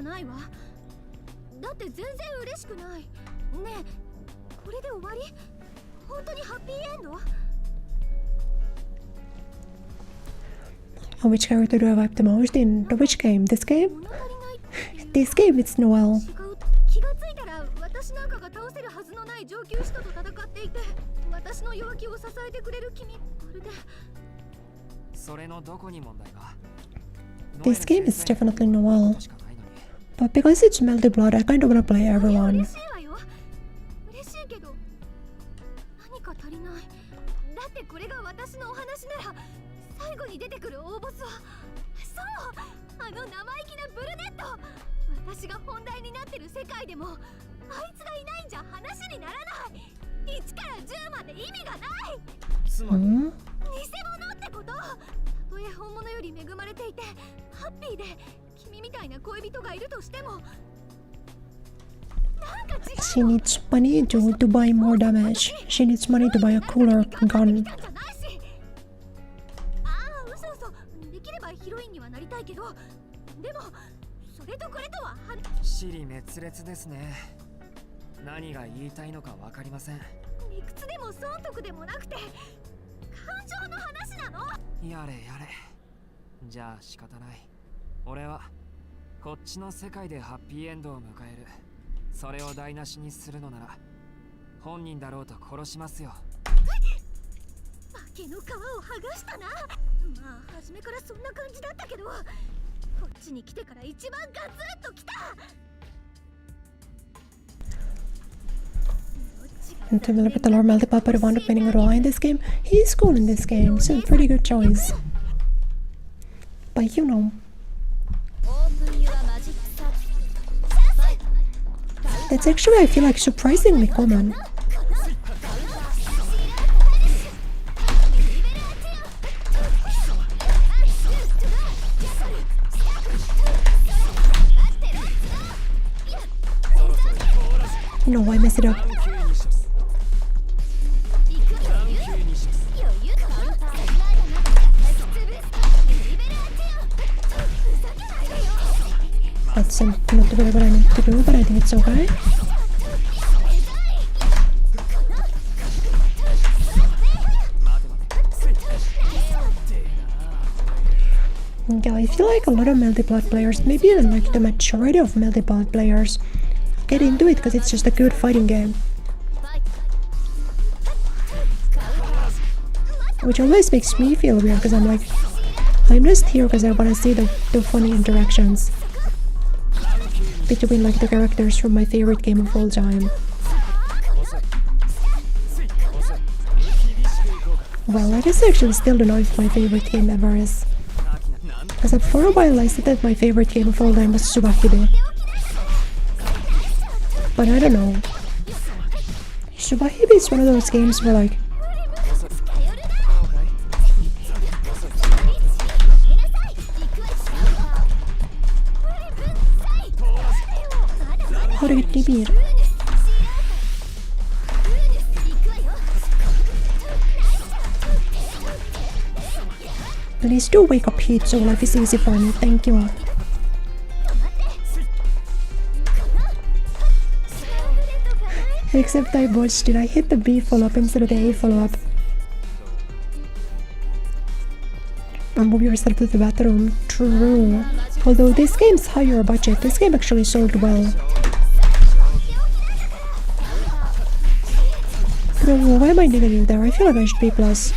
ないわ。だって全然嬉しくない。ねえ、これで終わり？本当にハッピーエンド？Which character do I like the most in which game? This game? This game, it's Noel. 気がついたら私なんかが倒せるはずのない上級使徒と戦っていて、私の弱気を支えてくれる君、まるで。それのどこに問題が？ This game is definitely Noel. But because it's Melty Blood, I kind of want to play everyone. 嬉しいわよ。嬉しいけど何か足りない。だってこれが私のお話なら、最後に出てくる大ボスは、そう、あの生意気なブルネット。私が本題になってる世界でも、あいつがいないんじゃ話にならない。1から10まで意味がない。つまり、偽物ってこと。たとえ本物より恵まれていてハッピーで君みたいな恋人がいるとしても、なんか違う。 She needs money to buy more damage. She needs money to buy a cooler gun. ああ、嘘嘘。できればヒロインにはなりたいけど、でもそれとこれとは支離滅裂ですね。何が言いたいのかわかりません。理屈でも損得でもなくて、感情の話なの。やれやれ。じゃあ仕方ない。俺はこっちの世界でハッピーエンドを迎える。それを台無しにするのなら本人だろうと殺しますよ。化けの皮を剥がしたな。まあ初めからそんな感じだったけど、こっちに来てから一番ガツンと来た。 And to look at the Lord Melty Blood, but I wound up winning it all in this game. He's cool in this game, so pretty good choice. But you know, that's actually, I feel like, surprisingly common. No, I messed it up. That's not really what I need to do, but I think it's okay. Yeah, I feel like a lot of Melty Blood players, maybe even like the majority of Melty Blood players, get into it because it's just a good fighting game. Which always makes me feel weird because I'm like, I'm just here because I want to see the funny interactions between like the characters from my favorite game of all time. Well, I guess I actually still don't know if my favorite game ever is. Because for a while I said that my favorite game of all time was Tsubaki. But I don't know. Tsubaki is one of those games where like, how to get DB'd. Please do wake up, Heat, so life is easy for me. Thank you. Except I botched. Did I hit the B follow-up instead of the A follow-up? And move yourself to the bathroom. True. Although this game's higher budget, this game actually sold well. Bro, why am I negative there? I feel like I should be plus.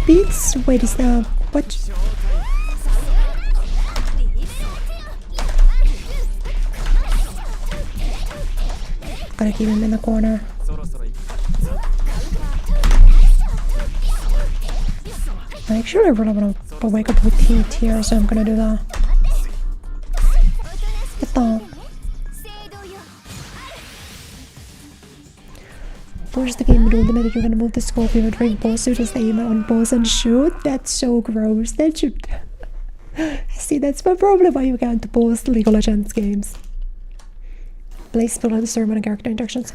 Beats? Wait, is that what? Gotta keep him in the corner. I actually really want to wake up with Heat here, so I'm gonna do that. Get that. there's the game rule limit. You're gonna move the Scorpio during boss, so just aim on boss and shoot. That's so gross. That should... See, that's my problem why you can't post League of Legends games. Blaze Blue has ceremony and character interactions.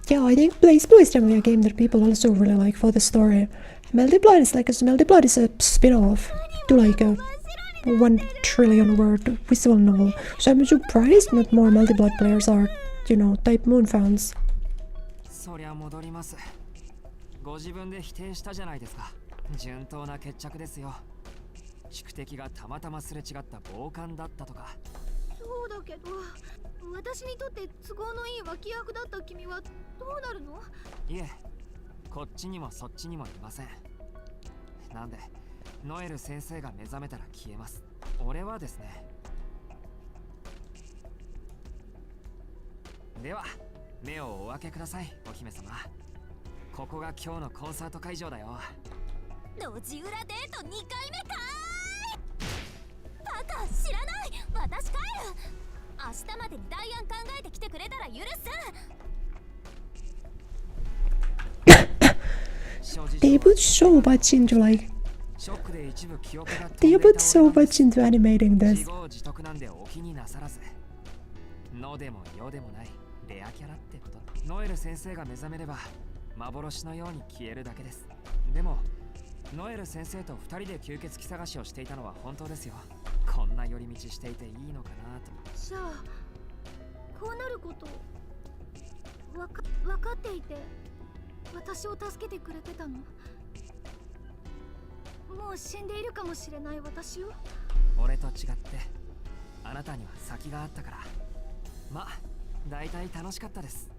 Yeah, I think Blaze Blue is definitely a game that people also really like for the story. Melty Blood is like, Melty Blood is a spin-off to like a 1 trillion word visual novel. So I'm surprised not more Melty Blood players are, you know, Type Moon fans. そりゃ戻ります。ご自分で否定したじゃないですか。順当な決着ですよ。宿敵がたまたますれ違った暴漢だったとか。そうだけど、私にとって都合のいい脇役だった君はどうなるの？いえ、こっちにもそっちにもいません。なんで、ノエル先生が目覚めたら消えます。俺はですね。では、目をお開けください、お姫様。ここが今日のコンサート会場だよ。路地裏デート2回目かーい。バカ、知らない。私帰る。明日までに代案考えてきてくれたら許す。 They put so much into like... They put so much into animating this. 自業自得なんでお気になさらず。のでもよでもないレアキャラってこと。ノエル先生が目覚めれば幻のように消えるだけです。でもノエル先生と2人で吸血鬼探しをしていたのは本当ですよ。こんな寄り道していていいのかなと。じゃあこうなることわかっていて私を助けてくれてたの？もう死んでいるかもしれない私を？俺と違ってあなたには先があったから。ま、大体楽しかったです。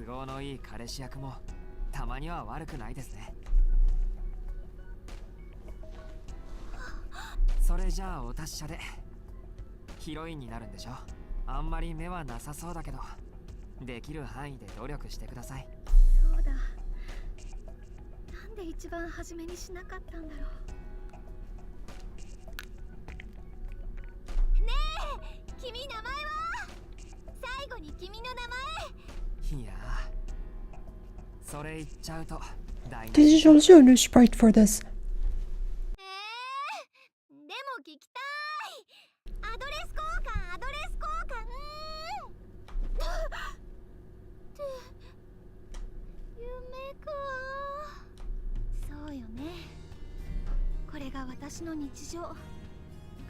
都合のいい彼氏役もたまには悪くないですね。それじゃあお達者でヒロインになるんでしょ。あんまり目はなさそうだけどできる範囲で努力してください。そうだ、なんで一番初めにしなかったんだろう。ねえ、君名前は？最後に君の名前。いやそれ言っちゃうと大 This is also a new sprite for this. でも聞きたい。アドレス交換、アドレス交換。って夢か。そうよね。これが私の日常。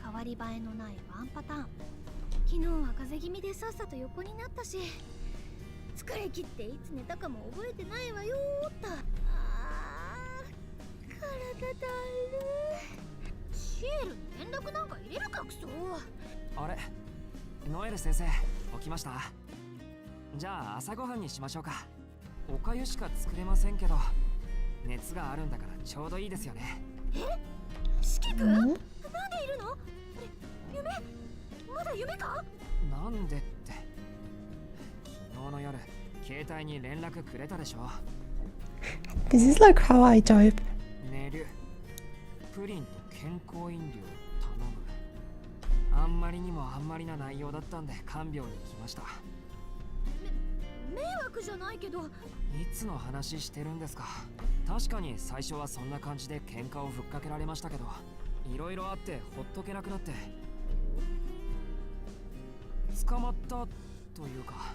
変わり映えのないワンパターン。昨日は風邪気味でさっさと横になったし、疲れ切っていつ寝たかも覚えてないわよーっと。体だる。シエルに連絡なんか入れるかクソ。あれ、ノエル先生起きました？じゃあ朝ごはんにしましょうか。おかゆしか作れませんけど熱があるんだからちょうどいいですよね。え？四季君？なんでいるの？夢？まだ夢か？なんでって、昨日の夜携帯に連絡くれたでしょ。 This is like how I type. 寝る、プリンと健康飲料頼む。あんまりにもあんまりな内容だったんで看病に来ました。迷惑じゃないけど。いつの話してるんですか。確かに最初はそんな感じで喧嘩をふっかけられましたけど、いろいろあってほっとけなくなって、捕まったというか。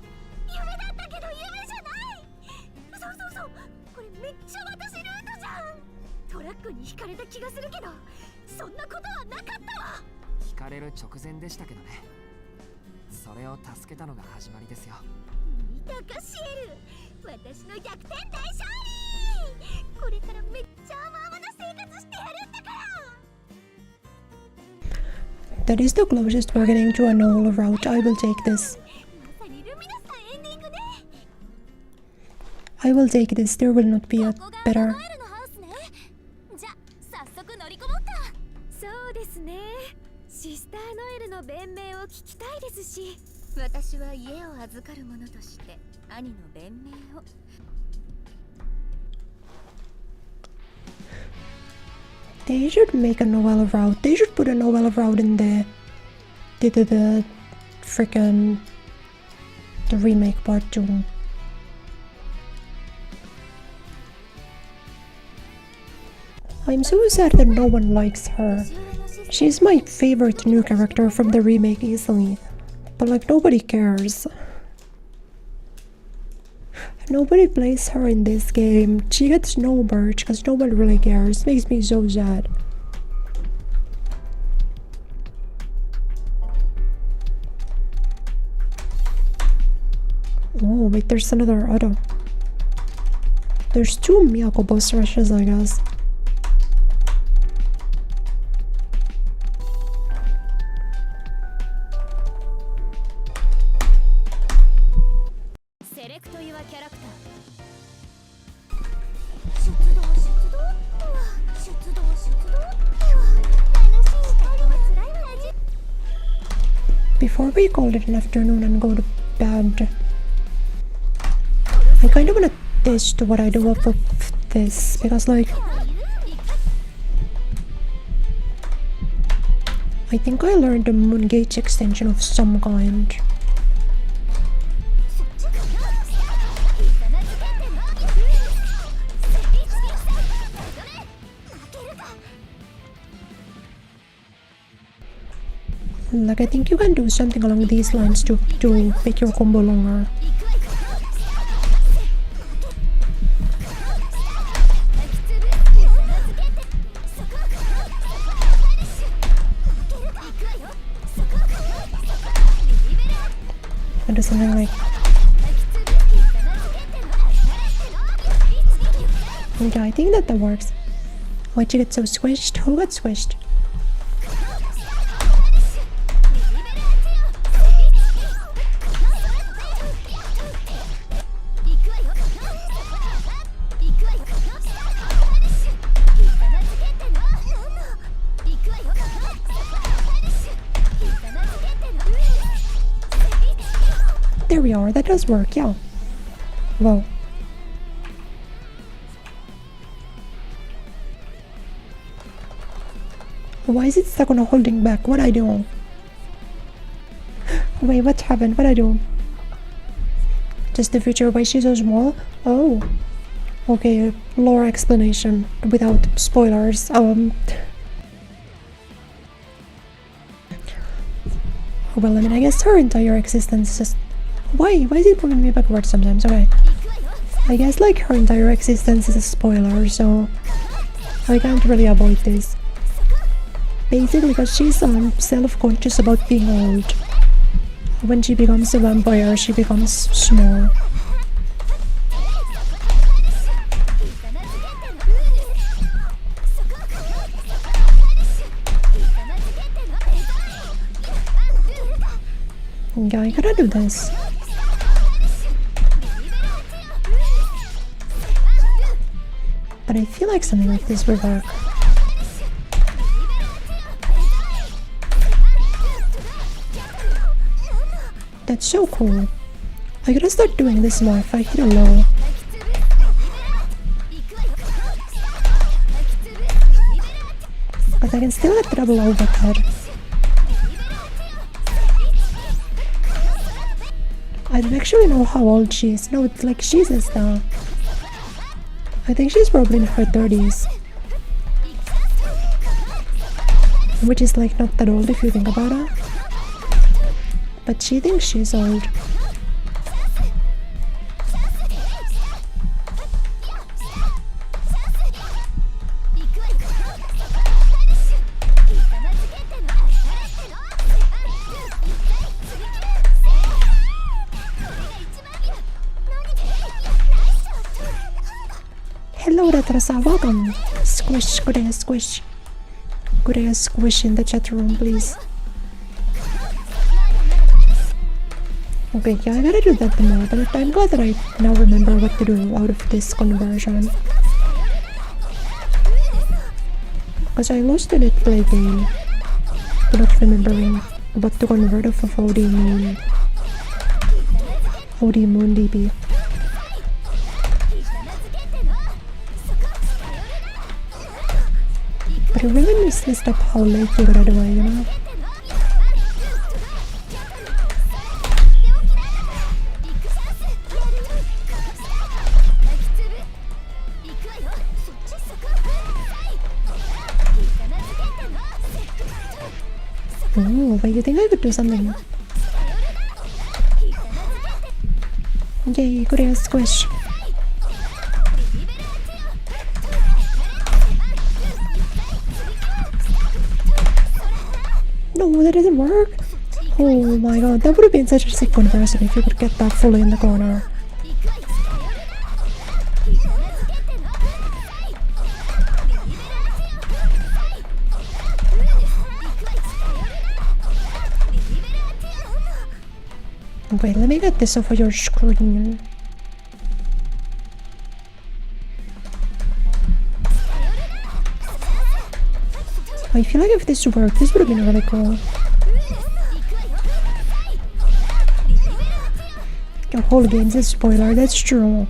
夢だったけど夢じゃない。そうこれめっちゃ私ルートじゃん。トラックにひかれた気がするけどそんなことはなかったわ。ひかれる直前でしたけどね。それを助けたのが始まりですよ。見たかシエル、私の逆転大勝利。これからめっちゃ甘々な生活してやるんだから。 That is the closest we're getting to a normal route. I will take this. まさにルミナさんエンディングね。 I will take this. There will not be a ここが better. ノエルのハウスね。じゃ早速乗り込もうか。そうですね。シスターノエルの弁明を聞きたいですし、私は家を預かる者として兄の弁明を。They should make a novella route. They should put a novella route in the frickin' the remake part 2. I'm so sad that no one likes her. She's my favorite new character from the remake easily. But like nobody cares. Nobody plays her in this game. She gets no merch because no one really cares. Makes me so sad. Oh wait, there's another auto. There's 2 Miyako boss rushes, I guess. Before we call it an afternoon and go to bed, I kind of want to test what I do off of this, because like I think I learned a moon gauge extension of some kind. Like I think you can do something along these lines to make your combo longer. And do something like, yeah, I think that works. Why'd you get so squished? Who got squished? There we are, that does work, yeah. Whoa. Why is it stuck on a holding back? What I do? Wait, what happened? What I do? Just the future why she's so small? Oh. Okay, lore explanation without spoilers. Well, I mean, I guess her entire existence is just... Why is it pulling me backwards sometimes? Okay. I guess like her entire existence is a spoiler, so I can't really avoid this. Basically because she's self-conscious about being old. When she becomes a vampire, she becomes small. Yeah, I gotta do this. But I feel like something like this will work. That's so cool. I gotta start doing this more if I hit a low. But I can still get double overhead. I don't actually know how old she is. No, it's like she's a star. I think she's probably in her 30s. Which is like not that old if you think about it. But she thinks she's old. Hello Retrasa, welcome! Squish, Kureya squish. Kureya squish in the chat room, please. Okay, yeah, I gotta do that more, but I'm glad that I now remember what to do out of this conversion. Because I lost a Let's Play game, not remembering what to convert off of OD Moon DB. But I really miss this stuff how late you gotta do it, you know? Oh, but you think I could do something? Yay, Kureya squish. No, that didn't work. Oh my god, that would have been such a sick conversion if you could get that fully in the corner. Wait, let me get this off of your screen. I feel like if this worked, this would have been really cool. The whole game's a spoiler, that's true.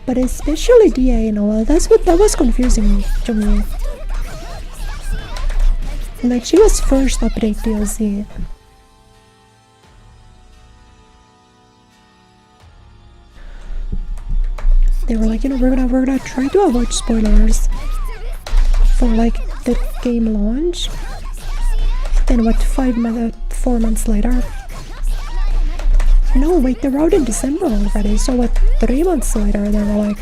But especially DA and all, that was confusing to me. Like, she was first update DLC. They were like, you know, we're gonna try to avoid spoilers for like the game launch. Then what, 4 months later? No, wait, they're out in December already. So what, 3 months later they were like,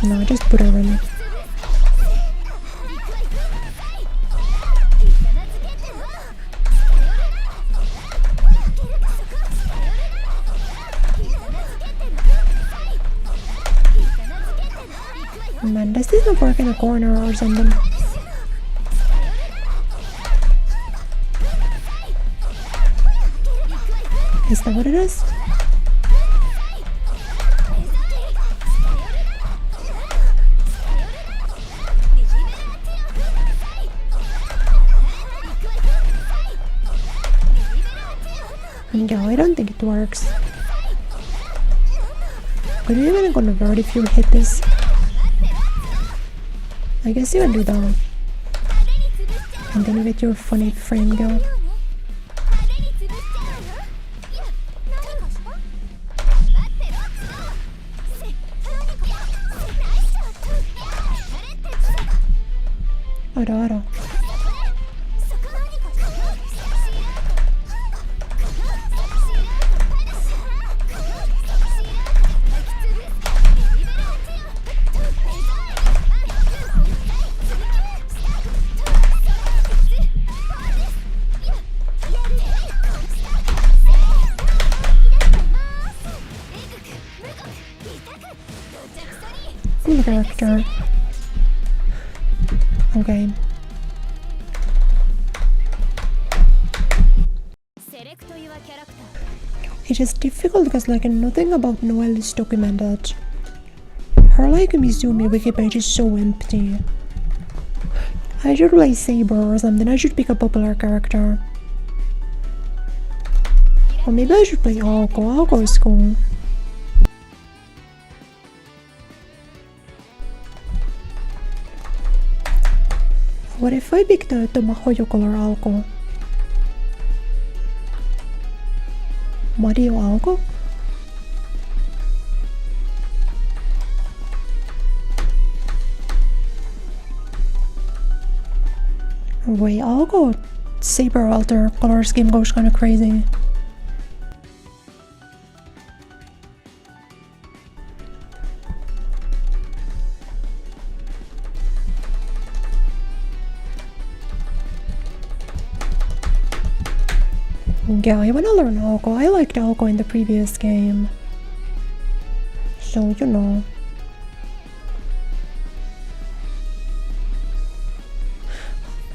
no, just put her in. Man, does this not work in a corner or something? Is that what it is? No, I don't think it works. Could you even convert if you hit this? I guess you can do that. And then you get your funny frame go. Aro. Cool character. Okay. It is difficult because like nothing about Noelle is documented. Her like Mizumi wiki page is so empty. I should play Saber or something. I should pick a popular character. Or maybe I should play Alko. Alko is cool. What if I pick the Mahoyo color Alko? Mario Alko? Wait, Alko Saber alter color scheme goes kinda crazy. Yeah, I wanna learn Alko. I liked Alko in the previous game. So, you know.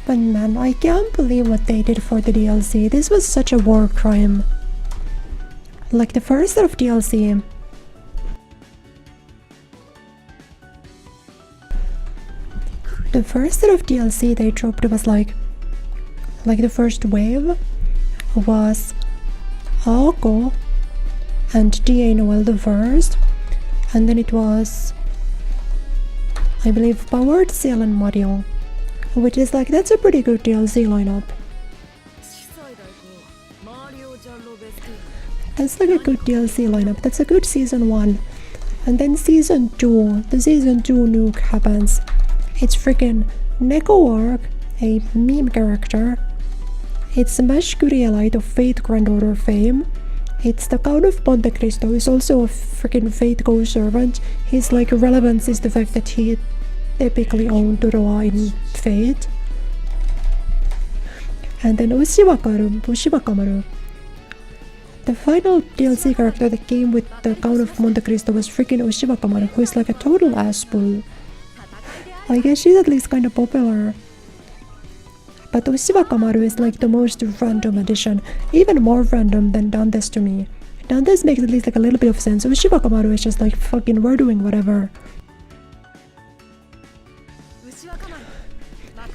But man, I can't believe what they did for the DLC. This was such a war crime. Like the first set of DLC. The first set of DLC they dropped was like the first wave was Alko and DA Noelle the first, and then it was, I believe, Powered Seal and Mario, which is like, that's a pretty good DLC lineup. That's like a good DLC lineup. That's a good season 1. And then season 2, the season 2 nuke happens. It's freaking Neko arc, a meme character. It's Smash Kureya Light of Fate Granddaughter fame. It's the Count of Monte Cristo, who's also a freaking Fate co-servant. His like relevance is the fact that he epically owned Kureya in Fate. And then Ushibakamaru. The final DLC character that came with the Count of Monte Cristo was freaking Ushibakamaru, who is like a total assbull. I guess she's at least kind of popular. But Ushibakamaru is like the most random addition, even more random than Dante's to me. Dante's makes at least like a little bit of sense. Ushibakamaru is just like fucking we're doing whatever.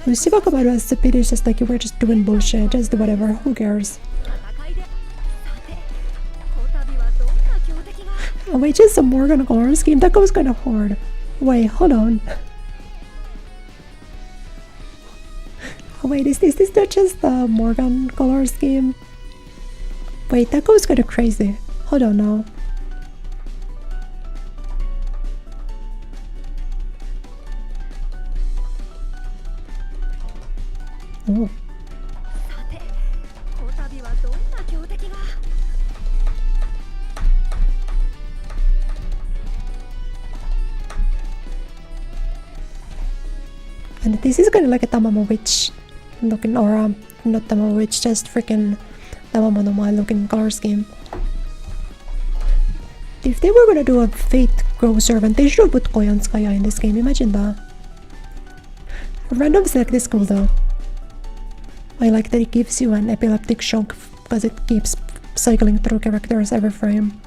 Ushibakamaru as the pit is just like we're just doing bullshit, just do whatever, who cares? Oh wait, just some Morgan color scheme? That goes kinda hard. Wait, hold on. Oh wait, is this not just the Morgan color scheme? Wait, that goes kinda crazy. Hold on now. Oh. And this is kind of like a Tamamo Witch looking, or not Tamamo Witch, just freaking Tamamo no Mai looking color scheme. If they were gonna do a Fate Grow Servant, they should have put Koyanskaya in this game, imagine that. Random select is cool though. I like that it gives you an epileptic shock because it keeps cycling through characters every frame.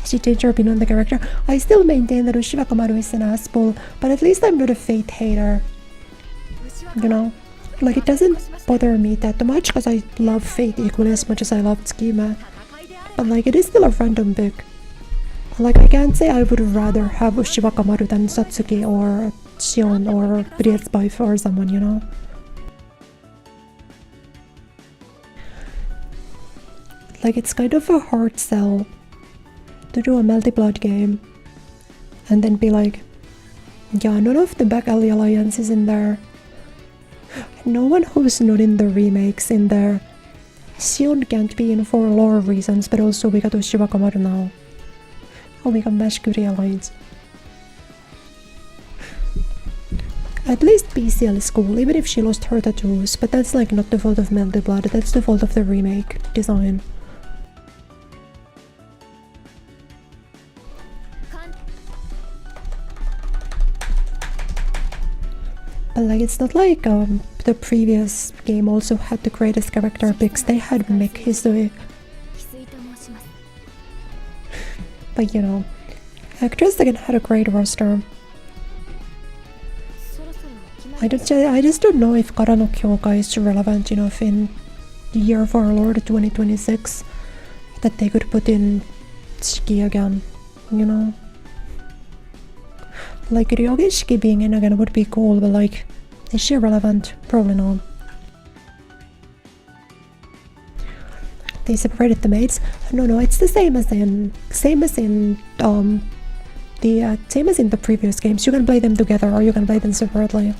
She changed her opinion on the character. I still maintain that Ushibakamaru is an asshole, but at least I'm not a Fate hater. You know? Like, it doesn't bother me that much because I love Fate equally as much as I loved Schema. But like, it is still a random pick. Like, I can't say I would rather have Ushibakamaru than Satsuki or Shion or Briet's wife or someone, you know? Like, it's kind of a hard sell to do a multi-blood game and then be like, yeah, none of the back alley alliance is in there. No one who's not in the remakes in there. Shion can't be in for lore reasons, but also we got Ushibakamaru now. Oh, we got Mash Kureya Light. At least PCL is cool, even if she lost her tattoos, but that's like not the fault of Melty Blood, that's the fault of the remake design. But like, it's not like the previous game also had the greatest character picks, they had Mech Hisui. But you know, actress again had a great roster. I just don't know if Kara no Kyoka is relevant enough in the year of our Lord 2026 that they could put in Shiki again, you know? Like, Ryogi Shiki being in again would be cool, but like, is she relevant? Probably not. They separated the maids. No, it's the same as in the previous games. You can play them together or you can play them separately.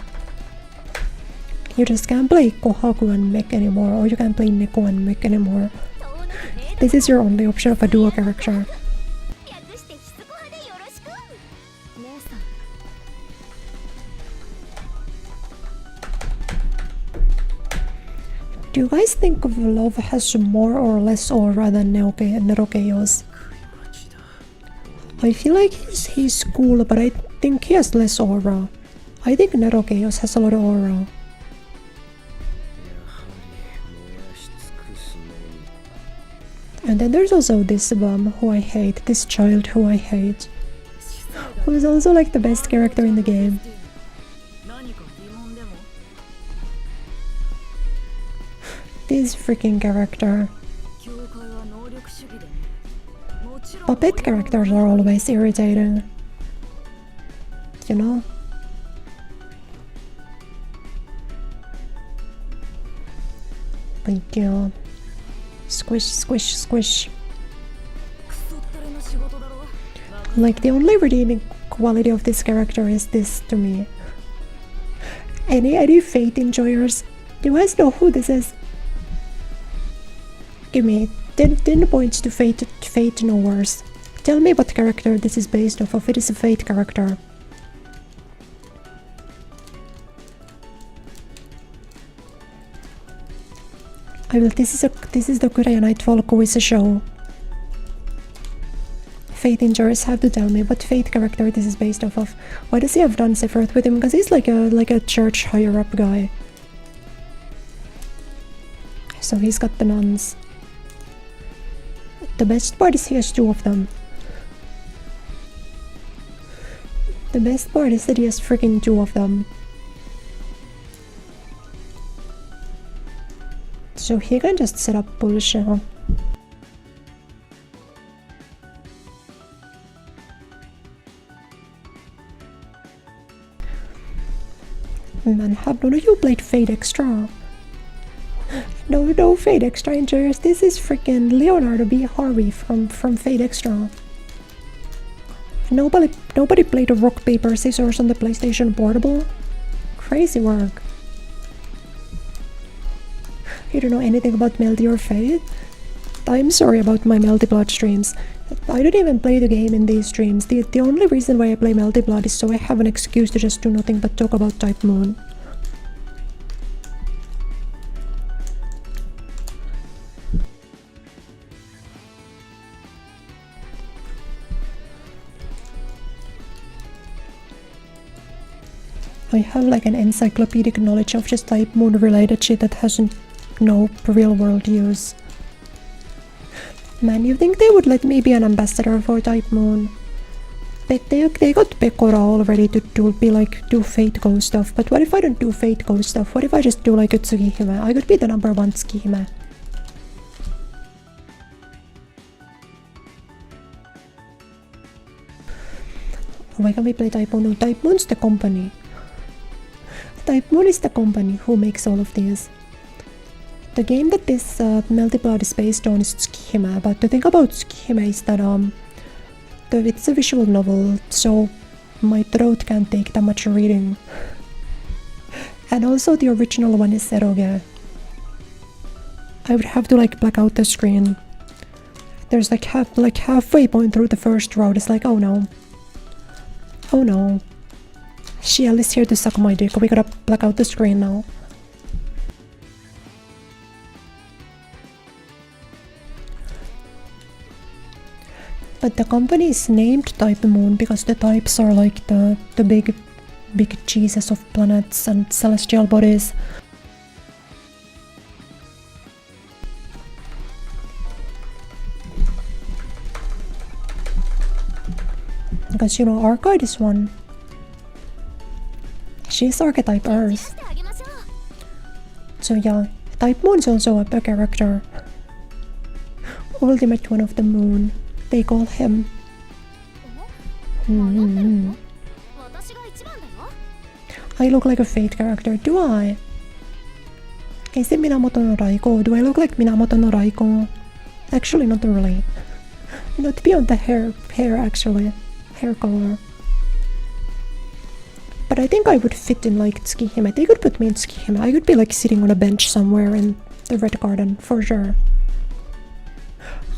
You just can't play Kohaku and Mech anymore, or you can't play Neko and Mech anymore. This is your only option of a duo character. Do you guys think Love has more or less aura than Nerokeio's? I feel like he's cool, but I think he has less aura. I think Nerokeio's has a lot of aura. And then there's also this bum who I hate, this child who I hate, who is also like the best character in the game. This freaking character. Puppet characters are always irritating, you know? Like, yeah. Squish, squish, squish. Like, the only redeeming quality of this character is this to me. Any Fate enjoyers? Do you guys know who this is? Give me 10 points to Fate knowers. Tell me what character this is based off of. It is a Fate character. This is the Kureya Nightfall quiz show. Fate enjoyers have to tell me what Fate character this is based off of. Why does he have done Sephiroth with him? Because he's like a church higher up guy. So he's got the nuns. The best part is he has 2 of them. The best part is that he has freaking 2 of them. So he can just set up bullshit. Man, have none of you played Fate Extra? No Fate Extra enjoyers. This is freaking Leonardo B. Harvey from Fate Extra. Nobody played a rock paper scissors on the PlayStation Portable. Crazy work. You don't know anything about Melty or Fate? I'm sorry about my Melty Blood streams. I don't even play the game in these streams. The only reason why I play Melty Blood is so I have an excuse to just do nothing but talk about Type Moon. I have like an encyclopedic knowledge of just Type Moon related shit that hasn't no real world use. Man, you think they would let me be an ambassador for Type Moon? But they got Pekora already to do Fate Go stuff, but what if I don't do Fate Go stuff? What if I just do like a Tsukihime? I could be the #1 Tsukihime. Why can't we play Type Moon? No, Type Moon's the company. Type Moon is the company who makes all of these. The game that this Melty Blood is based on is Tsukihime, but the thing about Tsukihime is that it's a visual novel, so my throat can't take that much reading. And also the original one is eroge. I would have to like black out the screen. There's like halfway point through the first road, it's like, oh no. Oh no. Shiel is here to suck my dick, we gotta black out the screen now. But the company is named Type Moon because the types are like the big Jesus of planets and celestial bodies. Because you know, Arcade is one. She's archetype Earth. So yeah, Type Moon is also a character. Ultimate one of the moon. They call him. I look like a Fate character, do I? Is it Minamoto no Raiko? Do I look like Minamoto no Raiko? Actually, not really. Not beyond the hair actually. Hair color. But I think I would fit in like Tsukihime. They could put me in Tsukihime. I could be like sitting on a bench somewhere in the Red Garden, for sure.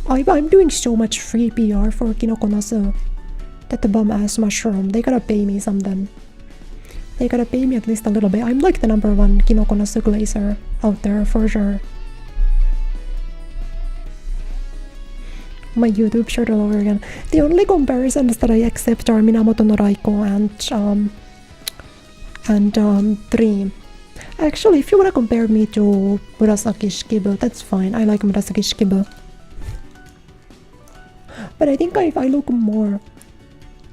I'm doing so much free PR for Kinokonasu. That the bum-ass mushroom. They gotta pay me something. They gotta pay me at least a little bit. I'm like the #1 Kinokonasu glazer out there, for sure. My YouTube shirt all over again. The only comparisons that I accept are Minamoto no Raiko and Dream. Actually, if you wanna compare me to Murasaki Shikibu, that's fine. I like Murasaki Shikibu. But I think I look more...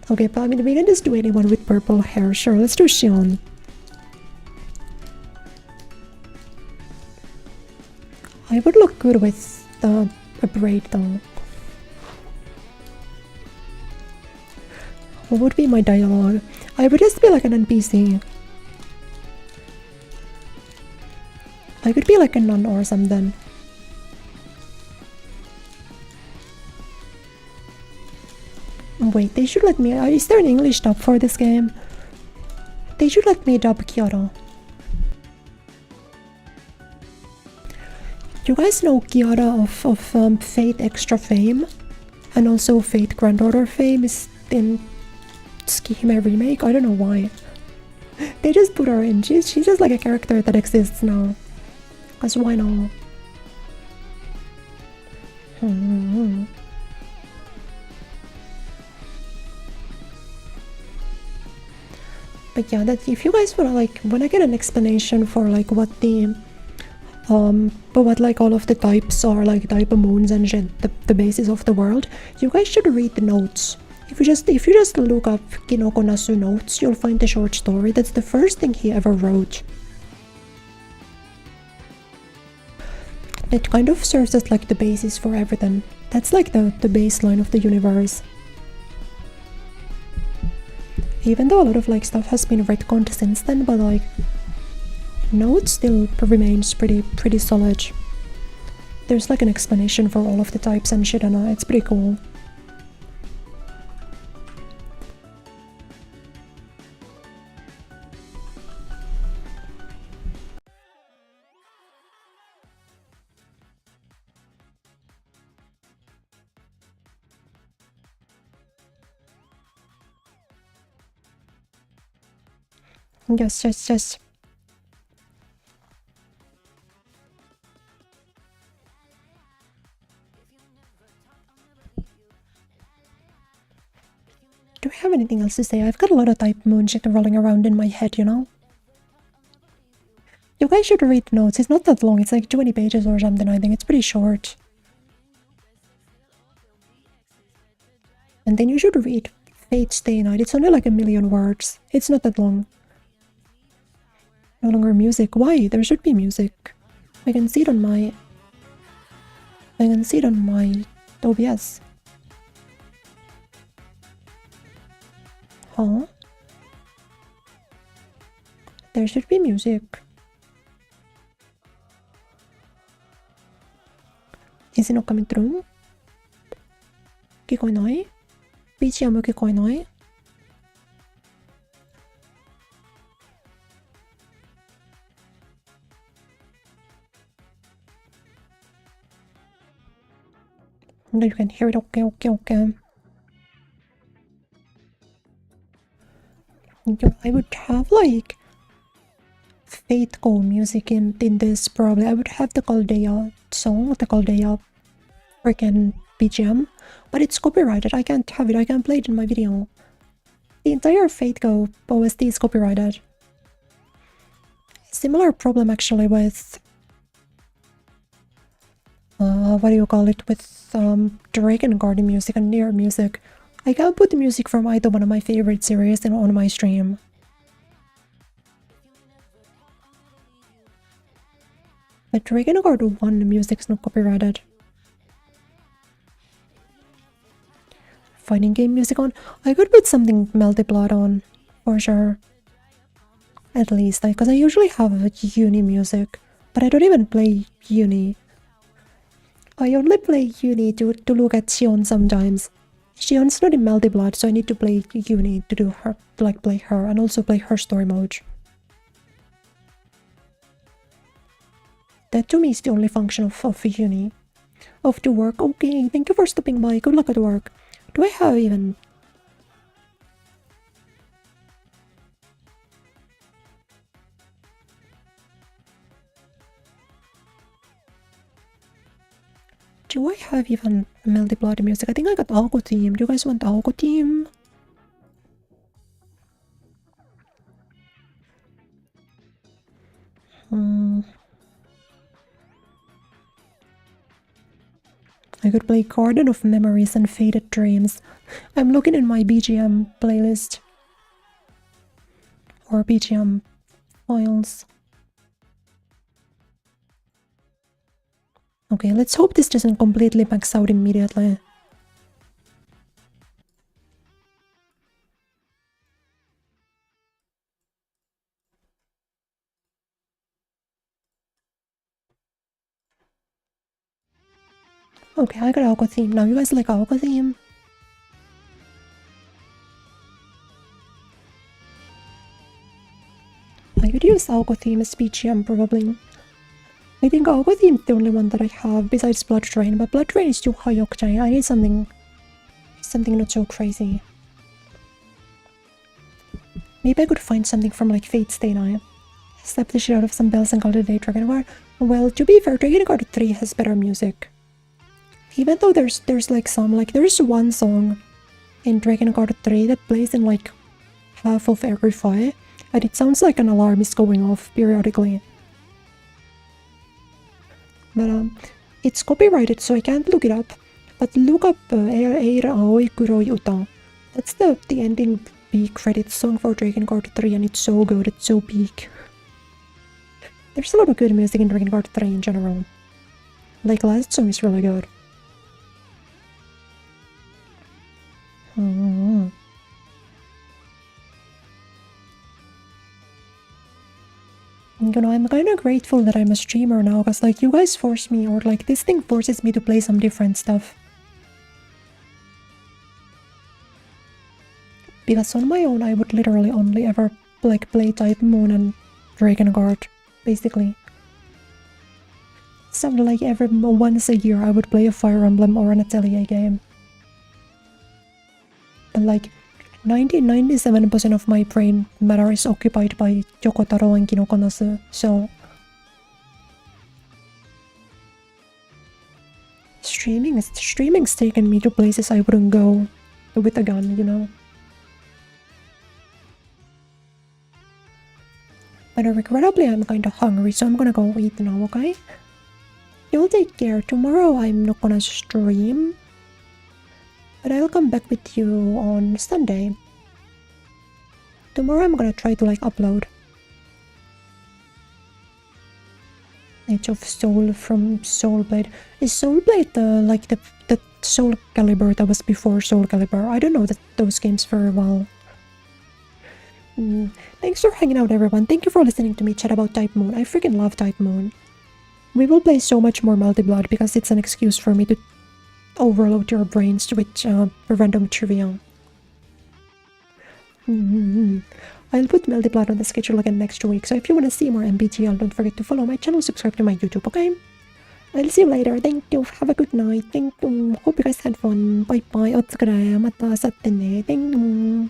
Okay, but I mean, we can just do anyone with purple hair. Sure, let's do Shion. I would look good with a braid though. What would be my dialogue? I would just be like an NPC. I could be like a nun or something. Wait, they should let me... is there an English dub for this game? They should let me dub Kiara. You guys know Kiara of Fate Extra Fame? And also Fate Granddaughter Fame is in Tsukihime Remake? I don't know why. They just put her in. She's just like a character that exists now. Cause why not? But yeah, that if you guys wanna like, when I get an explanation for like what the but what like all of the types are, like type of moons and shit, the basis of the world, you guys should read the notes. If you just look up Kinoko Nasu notes, you'll find the short story. That's the first thing he ever wrote. It kind of serves as like the basis for everything. That's like the baseline of the universe. Even though a lot of like stuff has been retconned since then, but like notes still remains pretty solid. There's like an explanation for all of the types and shit, and it's pretty cool. Yes. Do I have anything else to say? I've got a lot of type moon shit rolling around in my head, you know? You guys should read notes. It's not that long. It's like 20 pages or something, I think. It's pretty short. And then you should read Fate Stay Night. It's only like 1,000,000 words. It's not that long. No longer music. Why? There should be music. I can see it on my OBS. Huh? There should be music. Is it not coming through? 聞こえない? BGM 聞こえない? No, you can hear it. Okay. I would have like Fate Go music in this probably. I would have the Caldeia song, the Caldeia freaking BGM, but it's copyrighted. I can't have it. I can't play it in my video. The entire Fate Go OST is copyrighted. Similar problem actually with what do you call it, with Dragon Guard music and Nier music. I can't put the music from either one of my favorite series on my stream. But Dragon Guard 1 music's not copyrighted. Fighting game music on? I could put something Melty Blood on, for sure. At least, because I usually have uni music, but I don't even play uni. I only play uni to look at Xion sometimes. Xion's not in Melty Blood, so I need to play uni to do her, to like play her, and also play her story mode. That to me is the only function of uni. Off to work. Okay, thank you for stopping by. Good luck at work. Do I have even... Do I have even Melty Blood music? I think I got Algo theme. Do you guys want Algo theme? I could play Garden of Memories and Faded Dreams. I'm looking in my BGM playlist. Or BGM files. Okay, let's hope this doesn't completely max out immediately. Okay, I got Algo theme. Now you guys like Algo theme? I could use Algo theme as BGM probably. I think Algo theme is the only one that I have besides Blood Drain, but Blood Drain is too high octane. I need something not so crazy. Maybe I could find something from like Fate Stay Night. Slap the shit out of some bells and call it a day. Dragon Guard. Well, to be fair, Dragon Guard 3 has better music. Even though there's like some, like there's one song in Dragon Guard 3 that plays in like half of every fight, and it sounds like an alarm is going off periodically. But it's copyrighted, so I can't look it up. But look up Eira Aoi Kuroi Uta. That's the ending B credits song for Dragon Guard 3, and it's so good, it's so peak. There's a lot of good music in Dragon Guard 3 in general. Like, last song is really good. You know, I'm kind of grateful that I'm a streamer now, because like you guys force me, or like this thing forces me to play some different stuff. Because on my own I would literally only ever like play Type Moon and Dragon Guard, basically. Something like once a year I would play a Fire Emblem or an Atelier game. But like 97% of my brain matter is occupied by Yokotaro and Kinokonasu, so streaming's taken me to places I wouldn't go with a gun, you know. But regrettably I'm kinda hungry, so I'm gonna go eat now, okay? You'll take care. Tomorrow I'm not gonna stream, but I'll come back with you on Sunday. Tomorrow I'm gonna try to like upload Age of Soul from Soulblade. Is Soulblade like the Soul Calibur that was before Soul Calibur? I don't know those games very well. Thanks for hanging out, everyone. Thank you for listening to me chat about Type Moon. I freaking love Type Moon. We will play so much more Melty Blood because it's an excuse for me to overload your brains with random trivia. I'll put Melty Blood on the schedule again next week, so if you want to see more MBTL, don't forget to follow my channel, subscribe to my YouTube, okay? I'll see you later. Thank you. Have a good night. Thank you. Hope you guys had fun. Bye bye. Otsukare. Mata satte ne. Thank you.